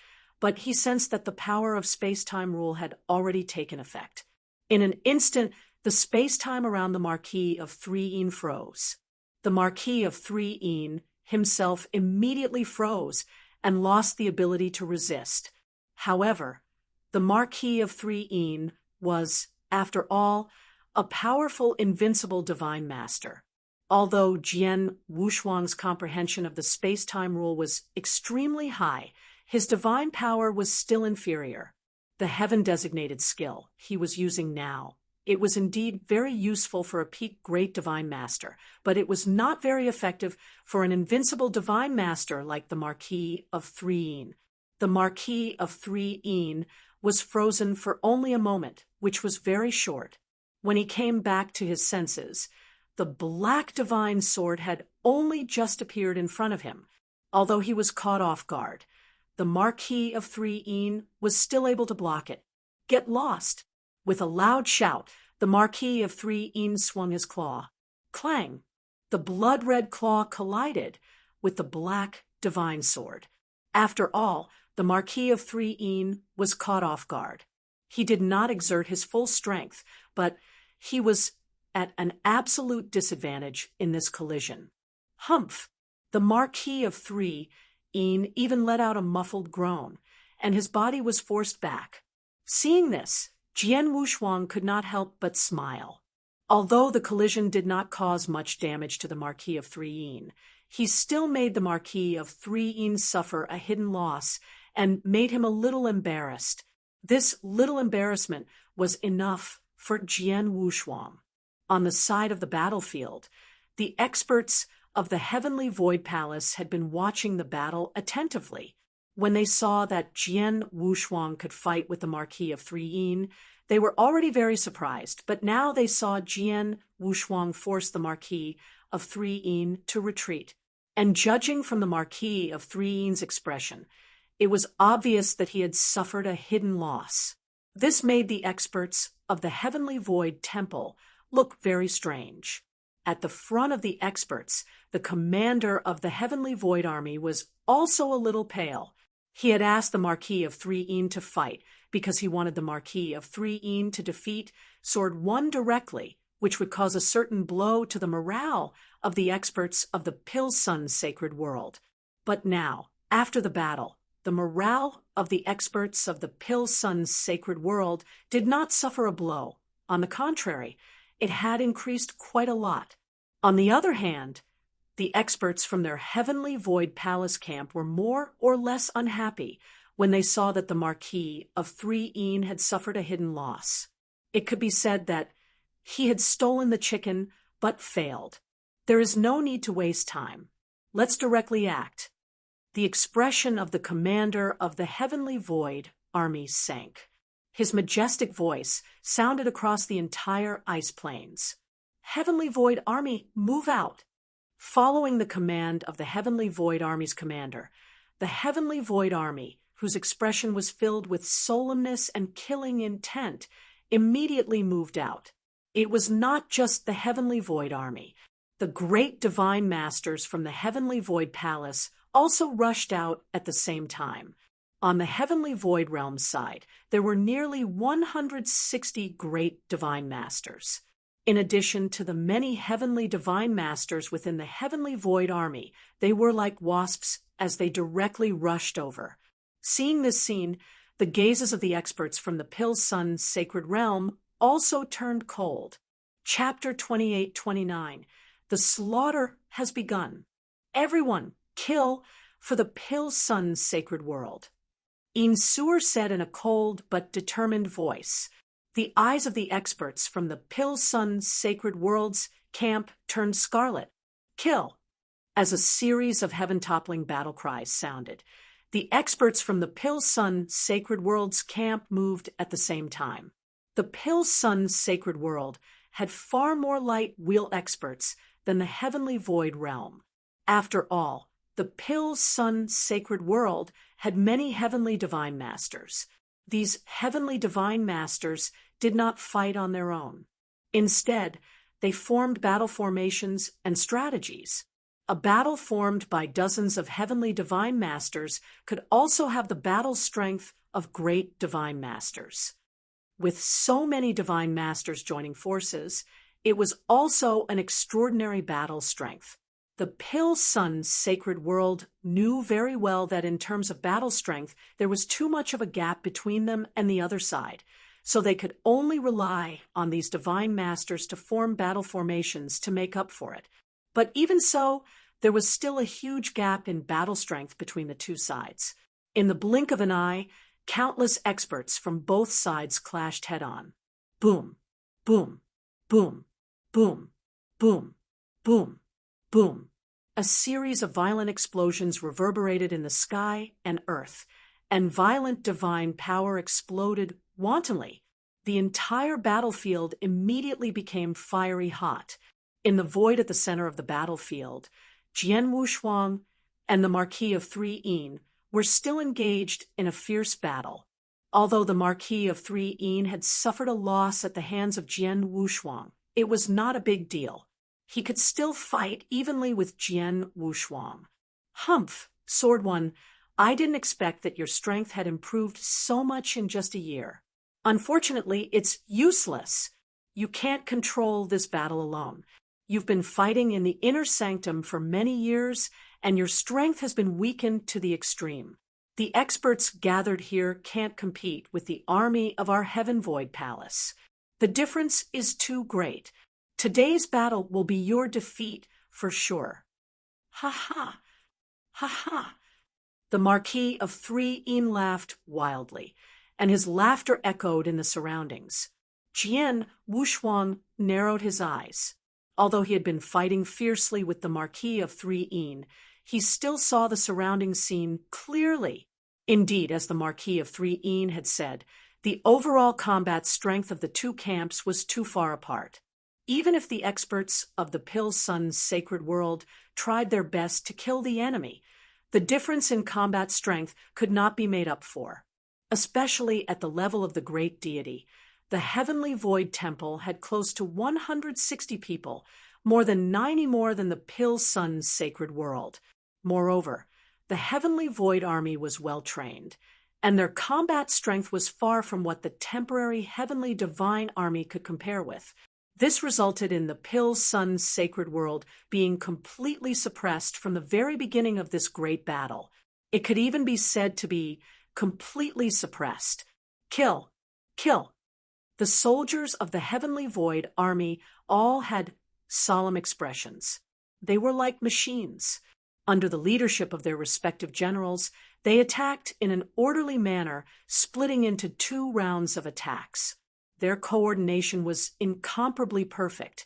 [SPEAKER 1] but he sensed that the power of space-time rule had already taken effect. In an instant, the space-time around the Marquis of Three Ean froze. The Marquis of Three Ean himself immediately froze and lost the ability to resist. However, the Marquis of Three Ean was, after all, a powerful, invincible divine master. Although Jian Wushuang's comprehension of the space-time rule was extremely high, his divine power was still inferior. The heaven-designated skill he was using now, it was indeed very useful for a peak great divine master, but it was not very effective for an invincible divine master like the Marquis of Three Ean. The Marquis of Three Ean was frozen for only a moment, which was very short. When he came back to his senses, the black divine sword had only just appeared in front of him. Although he was caught off guard, the Marquis of Three Ean was still able to block it. Get lost! With a loud shout, the Marquis of Three Ean swung his claw. Clang! The blood-red claw collided with the black divine sword. After all, the Marquis of Three Ean was caught off guard. He did not exert his full strength, but he was at an absolute disadvantage in this collision. Humph! The Marquis of Three Ean even let out a muffled groan, and his body was forced back. Seeing this, Jian Wushuang could not help but smile. Although the collision did not cause much damage to the Marquis of Three Ean, he still made the Marquis of Three Ean suffer a hidden loss and made him a little embarrassed. This little embarrassment was enough for Jian Wushuang. On the side of the battlefield, the experts of the Heavenly Void Palace had been watching the battle attentively. When they saw that Jian Wushuang could fight with the Marquis of Three Ean, they were already very surprised, but now they saw Jian Wushuang force the Marquis of Three Ean to retreat. And judging from the Marquis of Three Ean's expression, it was obvious that he had suffered a hidden loss. This made the experts of the Heavenly Void Temple look very strange. At the front of the experts, the commander of the Heavenly Void Army was also a little pale. He had asked the Marquis of Three Ean to fight because he wanted the Marquis of Three Ean to defeat Sword 1 directly, which would cause a certain blow to the morale of the experts of the Pilsun's sacred world. But now, after the battle, the morale of the experts of the Pilsun's sacred world did not suffer a blow. On the contrary, it had increased quite a lot. On the other hand, The experts from their Heavenly Void Palace camp were more or less unhappy when they saw that the Marquis of 3 had suffered a hidden loss. It could be said that he had stolen the chicken, but failed. There is no need to waste time. Let's directly act. The expression of the commander of the Heavenly Void army sank. His majestic voice sounded across the entire ice plains. Heavenly Void army, move out! Following the command of the Heavenly Void army's commander, the Heavenly Void army, whose expression was filled with solemnness and killing intent, immediately moved out. It was not just the Heavenly Void army. The great divine masters from the Heavenly Void Palace also rushed out at the same time. On the Heavenly Void Realm side, there were nearly 160 great divine masters. In addition to the many heavenly divine masters within the Heavenly Void army, they were like wasps as they directly rushed over. Seeing this scene, the gazes of the experts from the Pill Sun Sacred Realm also turned cold. Chapter 28-29. The slaughter has begun. Everyone, kill for the Pill Sun Sacred World. Insur said in a cold but determined voice. The eyes of the experts from the Pill Sun Sacred World's camp turned scarlet. Kill! As a series of heaven-toppling battle cries sounded, the experts from the Pill Sun Sacred World's camp moved at the same time. The Pill Sun Sacred World had far more light wheel experts than the Heavenly Void Realm. After all, the Pill Sun Sacred World had many heavenly divine masters. These heavenly divine masters did not fight on their own. Instead, they formed battle formations and strategies. A battle formed by dozens of heavenly divine masters could also have the battle strength of great divine masters. With so many divine masters joining forces, it was also an extraordinary battle strength. The Pill Sun Sacred World knew very well that in terms of battle strength, there was too much of a gap between them and the other side, so they could only rely on these divine masters to form battle formations to make up for it. But even so, there was still a huge gap in battle strength between the two sides. In the blink of an eye, countless experts from both sides clashed head-on. Boom, boom, boom, boom, boom, boom, boom. A series of violent explosions reverberated in the sky and earth, and violent divine power exploded wantonly. The entire battlefield immediately became fiery hot. In the void at the center of the battlefield, Jian Wushuang and the Marquis of 3 were still engaged in a fierce battle. Although the Marquis of 3 had suffered a loss at the hands of Jian Wushuang, it was not a big deal. He could still fight evenly with Jian Wushuang. Humph, Sword One, I didn't expect that your strength had improved so much in just a year. Unfortunately, it's useless. You can't control this battle alone. You've been fighting in the inner sanctum for many years, and your strength has been weakened to the extreme. The experts gathered here can't compete with the army of our Heaven Void Palace. The difference is too great. Today's battle will be your defeat for sure. Ha ha! Ha ha! The Marquis of 3 laughed wildly, and his laughter echoed in the surroundings. Jian Wushuang narrowed his eyes. Although he had been fighting fiercely with the Marquis of 3 he still saw the surrounding scene clearly. Indeed, as the Marquis of 3 had said, the overall combat strength of the two camps was too far apart. Even if the experts of the Pill Sun Sacred World tried their best to kill the enemy, the difference in combat strength could not be made up for. Especially at the level of the great deity, the Heavenly Void Temple had close to 160 people, more than 90 more than the Pill Sun Sacred World. Moreover, the Heavenly Void Army was well trained, and their combat strength was far from what the temporary Heavenly Divine Army could compare with. This resulted in the Pill Sun Sacred World being completely suppressed from the very beginning of this great battle. It could even be said to be completely suppressed. Kill! Kill! The soldiers of the Heavenly Void Army all had solemn expressions. They were like machines. Under the leadership of their respective generals, they attacked in an orderly manner, splitting into 2 rounds of attacks. Their coordination was incomparably perfect,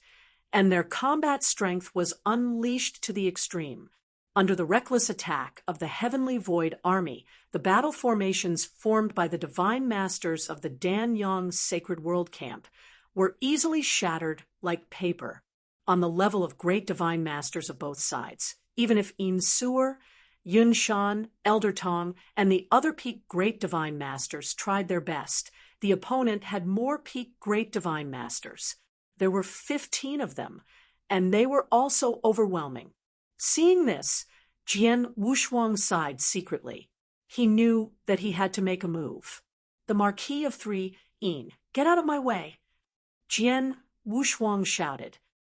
[SPEAKER 1] and their combat strength was unleashed to the extreme. Under the reckless attack of the Heavenly Void Army, the battle formations formed by the Divine Masters of the Dan Yong Sacred World Camp were easily shattered like paper on the level of great Divine Masters of both sides. Even if Yin Suer, Yun Shan, Elder Tong, and the other peak Great Divine Masters tried their best, the opponent had more peak Great Divine Masters. There were 15 of them, and they were also overwhelming. Seeing this, Jian Wushuang sighed secretly. He knew that he had to make a move. The Marquis of 3, Yin, get out of my way. Jian Wushuang shouted.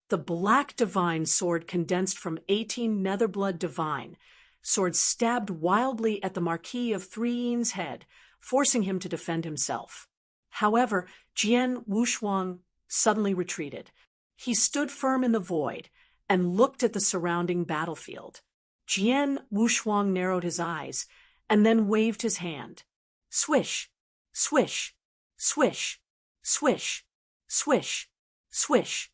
[SPEAKER 1] The black divine sword condensed from 18 Netherblood divine. Sword stabbed wildly at the Marquis of 3 Yin's head, forcing him to defend himself. However, Jian Wushuang suddenly retreated. He stood firm in the void and looked at the surrounding battlefield. Jian Wushuang narrowed his eyes and then waved his hand. Swish, swish, swish, swish, swish, swish.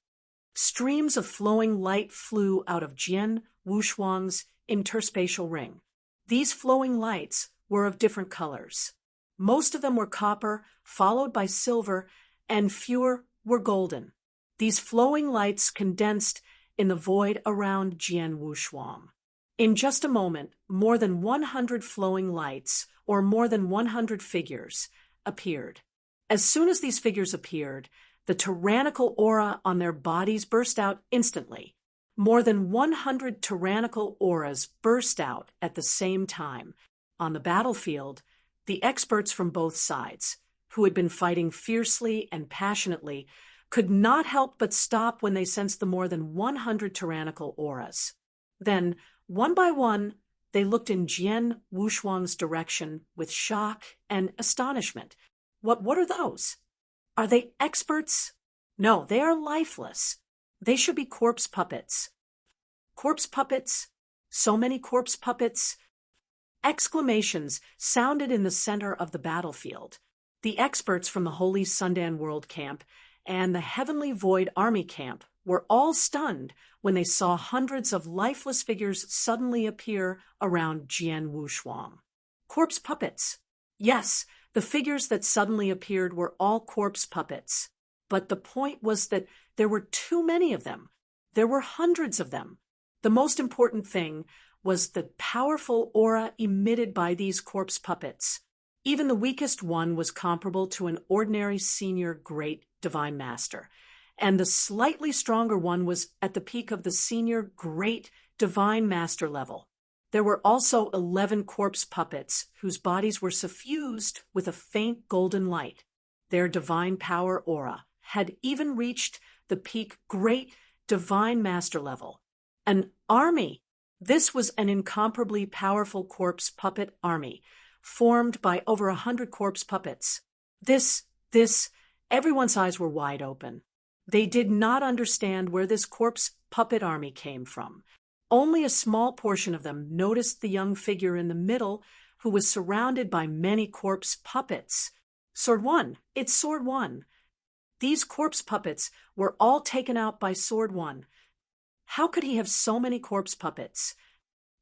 [SPEAKER 1] Streams of flowing light flew out of Jian Wushuang's interspatial ring. These flowing lights were of different colors. Most of them were copper, followed by silver, and fewer were golden. These flowing lights condensed in the void around Jian Wushuang. In just a moment, more than 100 flowing lights, or more than 100 figures, appeared. As soon as these figures appeared, the tyrannical aura on their bodies burst out instantly. More than 100 tyrannical auras burst out at the same time. On the battlefield, the experts from both sides, who had been fighting fiercely and passionately, could not help but stop when they sensed the more than 100 tyrannical auras. Then, one by one, they looked in Jian Wushuang's direction with shock and astonishment. What are those? Are they experts? No, they are lifeless. They should be corpse puppets. Corpse puppets? So many corpse puppets? Exclamations sounded in the center of the battlefield. The experts from the Holy Sundan World Camp and the Heavenly Void Army Camp were all stunned when they saw hundreds of lifeless figures suddenly appear around Jian Wushuang. Corpse puppets. Yes, the figures that suddenly appeared were all corpse puppets. But the point was that there were too many of them. There were hundreds of them. The most important thing was the powerful aura emitted by these corpse puppets. Even the weakest one was comparable to an ordinary senior great divine master, and the slightly stronger one was at the peak of the senior great divine master level. There were also 11 corpse puppets whose bodies were suffused with a faint golden light. Their divine power aura had even reached the peak great divine master level. An army. This was an incomparably powerful corpse puppet army, formed by over 100 corpse puppets. Everyone's eyes were wide open. They did not understand where this corpse puppet army came from. Only a small portion of them noticed the young figure in the middle who was surrounded by many corpse puppets. Sword 1, it's Sword 1. These corpse puppets were all taken out by Sword 1. How could he have so many corpse puppets?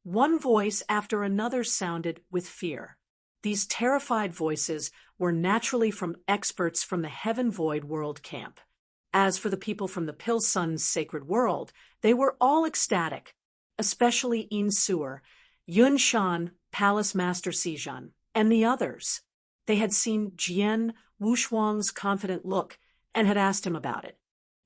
[SPEAKER 1] One voice after another sounded with fear. These terrified voices were naturally from experts from the Heaven Void World Camp. As for the people from the Pilsun's sacred world, they were all ecstatic, especially Yin Suer, Yun Shan, Palace Master Sijun, and the others. They had seen Jian Wushuang's confident look and had asked him about it.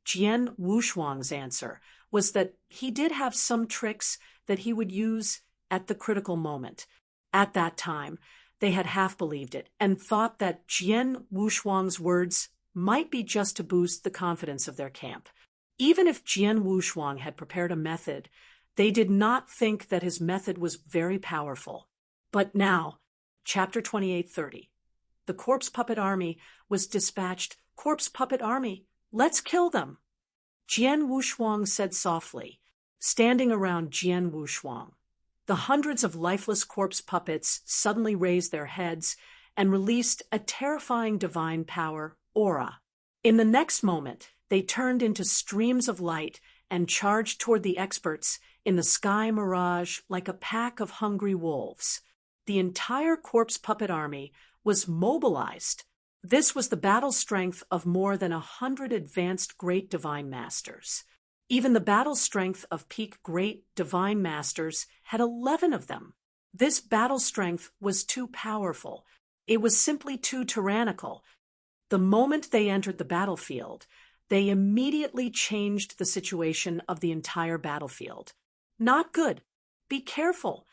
[SPEAKER 1] Jian Wushuang's answer was that he did have some tricks that he would use at the critical moment. At that time, they had half believed it and thought that Jian Wushuang's words might be just to boost the confidence of their camp. Even if Jian Wushuang had prepared a method, they did not think that his method was very powerful. But now, Chapter 2830, the Corpse Puppet Army was dispatched. Corpse Puppet Army, let's kill them. Jian Wushuang said softly, standing around Jian Wushuang. The hundreds of lifeless corpse puppets suddenly raised their heads and released a terrifying divine power aura. In the next moment, they turned into streams of light and charged toward the experts in the sky mirage like a pack of hungry wolves. The entire corpse puppet army was mobilized. This was the battle strength of more than 100 advanced great divine masters. Even the battle strength of peak great divine masters had 11 of them. This battle strength was too powerful. It was simply too tyrannical. The moment they entered the battlefield, they immediately changed the situation of the entire battlefield. Not good. Be careful.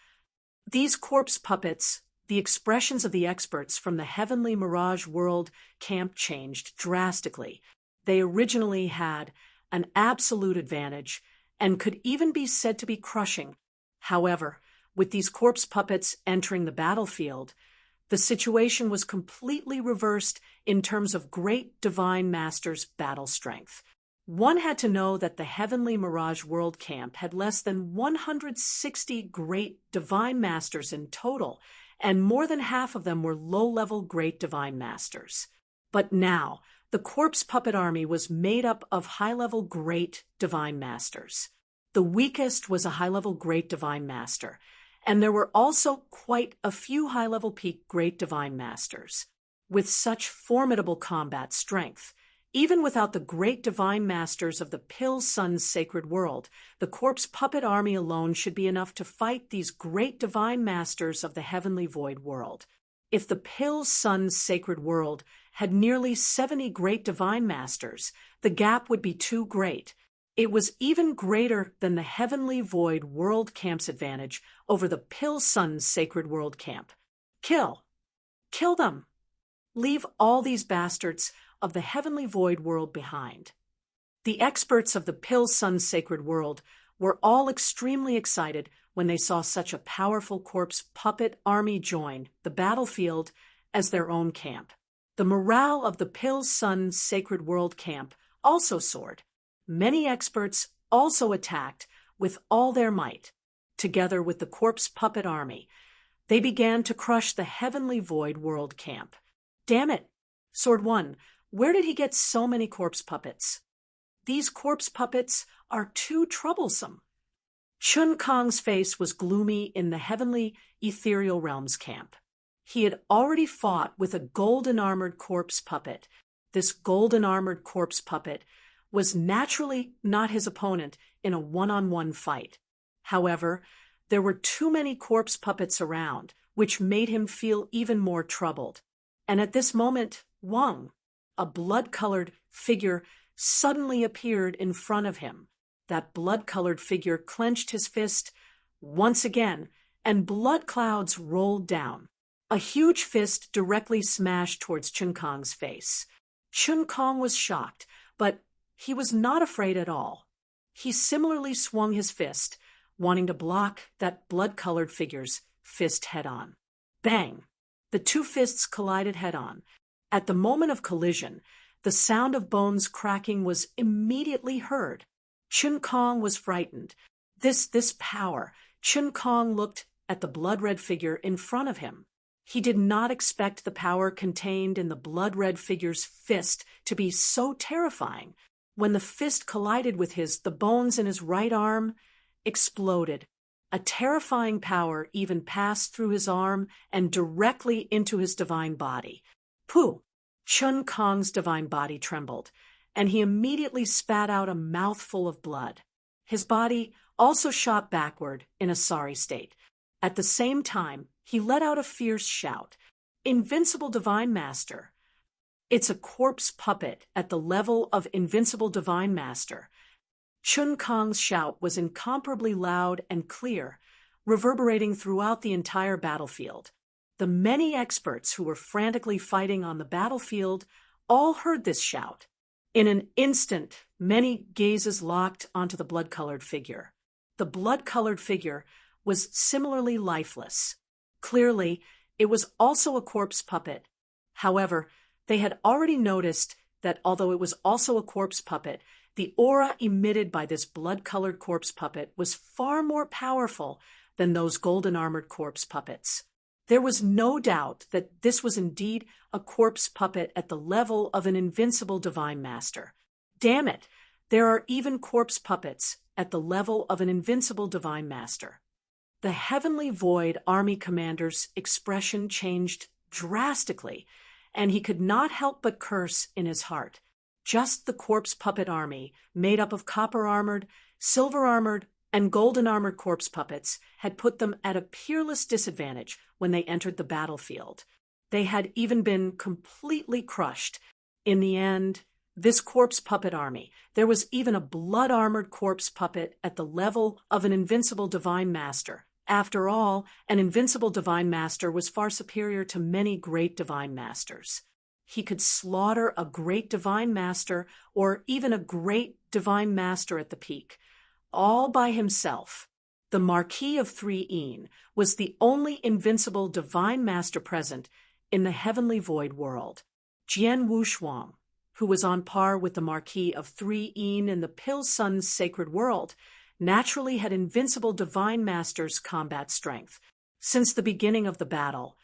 [SPEAKER 1] These corpse puppets, the expressions of the experts from the Heavenly Mirage World camp changed drastically. They originally had an absolute advantage and could even be said to be crushing. However, with these corpse puppets entering the battlefield, the situation was completely reversed in terms of great divine masters' battle strength. One had to know that the Heavenly Mirage World Camp had less than 160 great divine masters in total, and more than half of them were low-level great divine masters. But now, the corpse puppet army was made up of high-level great divine masters. The weakest was a high-level great divine master, and there were also quite a few high-level peak great divine masters. With such formidable combat strength, even without the great divine masters of the Pill Sun's sacred world, the corpse puppet army alone should be enough to fight these great divine masters of the heavenly void world. If the Pill Sun's sacred world had nearly 70 great divine masters, the gap would be too great. It was even greater than the Heavenly Void World Camp's advantage over the Pill Sun's Sacred World Camp. Kill them. Leave all these bastards of the Heavenly Void World behind. The experts of the Pill Sun's Sacred World were all extremely excited when they saw such a powerful corpse puppet army join the battlefield as their own camp. The morale of the Pill Sun's Sacred World Camp also soared. Many experts also attacked with all their might. Together with the corpse puppet army, they began to crush the Heavenly Void World Camp. Damn it! Sword 1, where did he get so many corpse puppets? These corpse puppets are too troublesome. Chun Kong's face was gloomy in the Heavenly Ethereal Realms camp. He had already fought with a golden-armored corpse puppet. This golden-armored corpse puppet was naturally not his opponent in a one-on-one fight. However, there were too many corpse puppets around, which made him feel even more troubled. And at this moment, Wang, a blood-colored figure, suddenly appeared in front of him. That blood-colored figure clenched his fist once again, and blood clouds rolled down. A huge fist directly smashed towards Chun Kong's face. Chun Kong was shocked, but he was not afraid at all. He similarly swung his fist, wanting to block that blood-colored figure's fist head-on. Bang! The two fists collided head-on. At the moment of collision, the sound of bones cracking was immediately heard. Chun Kong was frightened. This power. Chun Kong looked at the blood-red figure in front of him. He did not expect the power contained in the blood-red figure's fist to be so terrifying. When the fist collided with the bones in his right arm exploded. A terrifying power even passed through his arm and directly into his divine body. Pooh! Chun Kong's divine body trembled, and he immediately spat out a mouthful of blood. His body also shot backward in a sorry state. At the same time, he let out a fierce shout. Invincible Divine Master! It's a corpse puppet at the level of Invincible Divine Master. Chun Kong's shout was incomparably loud and clear, reverberating throughout the entire battlefield. The many experts who were frantically fighting on the battlefield all heard this shout. In an instant, many gazes locked onto the blood-colored figure. The blood-colored figure was similarly lifeless. Clearly, it was also a corpse puppet. However, they had already noticed that although it was also a corpse puppet, The aura emitted by this blood-colored corpse puppet was far more powerful than those golden-armored corpse puppets. There was no doubt that this was indeed a corpse puppet at the level of an invincible divine master. Damn it, there are even corpse puppets at the level of an invincible divine master. The Heavenly Void Army commander's expression changed drastically, and he could not help but curse in his heart. Just the corpse puppet army, made up of copper-armored, silver-armored, and golden-armored corpse puppets, had put them at a peerless disadvantage when they entered the battlefield. They had even been completely crushed. In the end, this corpse puppet army, there was even a blood-armored corpse puppet at the level of an invincible divine master. After all, an invincible divine master was far superior to many great divine masters. He could slaughter a great divine master or even a great divine master at the peak, all by himself. The Marquis of 3 was the only invincible divine master present in the Heavenly Void world. Jian Wushuang, who was on par with the Marquis of 3 in the Pill Sun's sacred world, naturally had invincible divine masters' combat strength. Since the beginning of the battle,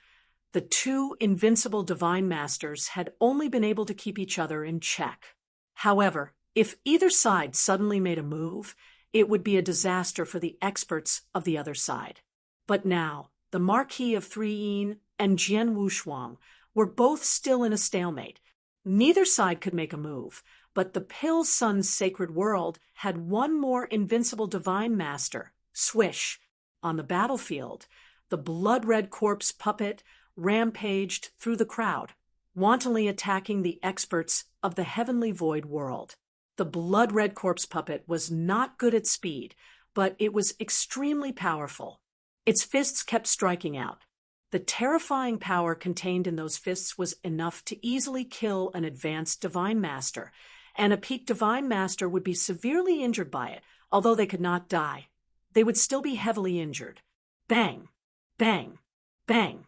[SPEAKER 1] the two invincible divine masters had only been able to keep each other in check. However, if either side suddenly made a move, it would be a disaster for the experts of the other side. But now, the Marquis of 3 and Jian Wushuang were both still in a stalemate. Neither side could make a move, but the Pill Sun's sacred world had one more invincible divine master, Swish. On the battlefield, the blood-red corpse puppet rampaged through the crowd, wantonly attacking the experts of the Heavenly Void world. The blood-red corpse puppet was not good at speed, but it was extremely powerful. Its fists kept striking out. The terrifying power contained in those fists was enough to easily kill an advanced divine master, and a peak divine master would be severely injured by it. Although they could not die, they would still be heavily injured. Bang, bang, bang,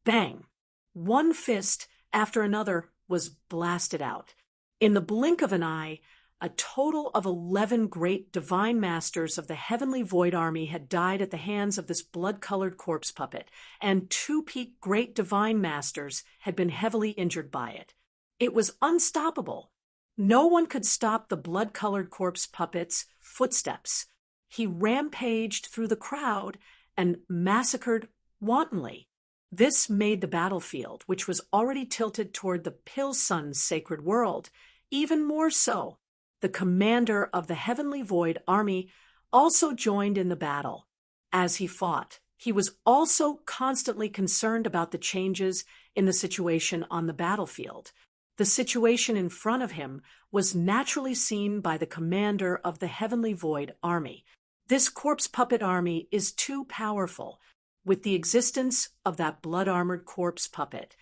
[SPEAKER 1] bang. One fist after another was blasted out. In the blink of an eye, a total of 11 great divine masters of the Heavenly Void Army had died at the hands of this blood-colored corpse puppet, and 2 peak great divine masters had been heavily injured by it. It was unstoppable. No one could stop the blood-colored corpse puppet's footsteps. He rampaged through the crowd and massacred wantonly. This made the battlefield, which was already tilted toward the Pill Sun's sacred world, even more so. The commander of the Heavenly Void Army also joined in the battle. As he fought, he was also constantly concerned about the changes in the situation on the battlefield. The situation in front of him was naturally seen by the commander of the Heavenly Void Army. This corpse puppet army is too powerful. With the existence of that blood-armored corpse puppet,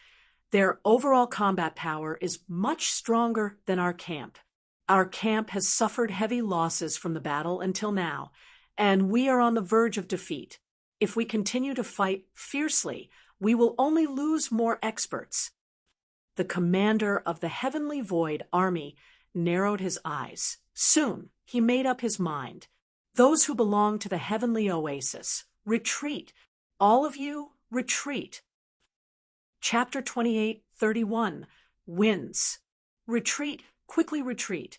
[SPEAKER 1] their overall combat power is much stronger than our camp. Our camp has suffered heavy losses from the battle until now, and we are on the verge of defeat. If we continue to fight fiercely, we will only lose more experts. The commander of the Heavenly Void Army narrowed his eyes. Soon, he made up his mind. Those who belong to the Heavenly Oasis, retreat. All of you, retreat. Chapter 28:31. Winds. Retreat, quickly retreat.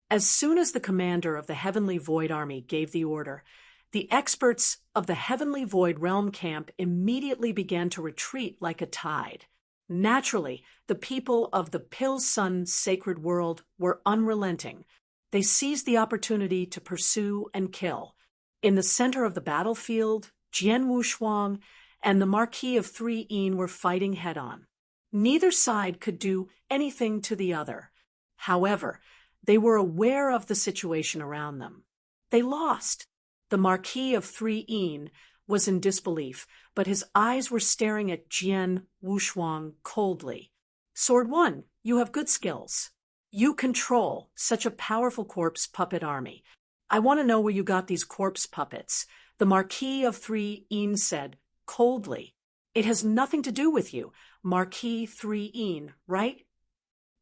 [SPEAKER 1] As soon as the commander of the Heavenly Void Army gave the order, the experts of the Heavenly Void Realm camp immediately began to retreat like a tide. Naturally, the people of the Pill Sun's sacred world were unrelenting. They seized the opportunity to pursue and kill. In the center of the battlefield, Jian Wushuang and the Marquis of 3 were fighting head-on. Neither side could do anything to the other. However, they were aware of the situation around them. They lost. The Marquis of 3 was in disbelief, but his eyes were staring at Jian Wushuang coldly. Sword 1, you have good skills. You control such a powerful corpse puppet army. I want to know where you got these corpse puppets. The Marquis of 3 said coldly. It has nothing to do with you, Marquis 3 right?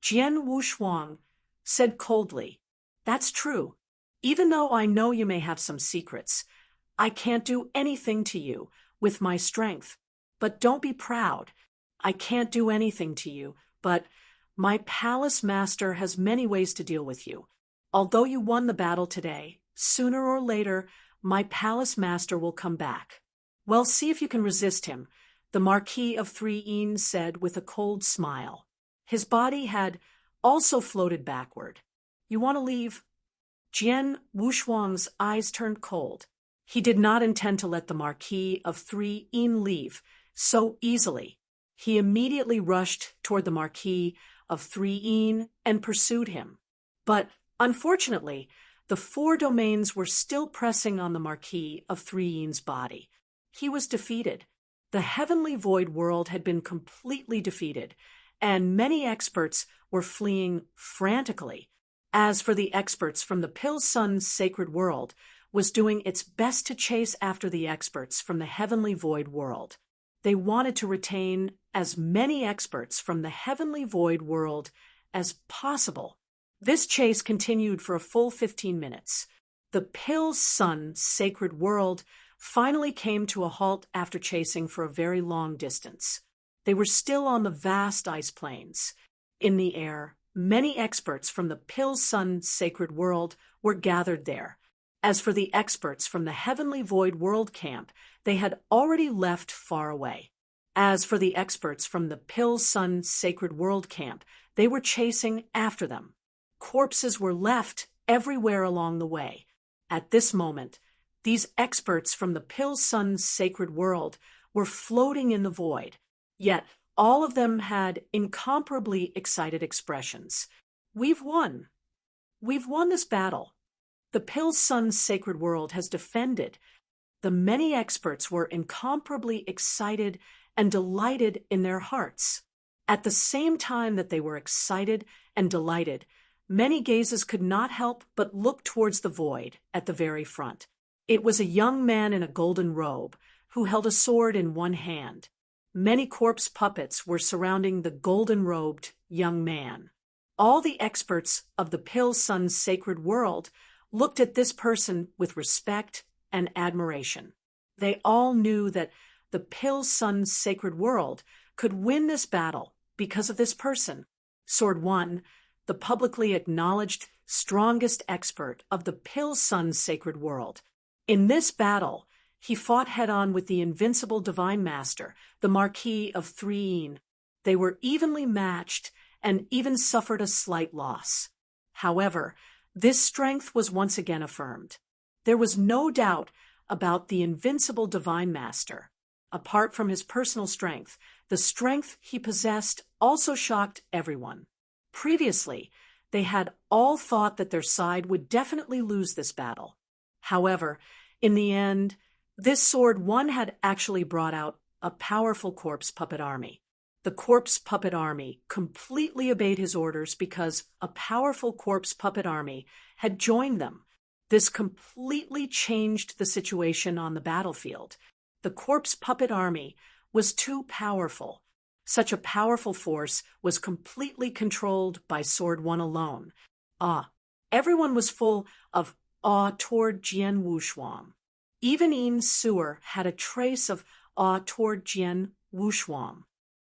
[SPEAKER 1] Jian Wushuang said coldly. That's true. Even though I know you may have some secrets, I can't do anything to you with my strength. But don't be proud. I can't do anything to you, but my palace master has many ways to deal with you. Although you won the battle today, sooner or later, my palace master will come back. Well, see if you can resist him, the Marquis of Three E'en said with a cold smile. His body had also floated backward. You want to leave? Jian Wushuang's eyes turned cold. He did not intend to let the Marquis of Three E'en leave so easily. He immediately rushed toward the Marquis of Three E'en and pursued him. But, unfortunately, the four domains were still pressing on the Marquis of Three E'en's body. He was defeated. The heavenly void world had been completely defeated, and many experts were fleeing frantically. As for the experts from the Pill Sun's sacred world, was doing its best to chase after the experts from the heavenly void world. They wanted to retain as many experts from the heavenly void world as possible. This chase continued for a full 15 minutes. The Pill Sun's sacred world finally came to a halt after chasing for a very long distance. They were still on the vast ice plains. In the air, many experts from the Pill Sun's sacred world were gathered there. As for the experts from the Heavenly Void World Camp, they had already left far away. As for the experts from the Pill Sun's sacred world camp, they were chasing after them. Corpses were left everywhere along the way. At this moment, these experts from the Pill Sun's sacred world were floating in the void, yet all of them had incomparably excited expressions. We've won. We've won this battle. The Pill Sun's sacred world has defended. The many experts were incomparably excited and delighted in their hearts. At the same time that they were excited and delighted, many gazes could not help but look towards the void at the very front. It was a young man in a golden robe who held a sword in one hand. Many corpse puppets were surrounding the golden-robed young man. All the experts of the Pill Sun's sacred world looked at this person with respect and admiration. They all knew that the Pill Sun's sacred world could win this battle because of this person. Sword 1, the publicly acknowledged strongest expert of the Pill Sun's sacred world. In this battle, he fought head-on with the invincible Divine Master, the Marquis of Three E'en. They were evenly matched and even suffered a slight loss. However, this strength was once again affirmed. There was no doubt about the invincible Divine Master. Apart from his personal strength, the strength he possessed also shocked everyone. Previously, they had all thought that their side would definitely lose this battle. However, in the end, this Sword 1 had actually brought out a powerful corpse puppet army. The corpse puppet army completely obeyed his orders because a powerful corpse puppet army had joined them. This completely changed the situation on the battlefield. The corpse puppet army was too powerful. Such a powerful force was completely controlled by Sword 1 alone. Everyone was full of awe toward Jian Wushuang. Even Yin Sewer had a trace of awe toward Jian Wushuang.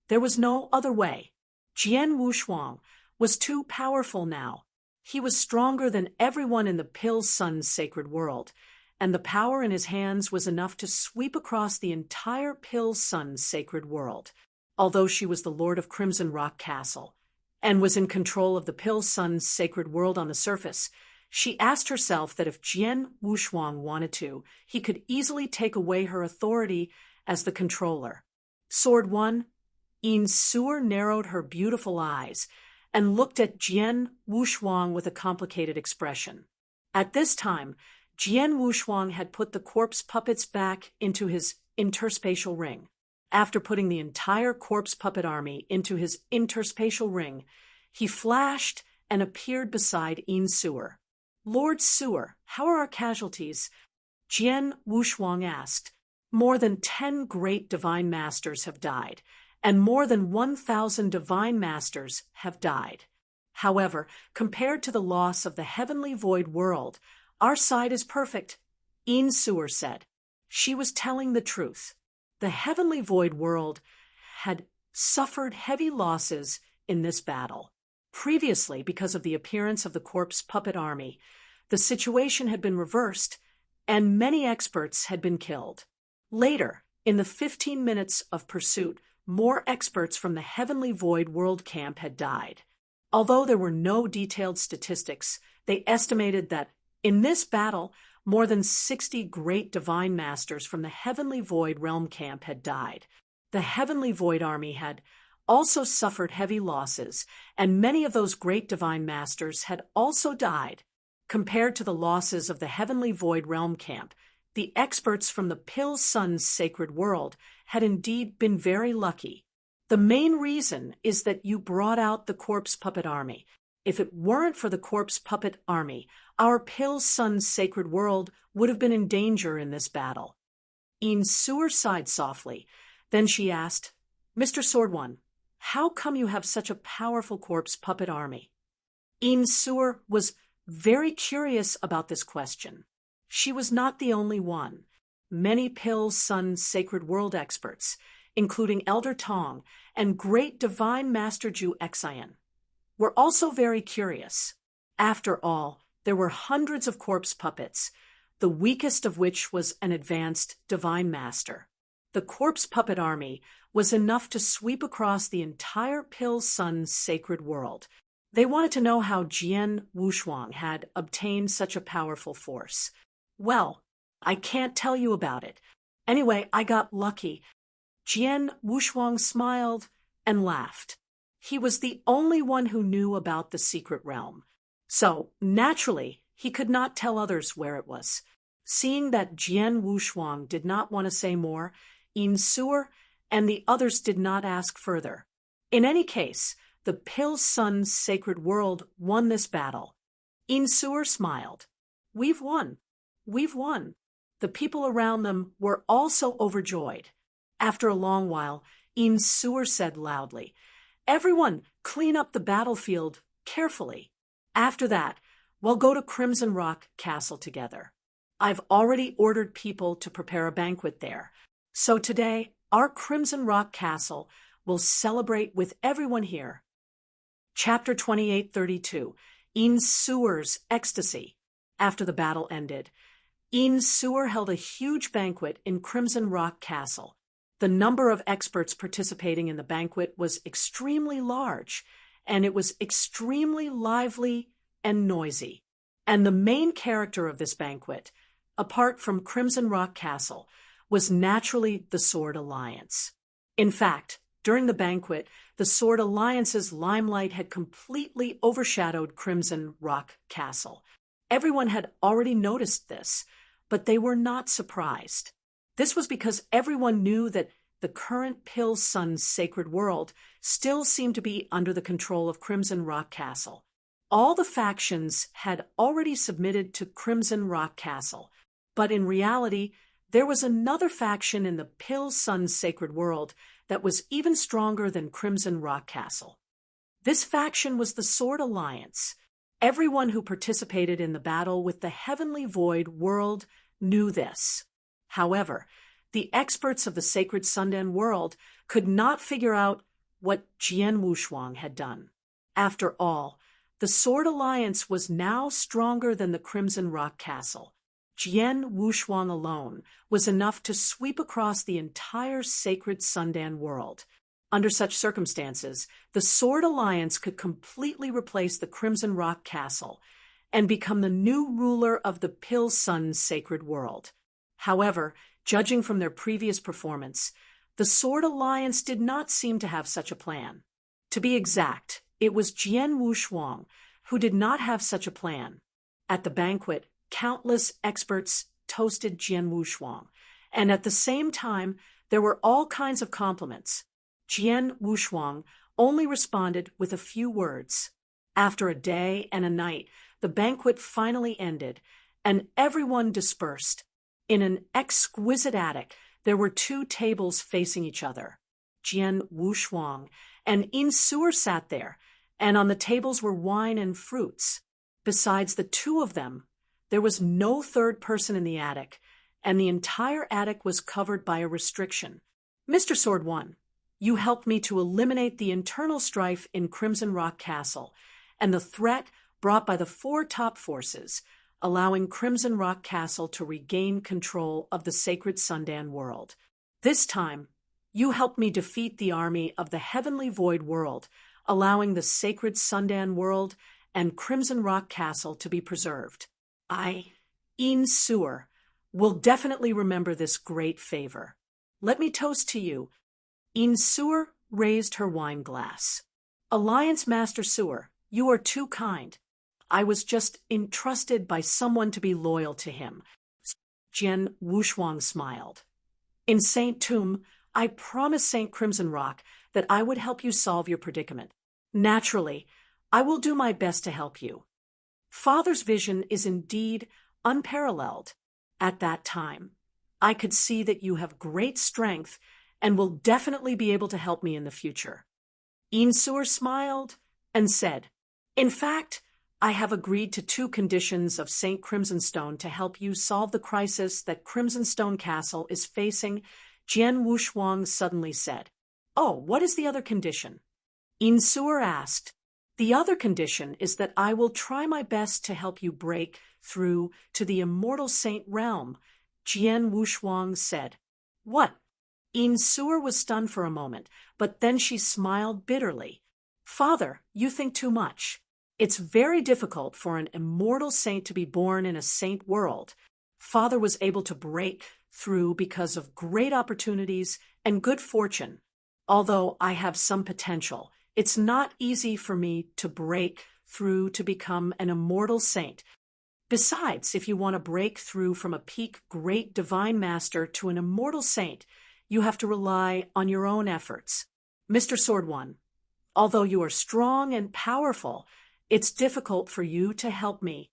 [SPEAKER 1] There was no other way. Jian Wushuang was too powerful now. He was stronger than everyone in the Pill Sun's sacred world, and the power in his hands was enough to sweep across the entire Pill Sun's sacred world. Although she was the Lord of Crimson Rock Castle and was in control of the Pill Sun's sacred world on the surface, she asked herself that if Jian Wushuang wanted to, he could easily take away her authority as the controller. Sword 1, Yin Sewer narrowed her beautiful eyes and looked at Jian Wushuang with a complicated expression. At this time, Jian Wushuang had put the corpse puppets back into his interspatial ring. After putting the entire corpse puppet army into his interspatial ring, he flashed and appeared beside Yin Sewer. Lord Sewer, how are our casualties? Jian Wushuang asked. More than 10 great divine masters have died, and more than 1,000 divine masters have died. However, compared to the loss of the heavenly void world, our side is perfect, Ecstasy said. She was telling the truth. The heavenly void world had suffered heavy losses in this battle. Previously, because of the appearance of the corpse puppet army, the situation had been reversed, and many experts had been killed. Later, in the 15 minutes of pursuit, more experts from the Heavenly Void World Camp had died. Although there were no detailed statistics, they estimated that, in this battle, more than 60 great divine masters from the Heavenly Void Realm Camp had died. The Heavenly Void Army had also suffered heavy losses, and many of those great divine masters had also died. Compared to the losses of the Heavenly Void Realm Camp, the experts from the Pill Sun's sacred world had indeed been very lucky. The main reason is that you brought out the Corpse Puppet Army. If it weren't for the Corpse Puppet Army, our Pill Sun's sacred world would have been in danger in this battle. Ecstasy sighed softly. Then she asked, Mr. Sword One, how come you have such a powerful Corpse Puppet Army? Ecstasy was very curious about this question. She was not the only one. Many Pill Sun's sacred world experts, including Elder Tong and great divine Master Ju Exian, were also very curious. After all, there were hundreds of corpse puppets, the weakest of which was an advanced divine master. The Corpse Puppet Army was enough to sweep across the entire Pill Sun's sacred world. They wanted to know how Jian Wushuang had obtained such a powerful force. Well, I can't tell you about it. Anyway, I got lucky. Jian Wushuang smiled and laughed. He was the only one who knew about the secret realm. So, naturally, he could not tell others where it was. Seeing that Jian Wushuang did not want to say more, Ecstasy and the others did not ask further. In any case, the Pill Sun's sacred world won this battle. Ecstasy smiled. We've won. We've won. The people around them were also overjoyed. After a long while, Ecstasy said loudly, Everyone, clean up the battlefield carefully. After that, we'll go to Crimson Rock Castle together. I've already ordered people to prepare a banquet there. So today, our Crimson Rock Castle will celebrate with everyone here. Chapter 2832, Ecsstasy's Ecstasy. After the battle ended, Ecstasy held a huge banquet in Crimson Rock Castle. The number of experts participating in the banquet was extremely large, and it was extremely lively and noisy. And the main character of this banquet, apart from Crimson Rock Castle, was naturally the Sword Alliance. In fact, during the banquet, the Sword Alliance's limelight had completely overshadowed Crimson Rock Castle. Everyone had already noticed this, but they were not surprised. This was because everyone knew that the current Pill Sun's sacred world still seemed to be under the control of Crimson Rock Castle. All the factions had already submitted to Crimson Rock Castle, but in reality, there was another faction in the Pill Sun's sacred world that was even stronger than Crimson Rock Castle. This faction was the Sword Alliance. Everyone who participated in the battle with the Heavenly Void world knew this. However, the experts of the Sacred Sundan world could not figure out what Jian Wushuang had done. After all, the Sword Alliance was now stronger than the Crimson Rock Castle. Jian Wushuang alone was enough to sweep across the entire Sacred Sundan world. Under such circumstances, the Sword Alliance could completely replace the Crimson Rock Castle and become the new ruler of the Pill Sun's sacred world. However, judging from their previous performance, the Sword Alliance did not seem to have such a plan. To be exact, it was Jian Wushuang who did not have such a plan. At the banquet, countless experts toasted Jian Wushuang, and at the same time, there were all kinds of compliments. Jian Wushuang only responded with a few words. After a day and a night, the banquet finally ended, and everyone dispersed. In an exquisite attic, there were 2 tables facing each other. Jian Wushuang and Ecstasy sat there, and on the tables were wine and fruits. Besides the two of them, there was no third person in the attic, and the entire attic was covered by a restriction. Mr. Sword 1, you helped me to eliminate the internal strife in Crimson Rock Castle, and the threat brought by the 4 top forces, allowing Crimson Rock Castle to regain control of the sacred Sundan world. This time, you helped me defeat the army of the Heavenly Void world, allowing the sacred Sundan world and Crimson Rock Castle to be preserved. I, Een Sewer, will definitely remember this great favor. Let me toast to you. Een Sewer raised her wine glass. Alliance Master Sewer, you are too kind. I was just entrusted by someone to be loyal to him. Jian Wushuang smiled. In St. Tomb, I promised St. Crimson Rock that I would help you solve your predicament. Naturally, I will do my best to help you. Father's vision is indeed unparalleled. At that time, I could see that you have great strength and will definitely be able to help me in the future. Een Sewer smiled and said, in fact, I have agreed to 2 conditions of St. Crimsonstone to help you solve the crisis that Crimsonstone Castle is facing. Jian Wushuang suddenly said, oh, what is the other condition? Een Sewer asked. The other condition is that I will try my best to help you break through to the immortal saint realm, Jian Wushuang said. What? Een Sewer was stunned for a moment, but then she smiled bitterly. Father, you think too much. It's very difficult for an immortal saint to be born in a saint world. Father was able to break through because of great opportunities and good fortune. Although I have some potential, it's not easy for me to break through to become an immortal saint. Besides, if you want to break through from a peak great divine master to an immortal saint, you have to rely on your own efforts. Mr. Sword 1, although you are strong and powerful, it's difficult for you to help me.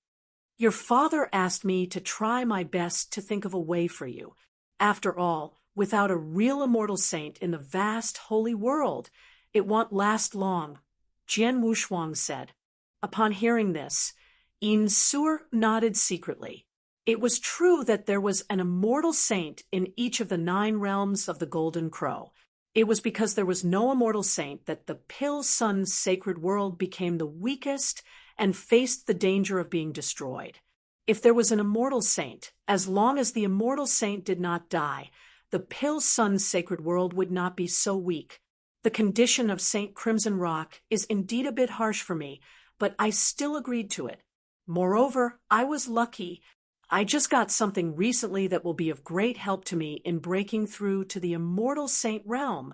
[SPEAKER 1] Your father asked me to try my best to think of a way for you. After all, without a real immortal saint in the vast holy world, it won't last long, Jian Wushuang said. Upon hearing this, Een Sewer nodded secretly. It was true that there was an immortal saint in each of the 9 realms of the Golden Crow. It was because there was no immortal saint that the Pill Sun's sacred world became the weakest and faced the danger of being destroyed. If there was an immortal saint, as long as the immortal saint did not die, the Pill Sun's sacred world would not be so weak. The condition of St. Crimson Rock is indeed a bit harsh for me, but I still agreed to it. Moreover, I was lucky. I just got something recently that will be of great help to me in breaking through to the immortal saint realm,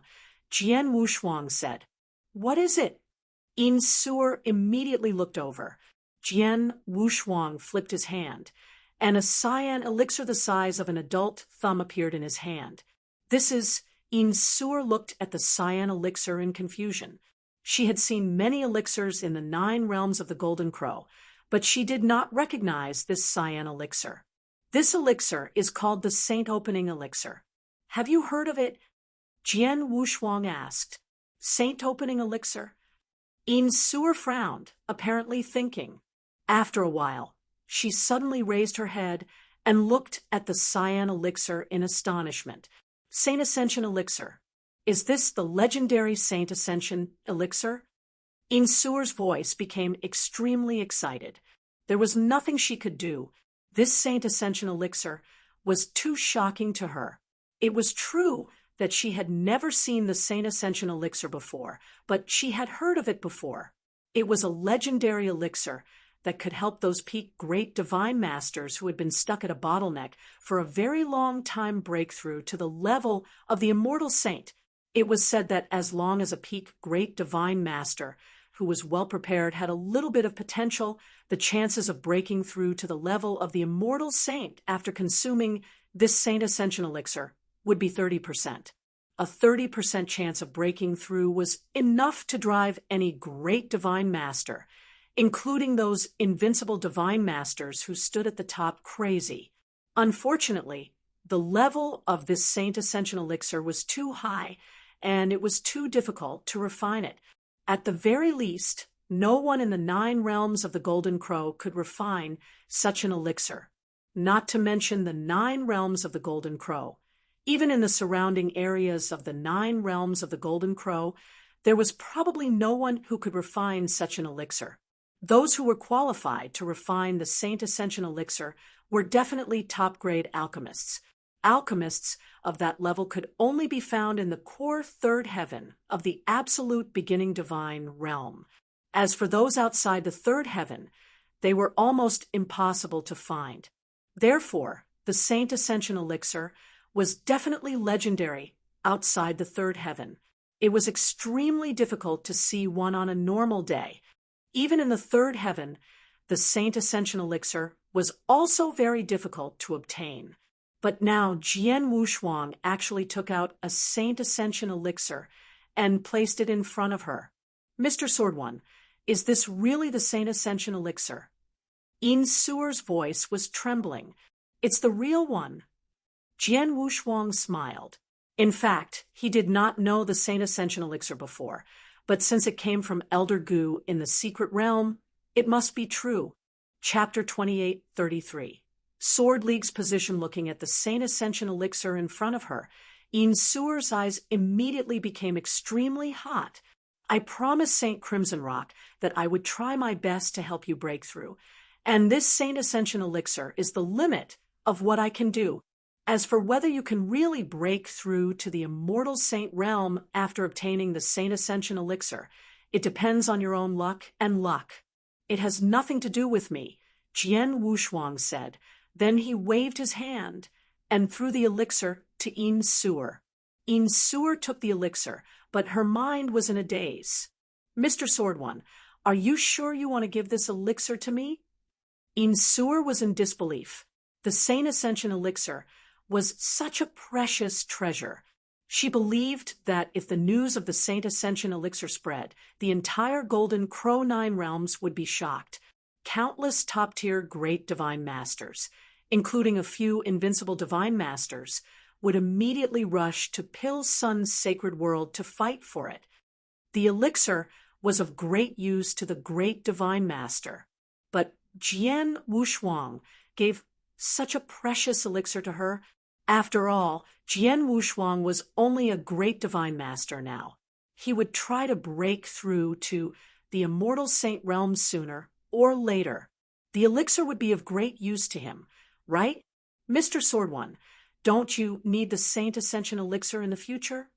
[SPEAKER 1] Jian Wushuang said. What is it? Een Sewer immediately looked over. Jian Wushuang flipped his hand, and a cyan elixir the size of an adult thumb appeared in his hand. This is... Een Sewer looked at the cyan elixir in confusion. She had seen many elixirs in the 9 realms of the Golden Crow, but she did not recognize this cyan elixir. This elixir is called the Saint Opening Elixir. Have you heard of it? Jian Wushuang asked. Saint Opening Elixir? Een Sewer frowned, apparently thinking. After a while, she suddenly raised her head and looked at the cyan elixir in astonishment. Saint Ascension Elixir. Is this the legendary Saint Ascension Elixir? Een Sewer's voice became extremely excited. There was nothing she could do. This Saint Ascension Elixir was too shocking to her. It was true that she had never seen the Saint Ascension Elixir before, but she had heard of it before. It was a legendary elixir that could help those peak great divine masters who had been stuck at a bottleneck for a very long time breakthrough to the level of the immortal saint. It was said that as long as a peak great divine master who was well prepared had a little bit of potential, the chances of breaking through to the level of the immortal saint after consuming this Saint Ascension Elixir would be 30%. A 30% chance of breaking through was enough to drive any great divine master, including those invincible divine masters who stood at the top, crazy. Unfortunately, the level of this Saint Ascension Elixir was too high, and it was too difficult to refine it. At the very least, No one in the 9 realms of the Golden Crow could refine such an elixir, not to mention the 9 realms of the Golden Crow. Even in the surrounding areas of the 9 realms of the Golden Crow, there was probably no one who could refine such an elixir. Those who were qualified to refine the Saint Ascension elixir were definitely top-grade alchemists. Alchemists of that level could only be found in the core 3rd heaven of the absolute beginning divine realm. As for those outside the 3rd heaven, they were almost impossible to find. Therefore, the Saint Ascension elixir was definitely legendary outside the 3rd heaven. It was extremely difficult to see one on a normal day. Even in the 3rd heaven, the Saint Ascension elixir was also very difficult to obtain. But now Jian Wushuang actually took out a Saint Ascension elixir and placed it in front of her. "Mr. Sword One, is this really the Saint Ascension elixir?" Yin Suer's voice was trembling. "It's the real one." Jian Wushuang smiled. In fact, he did not know the Saint Ascension elixir before, but since it came from Elder Gu in the secret realm, it must be true. Chapter 28:33. Sword League's position looking at the Saint Ascension elixir in front of her, Yin Suer's eyes immediately became extremely hot. "I promised Saint Crimson Rock that I would try my best to help you break through, and this Saint Ascension elixir is the limit of what I can do. As for whether you can really break through to the immortal saint realm after obtaining the Saint Ascension elixir, it depends on your own luck and luck. It has nothing to do with me," Jian Wushuang said. Then he waved his hand and threw the elixir to Yin Suer. Yin Suer took the elixir, but her mind was in a daze. "Mr. Sword One, are you sure you want to give this elixir to me?" Yin Suer was in disbelief. The Saint Ascension elixir was such a precious treasure. She believed that if the news of the Saint Ascension elixir spread, the entire Golden Crow 9 realms would be shocked. Countless top-tier great divine masters, including a few invincible divine masters, would immediately rush to Pill Sun's sacred world to fight for it. The elixir was of great use to the great divine master, but Jian Wushuang gave such a precious elixir to her. After all, Jian Wushuang was only a great divine master now. He would try to break through to the immortal saint realm sooner or later. The elixir would be of great use to him, right? "Mr. Sword One, don't you need the Saint Ascension elixir in the future?"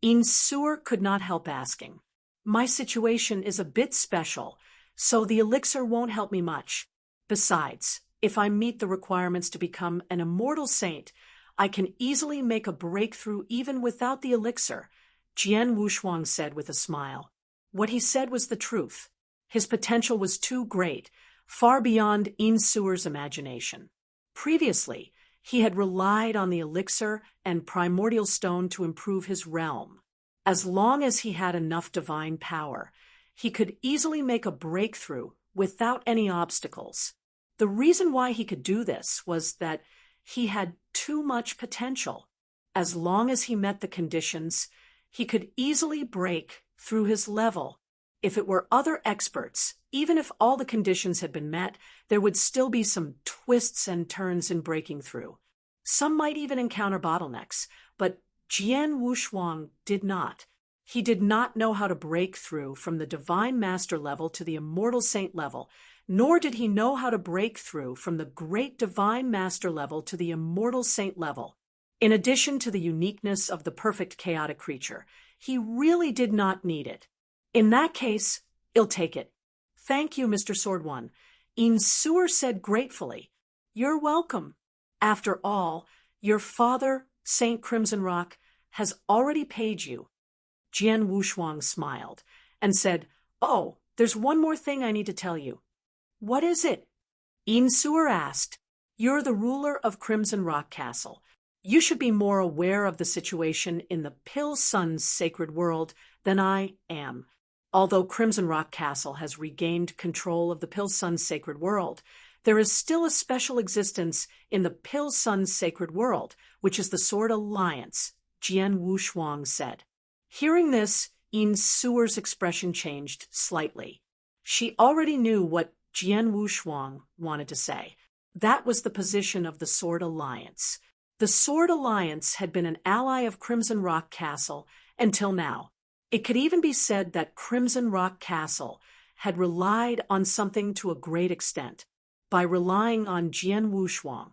[SPEAKER 1] Yin Suer could not help asking. "My situation is a bit special, so the elixir won't help me much. Besides, if I meet the requirements to become an immortal saint, I can easily make a breakthrough even without the elixir," Jian Wushuang said with a smile. What he said was the truth. His potential was too great, far beyond Yin Suer's imagination. Previously, he had relied on the elixir and primordial stone to improve his realm. As long as he had enough divine power, he could easily make a breakthrough without any obstacles. The reason why he could do this was that he had too much potential. As long as he met the conditions, he could easily break through his level. If it were other experts, even if all the conditions had been met, there would still be some twists and turns in breaking through. Some might even encounter bottlenecks, but Jian Wushuang did not. He did not know how to break through from the divine master level to the immortal saint level, nor did he know how to break through from the great divine master level to the immortal saint level. In addition to the uniqueness of the perfect chaotic creature, he really did not need it. "In that case, I'll take it." "Thank you, Mr. Sword One," Yin Suer said gratefully. "You're welcome. After all, your father, Saint Crimson Rock, has already paid you." Jian Wushuang smiled and said, "Oh, there's one more thing I need to tell you." "What is it?" Yin Suer asked. "You're the ruler of Crimson Rock Castle. You should be more aware of the situation in the Pill Sun's sacred world than I am. Although Crimson Rock Castle has regained control of the Pill Sun's sacred world, there is still a special existence in the Pill Sun's sacred world, which is the Sword Alliance," Jian Wushuang said. Hearing this, Yin Suer's expression changed slightly. She already knew what Jian Wushuang wanted to say. That was the position of the Sword Alliance. The Sword Alliance had been an ally of Crimson Rock Castle until now. It could even be said that Crimson Rock Castle had relied on something to a great extent. By relying on Jian Wushuang,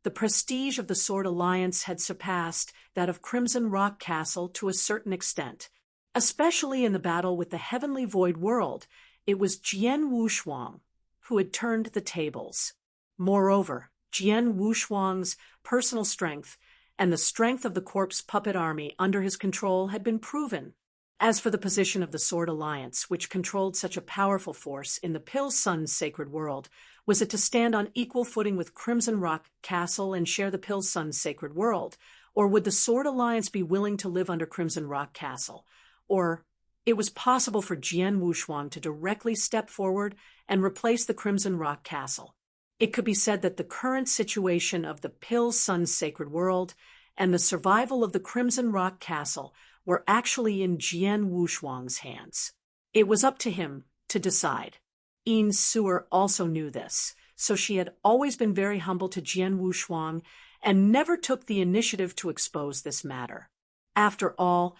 [SPEAKER 1] the prestige of the Sword Alliance had surpassed that of Crimson Rock Castle to a certain extent. Especially in the battle with the Heavenly Void World, it was Jian Wushuang who had turned the tables. Moreover, Jian Wushuang's personal strength and the strength of the corpse puppet army under his control had been proven. As for the position of the Sword Alliance, which controlled such a powerful force in the Pill Sun's sacred world, was it to stand on equal footing with Crimson Rock Castle and share the Pill Sun's sacred world? Or would the Sword Alliance be willing to live under Crimson Rock Castle? Or it was possible for Jian Wushuang to directly step forward and replace the Crimson Rock Castle. It could be said that the current situation of the Pill Sun's sacred world and the survival of the Crimson Rock Castle were actually in Jian Wushuang's hands. It was up to him to decide. Yin Suer also knew this, so she had always been very humble to Jian Wushuang and never took the initiative to expose this matter. After all,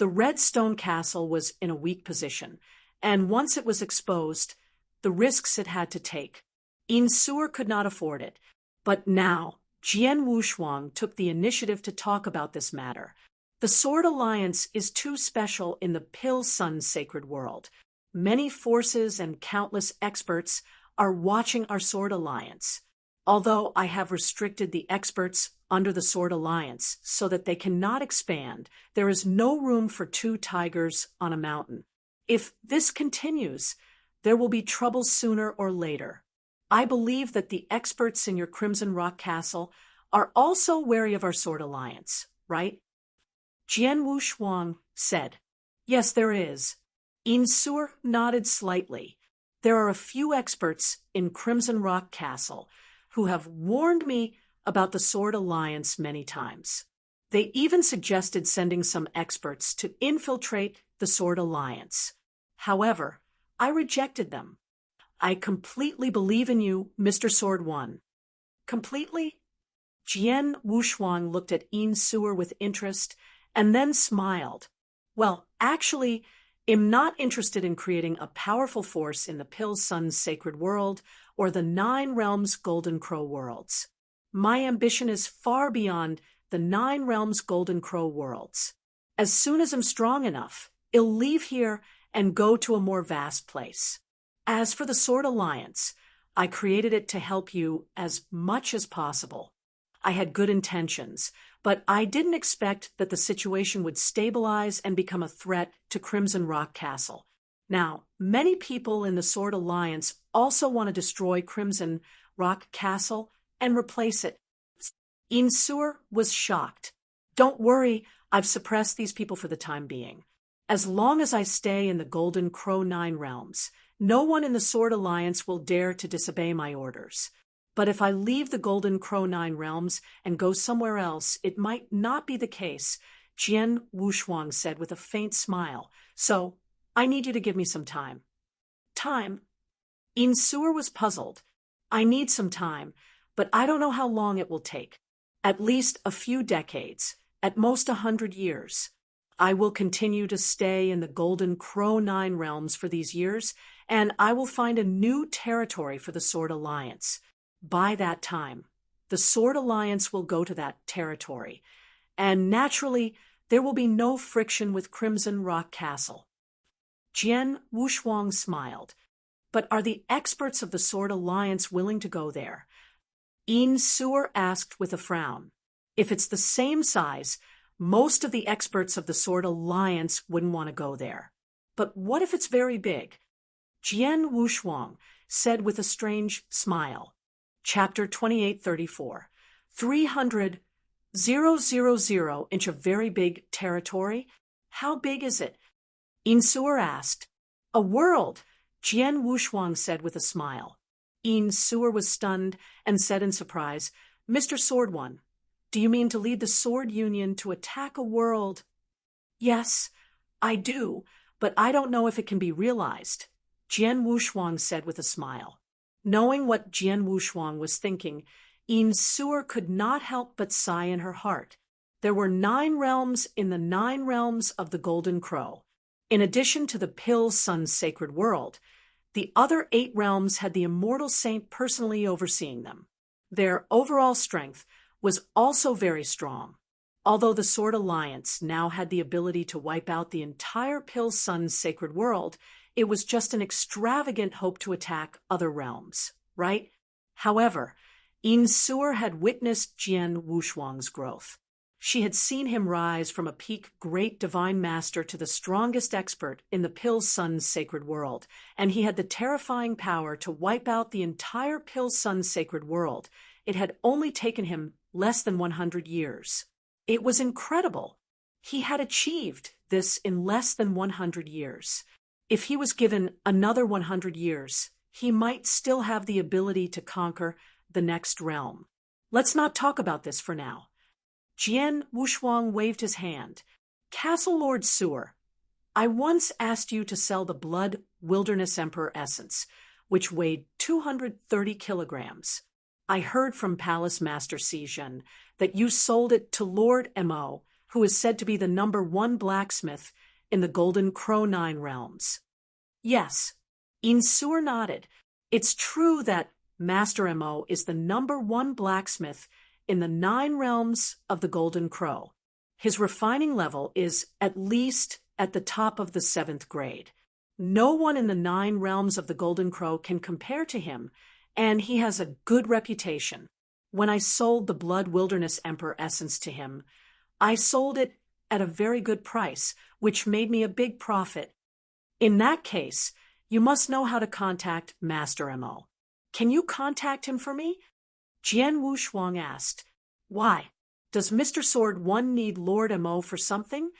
[SPEAKER 1] the Red Stone Castle was in a weak position, and once it was exposed, the risks it had to take. Yin Suer could not afford it, but now Jian Wushuang took the initiative to talk about this matter. The Sword Alliance is too special in the Pill Sun's sacred world. Many forces and countless experts are watching our Sword Alliance. Although I have restricted the experts under the Sword Alliance so that they cannot expand, there is no room for two tigers on a mountain. If this continues, there will be trouble sooner or later. I believe that the experts in your Crimson Rock Castle are also wary of our Sword Alliance, right? Jian Wushuang said. Yes, there is. Yin Suer nodded slightly. There are a few experts in Crimson Rock Castle who have warned me about the Sword Alliance many times. They even suggested sending some experts to infiltrate the Sword Alliance. However, I rejected them. I completely believe in you, Mr. Sword One. Completely? Jian Wushuang looked at Yin Suer with interest and then smiled. Well, actually, I'm not interested in creating a powerful force in the Pill Sun's sacred world or the 9 Realms Golden Crow worlds. My ambition is far beyond the 9 Realms Golden Crow worlds. As soon as I'm strong enough, I'll leave here and go to a more vast place. As for the Sword Alliance, I created it to help you as much as possible. I had good intentions, but I didn't expect that the situation would stabilize and become a threat to Crimson Rock Castle. Now, many people in the Sword Alliance also want to destroy Crimson Rock Castle and replace it. Yin Suer was shocked. Don't worry, I've suppressed these people for the time being. As long as I stay in the Golden Crow 9 Realms, no one in the Sword Alliance will dare to disobey my orders. But if I leave the Golden Crow 9 Realms and go somewhere else, it might not be the case, Jian Wushuang said with a faint smile. So, I need you to give me some time. Time? Yin Suer was puzzled. I need some time, but I don't know how long it will take. At least a few decades, at most 100 years. I will continue to stay in the Golden Crow 9 Realms for these years, and I will find a new territory for the Sword Alliance. By that time, the Sword Alliance will go to that territory, and naturally, there will be no friction with Crimson Rock Castle. Jian Wushuang smiled. But are the experts of the Sword Alliance willing to go there? Yin Suer asked with a frown. If it's the same size, most of the experts of the Sword Alliance wouldn't want to go there. But what if it's very big? Jian Wushuang said with a strange smile. Chapter 2834. 300,000 inch of very big territory? How big is it? Yin Suer asked. A world, Jian Wushuang said with a smile. Yin Suer was stunned and said in surprise, Mr. Sword One, do you mean to lead the Sword Union to attack a world? Yes, I do, but I don't know if it can be realized. Jian Wushuang said with a smile. Knowing what Jian Wushuang was thinking, Yin Suer could not help but sigh in her heart. There were 9 realms in the 9 realms of the Golden Crow. In addition to the Pill Sun's sacred world, the other 8 realms had the immortal saint personally overseeing them. Their overall strength was also very strong. Although the Sword Alliance now had the ability to wipe out the entire Pill Sun's sacred world, it was just an extravagant hope to attack other realms, right? However, Yin Suer had witnessed Jian Wushuang's growth. She had seen him rise from a peak great divine master to the strongest expert in the Pill Sun's sacred world, and he had the terrifying power to wipe out the entire Pill Sun's sacred world. It had only taken him less than 100 years. It was incredible. He had achieved this in less than 100 years. If he was given another 100 years, he might still have the ability to conquer the next realm. Let's not talk about this for now. Jian Wushuang waved his hand. Castle Lord Suer, I once asked you to sell the Blood Wilderness Emperor essence, which weighed 230 kilograms. I heard from Palace Master Sijun that you sold it to Lord Mo, who is said to be the #1 blacksmith in the Golden Crow 9 realms. Yes, Yin Suer nodded. It's true that Master Mo is the #1 blacksmith in the 9 realms of the Golden Crow. His refining level is at least at the top of the 7th grade. No one in the 9 realms of the Golden Crow can compare to him, and he has a good reputation. When I sold the Blood Wilderness Emperor essence to him, I sold it at a very good price, which made me a big profit. In that case, you must know how to contact Master Mo. Can you contact him for me? Jian Wushuang asked. Why? Does Mr. Sword 1 need Lord Mo for something?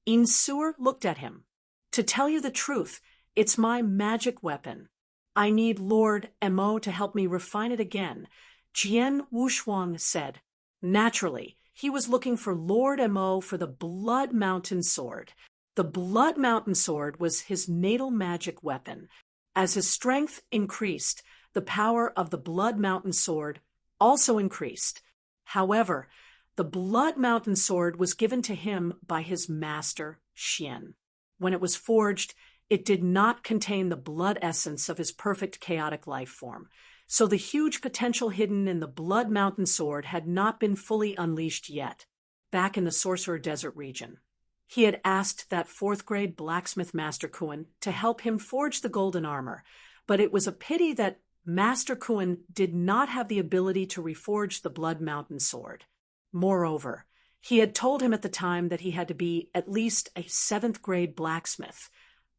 [SPEAKER 1] Yin Suer looked at him. To tell you the truth, it's my magic weapon. I need Lord Mo to help me refine it again, Jian Wushuang said. Naturally, he was looking for Lord Mo for the Blood Mountain Sword. The Blood Mountain Sword was his natal magic weapon. As his strength increased, the power of the Blood Mountain Sword also increased. However, the Blood Mountain Sword was given to him by his master, Xian. When it was forged, it did not contain the blood essence of his perfect chaotic life form, so the huge potential hidden in the Blood Mountain Sword had not been fully unleashed yet. Back in the Sorcerer Desert region, he had asked that 4th-grade blacksmith Master Kuan to help him forge the golden armor, but it was a pity that Master Kuan did not have the ability to reforge the Blood Mountain Sword. Moreover, he had told him at the time that he had to be at least a 7th-grade blacksmith.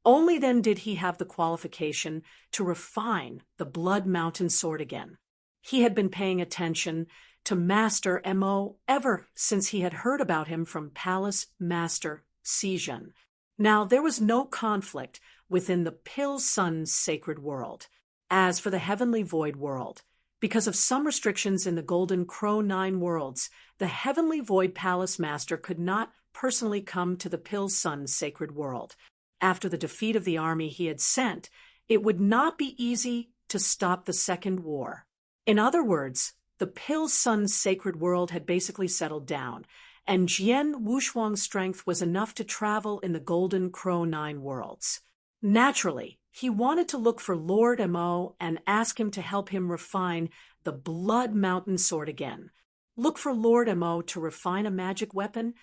[SPEAKER 1] Only then did he have the qualification to refine the Blood Mountain Sword again. He had been paying attention to Master Mo ever since he had heard about him from Palace Master Sijun. Now, there was no conflict within the Pill Sun's sacred world. As for the Heavenly Void world, because of some restrictions in the Golden Crow 9 worlds, the Heavenly Void Palace Master could not personally come to the Pill Sun's sacred world. After the defeat of the army he had sent, it would not be easy to stop the Second War. In other words, the Pill Sun's sacred world had basically settled down, and Jian Wushuang's strength was enough to travel in the Golden Crow 9 worlds. Naturally, he wanted to look for Lord Mo and ask him to help him refine the Blood Mountain Sword again. Look for Lord Mo to refine a magic weapon?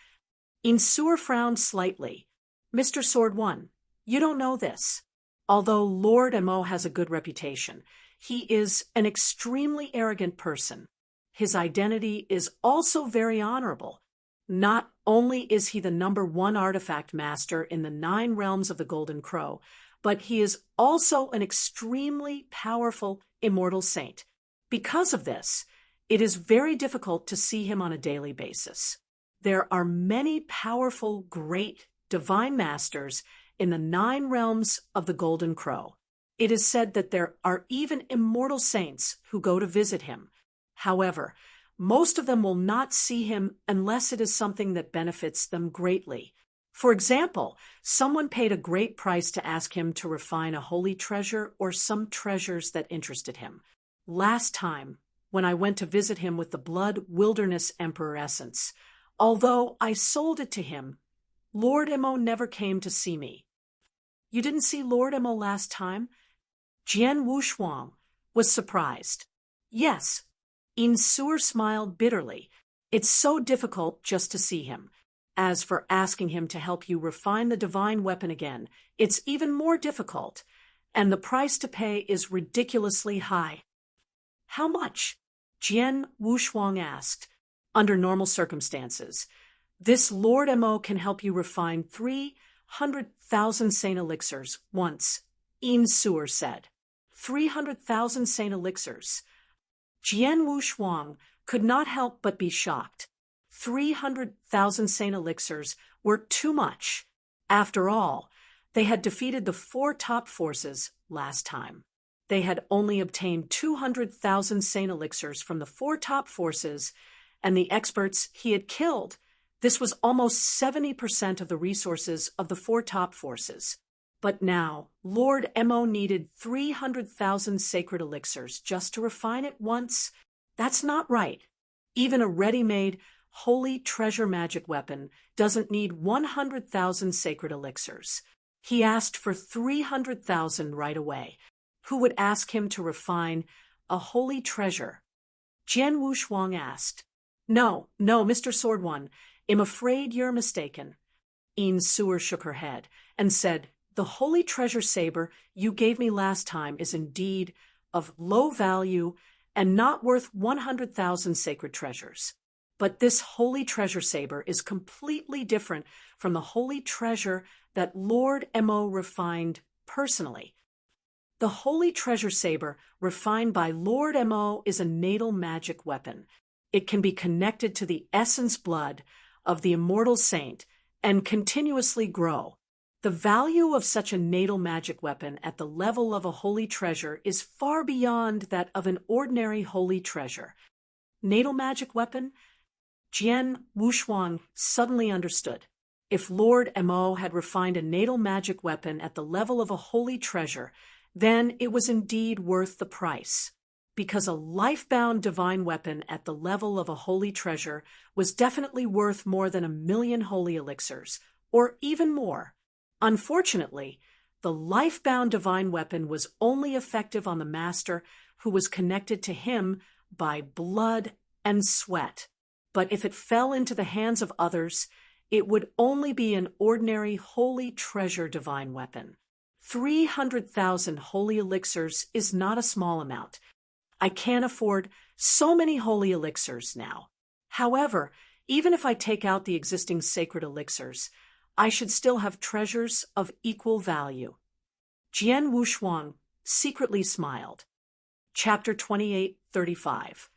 [SPEAKER 1] Yin Suer frowned slightly. Mr. Sword 1, you don't know this. Although Lord Mo has a good reputation, he is an extremely arrogant person. His identity is also very honorable. Not only is he the #1 artifact master in the 9 realms of the Golden Crow, but he is also an extremely powerful immortal saint. Because of this, it is very difficult to see him on a daily basis. There are many powerful, great, divine masters in the 9 realms of the Golden Crow. It is said that there are even immortal saints who go to visit him. However, most of them will not see him unless it is something that benefits them greatly. For example, someone paid a great price to ask him to refine a holy treasure or some treasures that interested him. Last time, when I went to visit him with the Blood Wilderness Emperor essence, although I sold it to him, Lord Mo never came to see me. You didn't see Lord Mo last time? Jian Wushuang was surprised. Yes. Insur smiled bitterly. It's so difficult just to see him. As for asking him to help you refine the divine weapon again, it's even more difficult, and the price to pay is ridiculously high. How much? Jian Wushuang asked. Under normal circumstances, this Lord Mo can help you refine 300,000 Saint Elixirs once, Insur said. 300,000 Saint Elixirs. Jian Wushuang could not help but be shocked. 300,000 Saint Elixirs were too much. After all, they had defeated the 4 top forces last time. They had only obtained 200,000 Saint Elixirs from the 4 top forces, and the experts he had killed. This was almost 70% of the resources of the 4 top forces. But now, Lord Mo needed 300,000 sacred elixirs just to refine it once. That's not right. Even a ready-made, holy treasure magic weapon doesn't need 100,000 sacred elixirs. He asked for 300,000 right away. Who would ask him to refine a holy treasure? Jian Wushuang asked. No, Mr. Sword One, I'm afraid you're mistaken. Insur shook her head and said, the holy treasure saber you gave me last time is indeed of low value and not worth 100,000 sacred treasures. But this holy treasure saber is completely different from the holy treasure that Lord Mo refined personally. The holy treasure saber refined by Lord Mo is a natal magic weapon. It can be connected to the essence blood of the immortal saint and continuously grow. The value of such a natal magic weapon at the level of a holy treasure is far beyond that of an ordinary holy treasure. Natal magic weapon? Jian Wushuang suddenly understood. If Lord Mo had refined a natal magic weapon at the level of a holy treasure, then it was indeed worth the price. Because a life-bound divine weapon at the level of a holy treasure was definitely worth more than 1,000,000 holy elixirs, or even more. Unfortunately, the life-bound divine weapon was only effective on the master who was connected to him by blood and sweat. But if it fell into the hands of others, it would only be an ordinary holy treasure divine weapon. 300,000 holy elixirs is not a small amount. I can't afford so many holy elixirs now. However, even if I take out the existing sacred elixirs, I should still have treasures of equal value. Jian Wushuang secretly smiled. Chapter 28:35.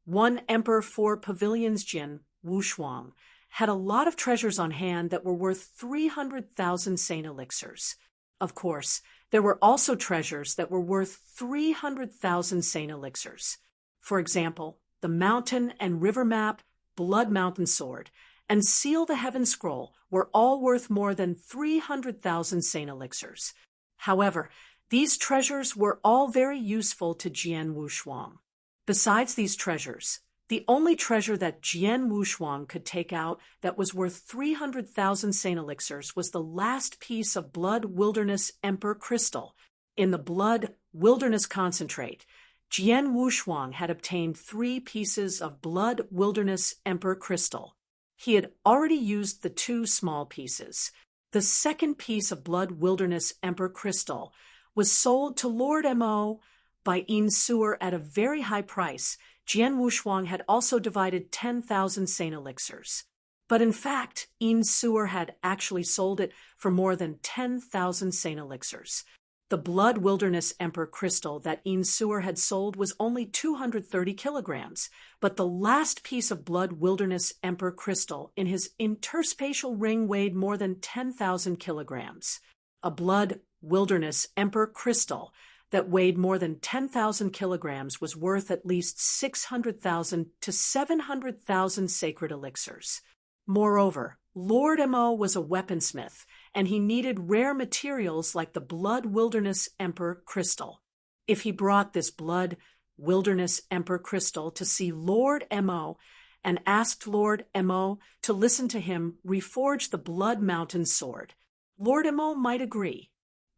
[SPEAKER 1] One emperor for Pavilions. Jian Wushuang had a lot of treasures on hand that were worth 300,000 Saint Elixirs. Of course, there were also treasures that were worth 300,000 Saint Elixirs. For example, the Mountain and River Map, Blood Mountain Sword, and Seal the Heaven Scroll were all worth more than 300,000 Saint Elixirs. However, these treasures were all very useful to Jian Wushuang. Besides these treasures, the only treasure that Jian Wushuang could take out that was worth 300,000 Saint Elixirs was the last piece of Blood Wilderness Emperor Crystal. In the Blood Wilderness Concentrate, Jian Wushuang had obtained 3 pieces of Blood Wilderness Emperor Crystal. He had already used the 2 small pieces. The second piece of Blood Wilderness Emperor Crystal was sold to Lord Mo by Insur at a very high price. Jian Wushuang had also divided 10,000 Saint Elixirs. But in fact, Insur had actually sold it for more than 10,000 Saint Elixirs. The Blood Wilderness Emperor Crystal that Insur had sold was only 230 kilograms, but the last piece of Blood Wilderness Emperor Crystal in his interspatial ring weighed more than 10,000 kilograms. A Blood Wilderness Emperor Crystal that weighed more than 10,000 kilograms was worth at least 600,000 to 700,000 sacred elixirs. Moreover, Lord Mo was a weaponsmith, and he needed rare materials like the Blood Wilderness Emperor crystal. If he brought this Blood Wilderness Emperor crystal to see Lord Mo and asked Lord Mo to listen to him reforge the Blood Mountain sword, Lord Mo might agree.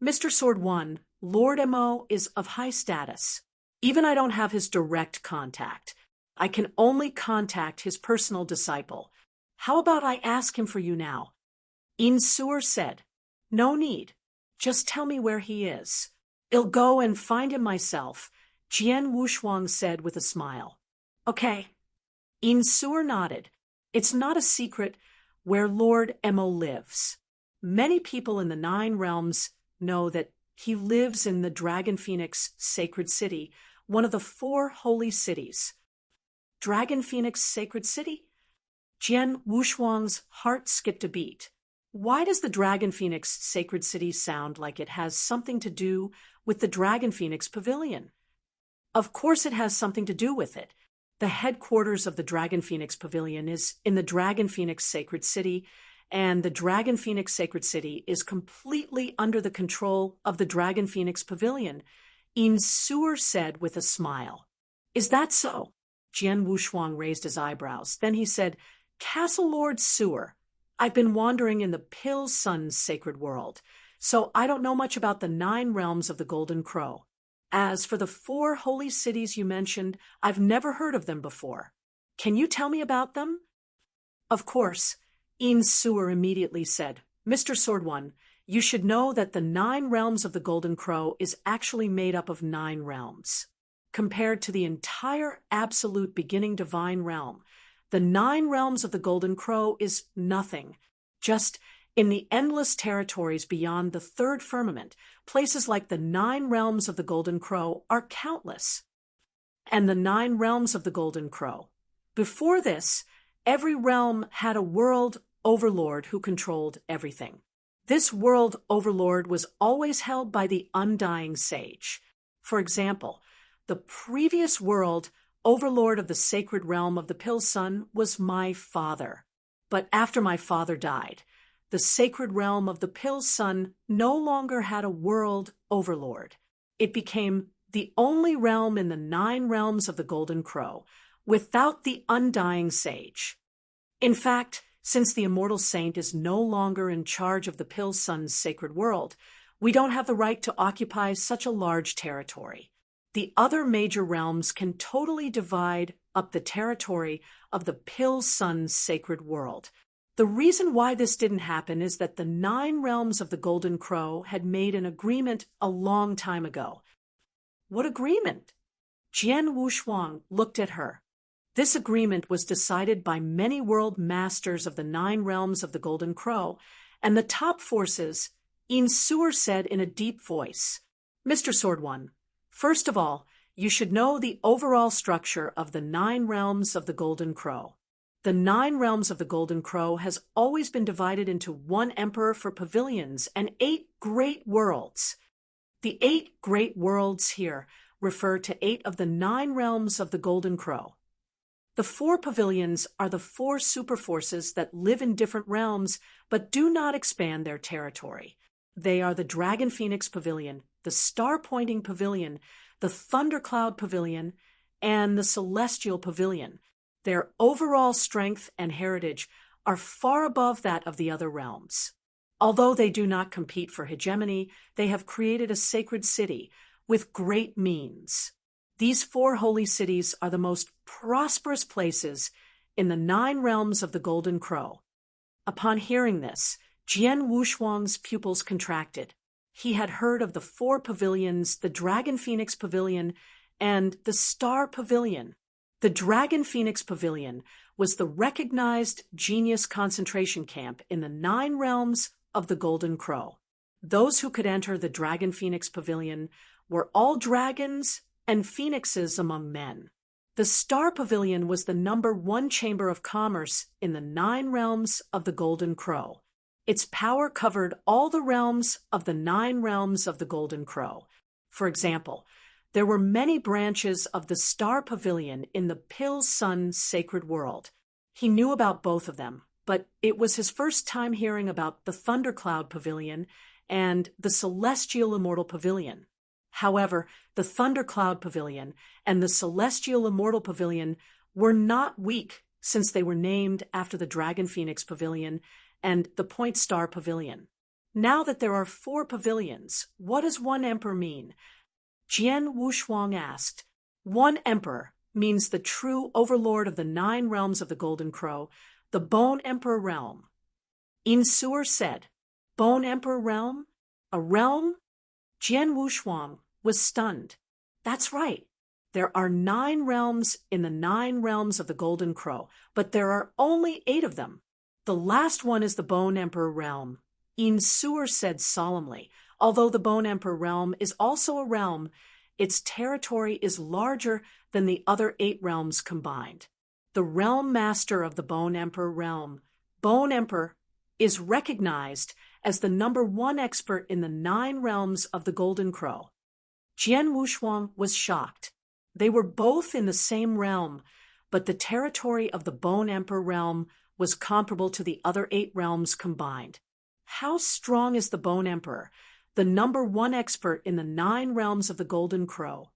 [SPEAKER 1] Mr. Sword 1, Lord Mo is of high status. Even I don't have his direct contact. I can only contact his personal disciple. How about I ask him for you now? Insur said, No need. Just tell me where he is. I'll go and find him myself, Jian Wushuang said with a smile. Okay. Insur nodded. It's not a secret where Lord Mo lives. Many people in the 9 realms know that he lives in the Dragon Phoenix Sacred City, one of the 4 holy cities. Dragon Phoenix Sacred City? Jian Wushuang's heart skipped a beat. Why does the Dragon Phoenix Sacred City sound like it has something to do with the Dragon Phoenix Pavilion? Of course it has something to do with it. The headquarters of the Dragon Phoenix Pavilion is in the Dragon Phoenix Sacred City, and the Dragon Phoenix Sacred City is completely under the control of the Dragon Phoenix Pavilion, Insur said with a smile. Is that so? Jian Wushuang raised his eyebrows. Then he said, Castle Lord Sewer, I've been wandering in the Pill Sun's sacred world, so I don't know much about the 9 realms of the Golden Crow. As for the 4 holy cities you mentioned, I've never heard of them before. Can you tell me about them? Of course. Insur immediately said, Mr. Sword 1, you should know that the 9 realms of the Golden Crow is actually made up of 9 realms. Compared to the entire absolute beginning divine realm, the 9 realms of the Golden Crow is nothing. Just in the endless territories beyond the 3rd firmament, places like the 9 realms of the Golden Crow are countless. And the 9 realms of the Golden Crow. Before this, every realm had a world overlord who controlled everything. This world overlord was always held by the undying sage. For example, the previous world overlord of the sacred realm of the Pill Sun was my father. But after my father died, the sacred realm of the Pill Sun no longer had a world overlord. It became the only realm in the 9 realms of the Golden Crow, without the undying sage. In fact, since the immortal saint is no longer in charge of the Pill Sun's sacred world, we don't have the right to occupy such a large territory. The other major realms can totally divide up the territory of the Pill Sun's sacred world. The reason why this didn't happen is that the 9 realms of the Golden Crow had made an agreement a long time ago. What agreement? Jian Wushuang looked at her. This agreement was decided by many world masters of the 9 realms of the Golden Crow, and the top forces, Insur said in a deep voice. Mr. Sword 1, first of all, you should know the overall structure of the 9 realms of the Golden Crow. The 9 realms of the Golden Crow has always been divided into 1 emperor for pavilions and 8 great worlds. The 8 great worlds here refer to 8 of the 9 realms of the Golden Crow. The 4 pavilions are the 4 superforces that live in different realms but do not expand their territory. They are the Dragon Phoenix Pavilion, the Star Pointing Pavilion, the Thundercloud Pavilion, and the Celestial Pavilion. Their overall strength and heritage are far above that of the other realms. Although they do not compete for hegemony, they have created a sacred city with great means. These 4 holy cities are the most prosperous places in the 9 realms of the Golden Crow. Upon hearing this, Jian Wushuang's pupils contracted. He had heard of the 4 pavilions, the Dragon Phoenix Pavilion and the Star Pavilion. The Dragon Phoenix Pavilion was the recognized genius concentration camp in the 9 realms of the Golden Crow. Those who could enter the Dragon Phoenix Pavilion were all dragons and phoenixes among men. The Star Pavilion was the number 1 chamber of commerce in the 9 realms of the Golden Crow. Its power covered all the realms of the 9 realms of the Golden Crow. For example, there were many branches of the Star Pavilion in the Pill Sun sacred world. He knew about both of them, but it was his first time hearing about the Thundercloud Pavilion and the Celestial Immortal Pavilion. However, the Thundercloud Pavilion and the Celestial Immortal Pavilion were not weak, since they were named after the Dragon Phoenix Pavilion and the Point Star Pavilion. Now that there are 4 pavilions, what does one emperor mean? Jian Wushuang asked. One emperor means the true overlord of the 9 realms of the Golden Crow, the Bone Emperor realm. Insur said, Bone Emperor realm? A realm? Jian Wushuang was stunned. That's right. There are 9 realms in the 9 realms of the Golden Crow, but there are only 8 of them. The last one is the Bone Emperor realm. Insur said solemnly, although the Bone Emperor realm is also a realm, its territory is larger than the other 8 realms combined. The realm master of the Bone Emperor realm, Bone Emperor, is recognized as the #1 expert in the 9 realms of the Golden Crow. Jian Wushuang was shocked. They were both in the same realm, but the territory of the Bone Emperor realm was comparable to the other 8 realms combined. How strong is the Bone Emperor, the #1 expert in the 9 realms of the Golden Crow?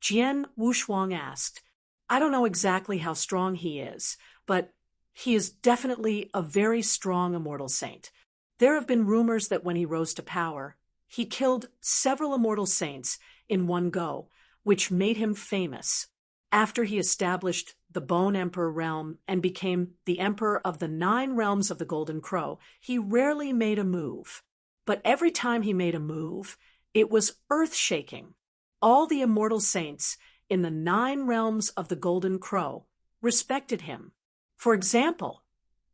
[SPEAKER 1] Jian Wushuang asked. I don't know exactly how strong he is, but he is definitely a very strong immortal saint. There have been rumors that when he rose to power, he killed several immortal saints in one go, which made him famous. After he established the Bone Emperor realm and became the emperor of the 9 realms of the Golden Crow, he rarely made a move. But every time he made a move, it was earth-shaking. All the immortal saints in the 9 realms of the Golden Crow respected him. For example,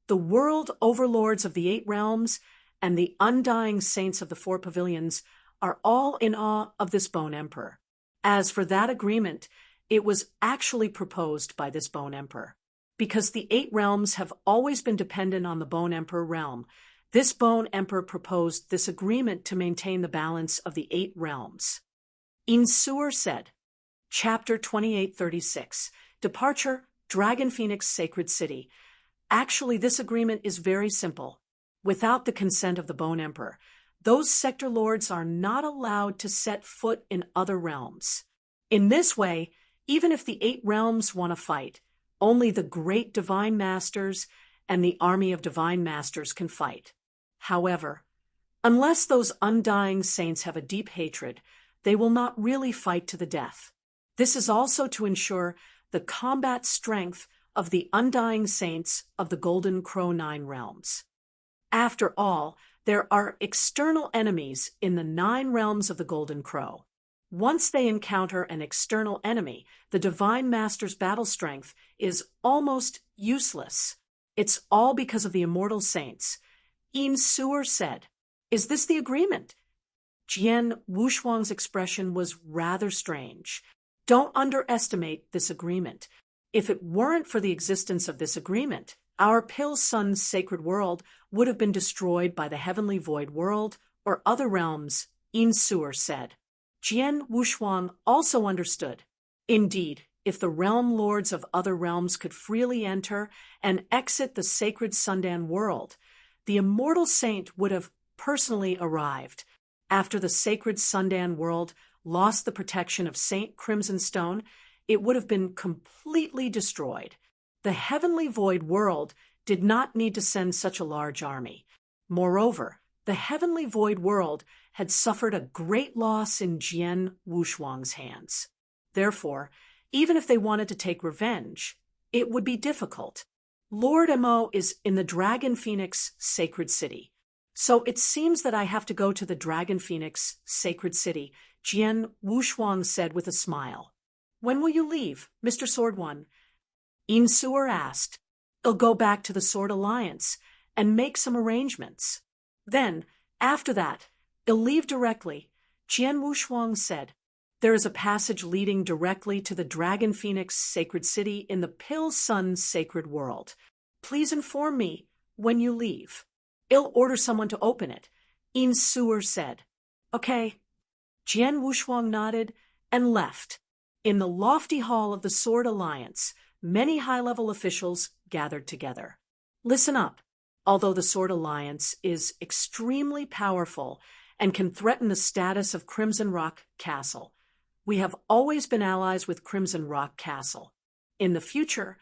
[SPEAKER 1] the world overlords of the 8 realms and the undying saints of the 4 pavilions are all in awe of this Bone Emperor. As for that agreement, it was actually proposed by this Bone Emperor. Because the 8 realms have always been dependent on the Bone Emperor realm, this Bone Emperor proposed this agreement to maintain the balance of the 8 realms. Insur said, Chapter 2836, Departure, Dragon Phoenix Sacred City. Actually, this agreement is very simple. Without the consent of the Bone Emperor, those sector lords are not allowed to set foot in other realms. In this way, even if the 8 realms want to fight, only the great divine masters and the army of divine masters can fight. However, unless those undying saints have a deep hatred, they will not really fight to the death. This is also to ensure the combat strength of the undying saints of the Golden Crow 9 realms. After all, there are external enemies in the 9 realms of the Golden Crow. Once they encounter an external enemy, the Divine Master's battle strength is almost useless. It's all because of the immortal saints. Insur said, Is this the agreement? Jian Wushuang's expression was rather strange. Don't underestimate this agreement. If it weren't for the existence of this agreement, our Pill Sun's sacred world would have been destroyed by the heavenly void world or other realms, Insur said. Jian Wushuang also understood. Indeed, if the realm lords of other realms could freely enter and exit the sacred Sundan world, the immortal saint would have personally arrived. After the sacred Sundan world lost the protection of Saint Crimson Stone, it would have been completely destroyed. The heavenly void world did not need to send such a large army. Moreover, the heavenly void world had suffered a great loss in Jian Wushuang's hands. Therefore, even if they wanted to take revenge, it would be difficult. Lord Mo is in the Dragon Phoenix Sacred City. So it seems that I have to go to the Dragon Phoenix Sacred City, Jian Wushuang said with a smile. When will you leave, Mr. Sword One? Insur asked. I'll go back to the Sword Alliance and make some arrangements. Then, after that, I'll leave directly, Jian Wushuang said. There is a passage leading directly to the Dragon Phoenix Sacred City in the Pill Sun Sacred World. Please inform me when you leave. I'll order someone to open it, Insur said. Okay. Jian Wushuang nodded and left. In the lofty hall of the Sword Alliance, many high-level officials gathered together. Listen up. Although the Sword Alliance is extremely powerful and can threaten the status of Crimson Rock Castle, we have always been allies with Crimson Rock Castle. In the future,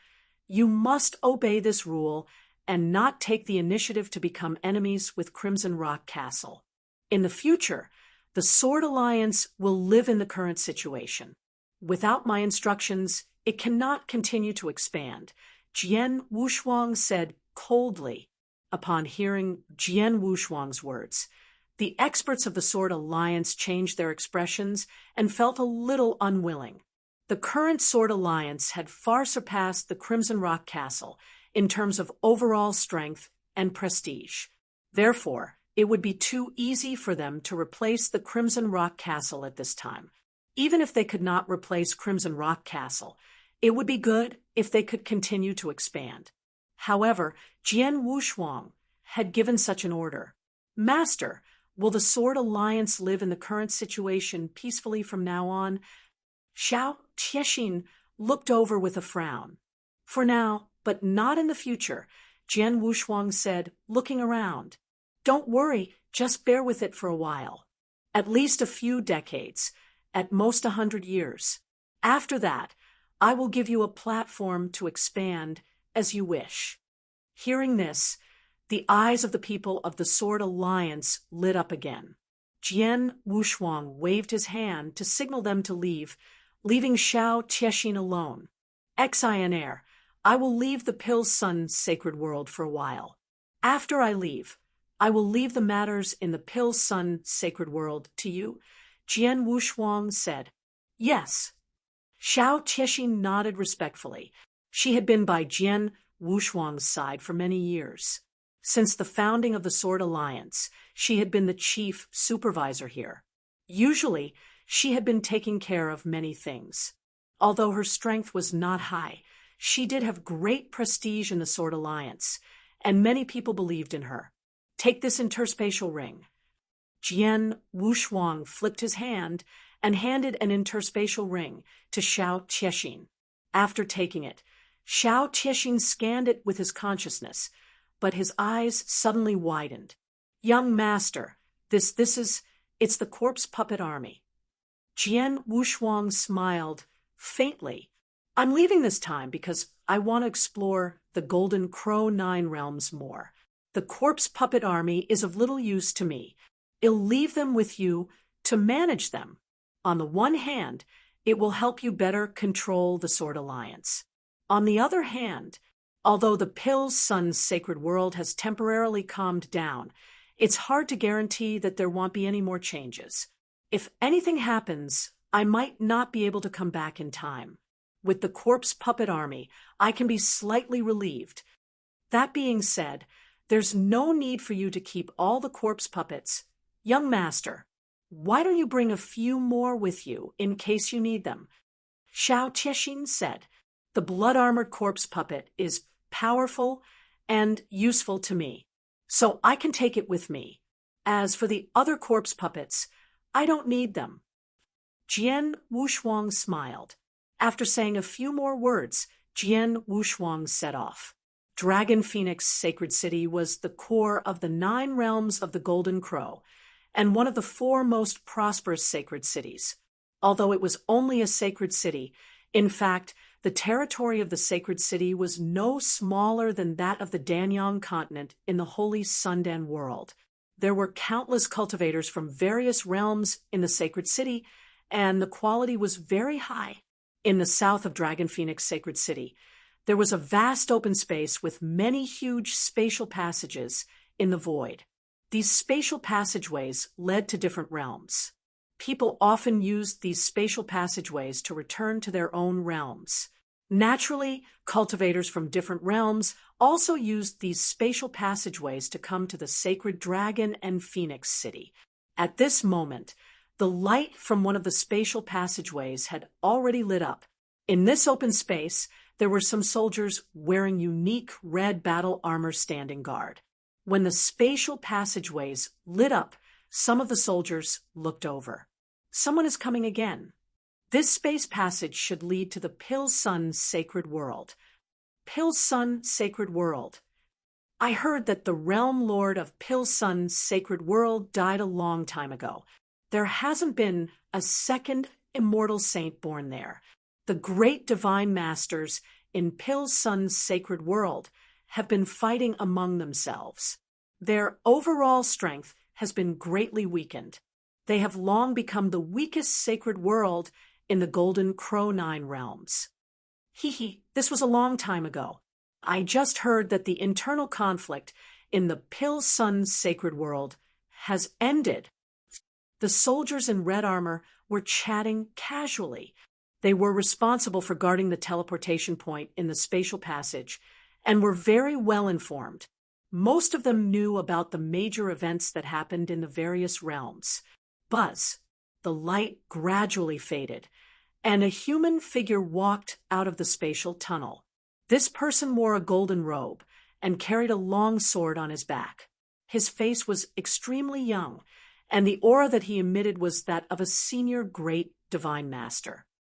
[SPEAKER 1] you must obey this rule and not take the initiative to become enemies with Crimson Rock Castle. In the future, the Sword Alliance will live in the current situation. Without my instructions, it cannot continue to expand, Jian Wushuang said coldly. Upon hearing Jian Wushuang's words, the experts of the Sword Alliance changed their expressions and felt a little unwilling. The current Sword Alliance had far surpassed the Crimson Rock Castle in terms of overall strength and prestige. Therefore, it would be too easy for them to replace the Crimson Rock Castle at this time. Even if they could not replace Crimson Rock Castle, it would be good if they could continue to expand. However, Jian Wushuang had given such an order. Master, will the Sword Alliance live in the current situation peacefully from now on? Xiao Tiexin looked over with a frown. For now, but not in the future, Jian Wushuang said, looking around. Don't worry, just bear with it for a while. At least a few decades, at most 100 years. After that, I will give you a platform to expand as you wish. Hearing this, the eyes of the people of the Sword Alliance lit up again. Jian Wushuang waved his hand to signal them to leave, leaving Xiao Tiexin alone. Exionaire, I will leave the Pill Sun sacred world for a while. After I leave, I will leave the matters in the Pill Sun sacred world to you, Jian Wushuang said. Yes. Xiao Tiexin nodded respectfully. She had been by Jian Wushuang's side for many years. Since the founding of the Sword Alliance, she had been the chief supervisor here. Usually, she had been taking care of many things. Although her strength was not high, she did have great prestige in the Sword Alliance, and many people believed in her. Take this interspatial ring. Jian Wushuang flipped his hand and handed an interspatial ring to Xiao Tiexin. After taking it, Xiao Tiexin scanned it with his consciousness, but his eyes suddenly widened. Young master, it's the corpse puppet army. Jian Wushuang smiled faintly. I'm leaving this time because I want to explore the Golden Crow 9 realms more. The corpse puppet army is of little use to me. I'll leave them with you to manage them. On the one hand, it will help you better control the Sword Alliance. On the other hand, although the Pill Sun sacred world has temporarily calmed down, it's hard to guarantee that there won't be any more changes. If anything happens, I might not be able to come back in time. With the corpse puppet army, I can be slightly relieved. That being said, there's no need for you to keep all the corpse puppets. Young master, why don't you bring a few more with you in case you need them? Xiao Tiexin said. The blood-armored corpse puppet is powerful and useful to me, so I can take it with me. As for the other corpse puppets, I don't need them. Jian Wushuang smiled. After saying a few more words, Jian Wushuang set off. Dragon Phoenix Sacred City was the core of the 9 realms of the Golden Crow, and one of the 4 most prosperous sacred cities. Although it was only a sacred city, in fact, the territory of the sacred city was no smaller than that of the Danyang continent in the holy Sundan world. There were countless cultivators from various realms in the sacred city, and the quality was very high. In the south of Dragon Phoenix Sacred City, there was a vast open space with many huge spatial passages in the void. These spatial passageways led to different realms. People often used these spatial passageways to return to their own realms. Naturally, cultivators from different realms also used these spatial passageways to come to the sacred Dragon and Phoenix City. At this moment, the light from one of the spatial passageways had already lit up. In this open space, there were some soldiers wearing unique red battle armor standing guard. When the spatial passageways lit up, some of the soldiers looked over. Someone is coming again. This space passage should lead to the Pill Sun sacred world. Pill Sun sacred world. I heard that the realm lord of Pilsun's sacred world died a long time ago. There hasn't been a second immortal saint born there. The great divine masters in Pilsun's sacred world have been fighting among themselves. Their overall strength has been greatly weakened. They have long become the weakest sacred world in the Golden Crow Nine realms. This was a long time ago. I just heard that the internal conflict in the Pilsun's sacred world has ended. The soldiers in red armor were chatting casually. They were responsible for guarding the teleportation point in the spatial passage and were very well informed. Most of them knew about the major events that happened in the various realms. Buzz, the light gradually faded, and a human figure walked out of the spatial tunnel. This person wore a golden robe and carried a long sword on his back. His face was extremely young, and the aura that he emitted was that of a senior great divine master.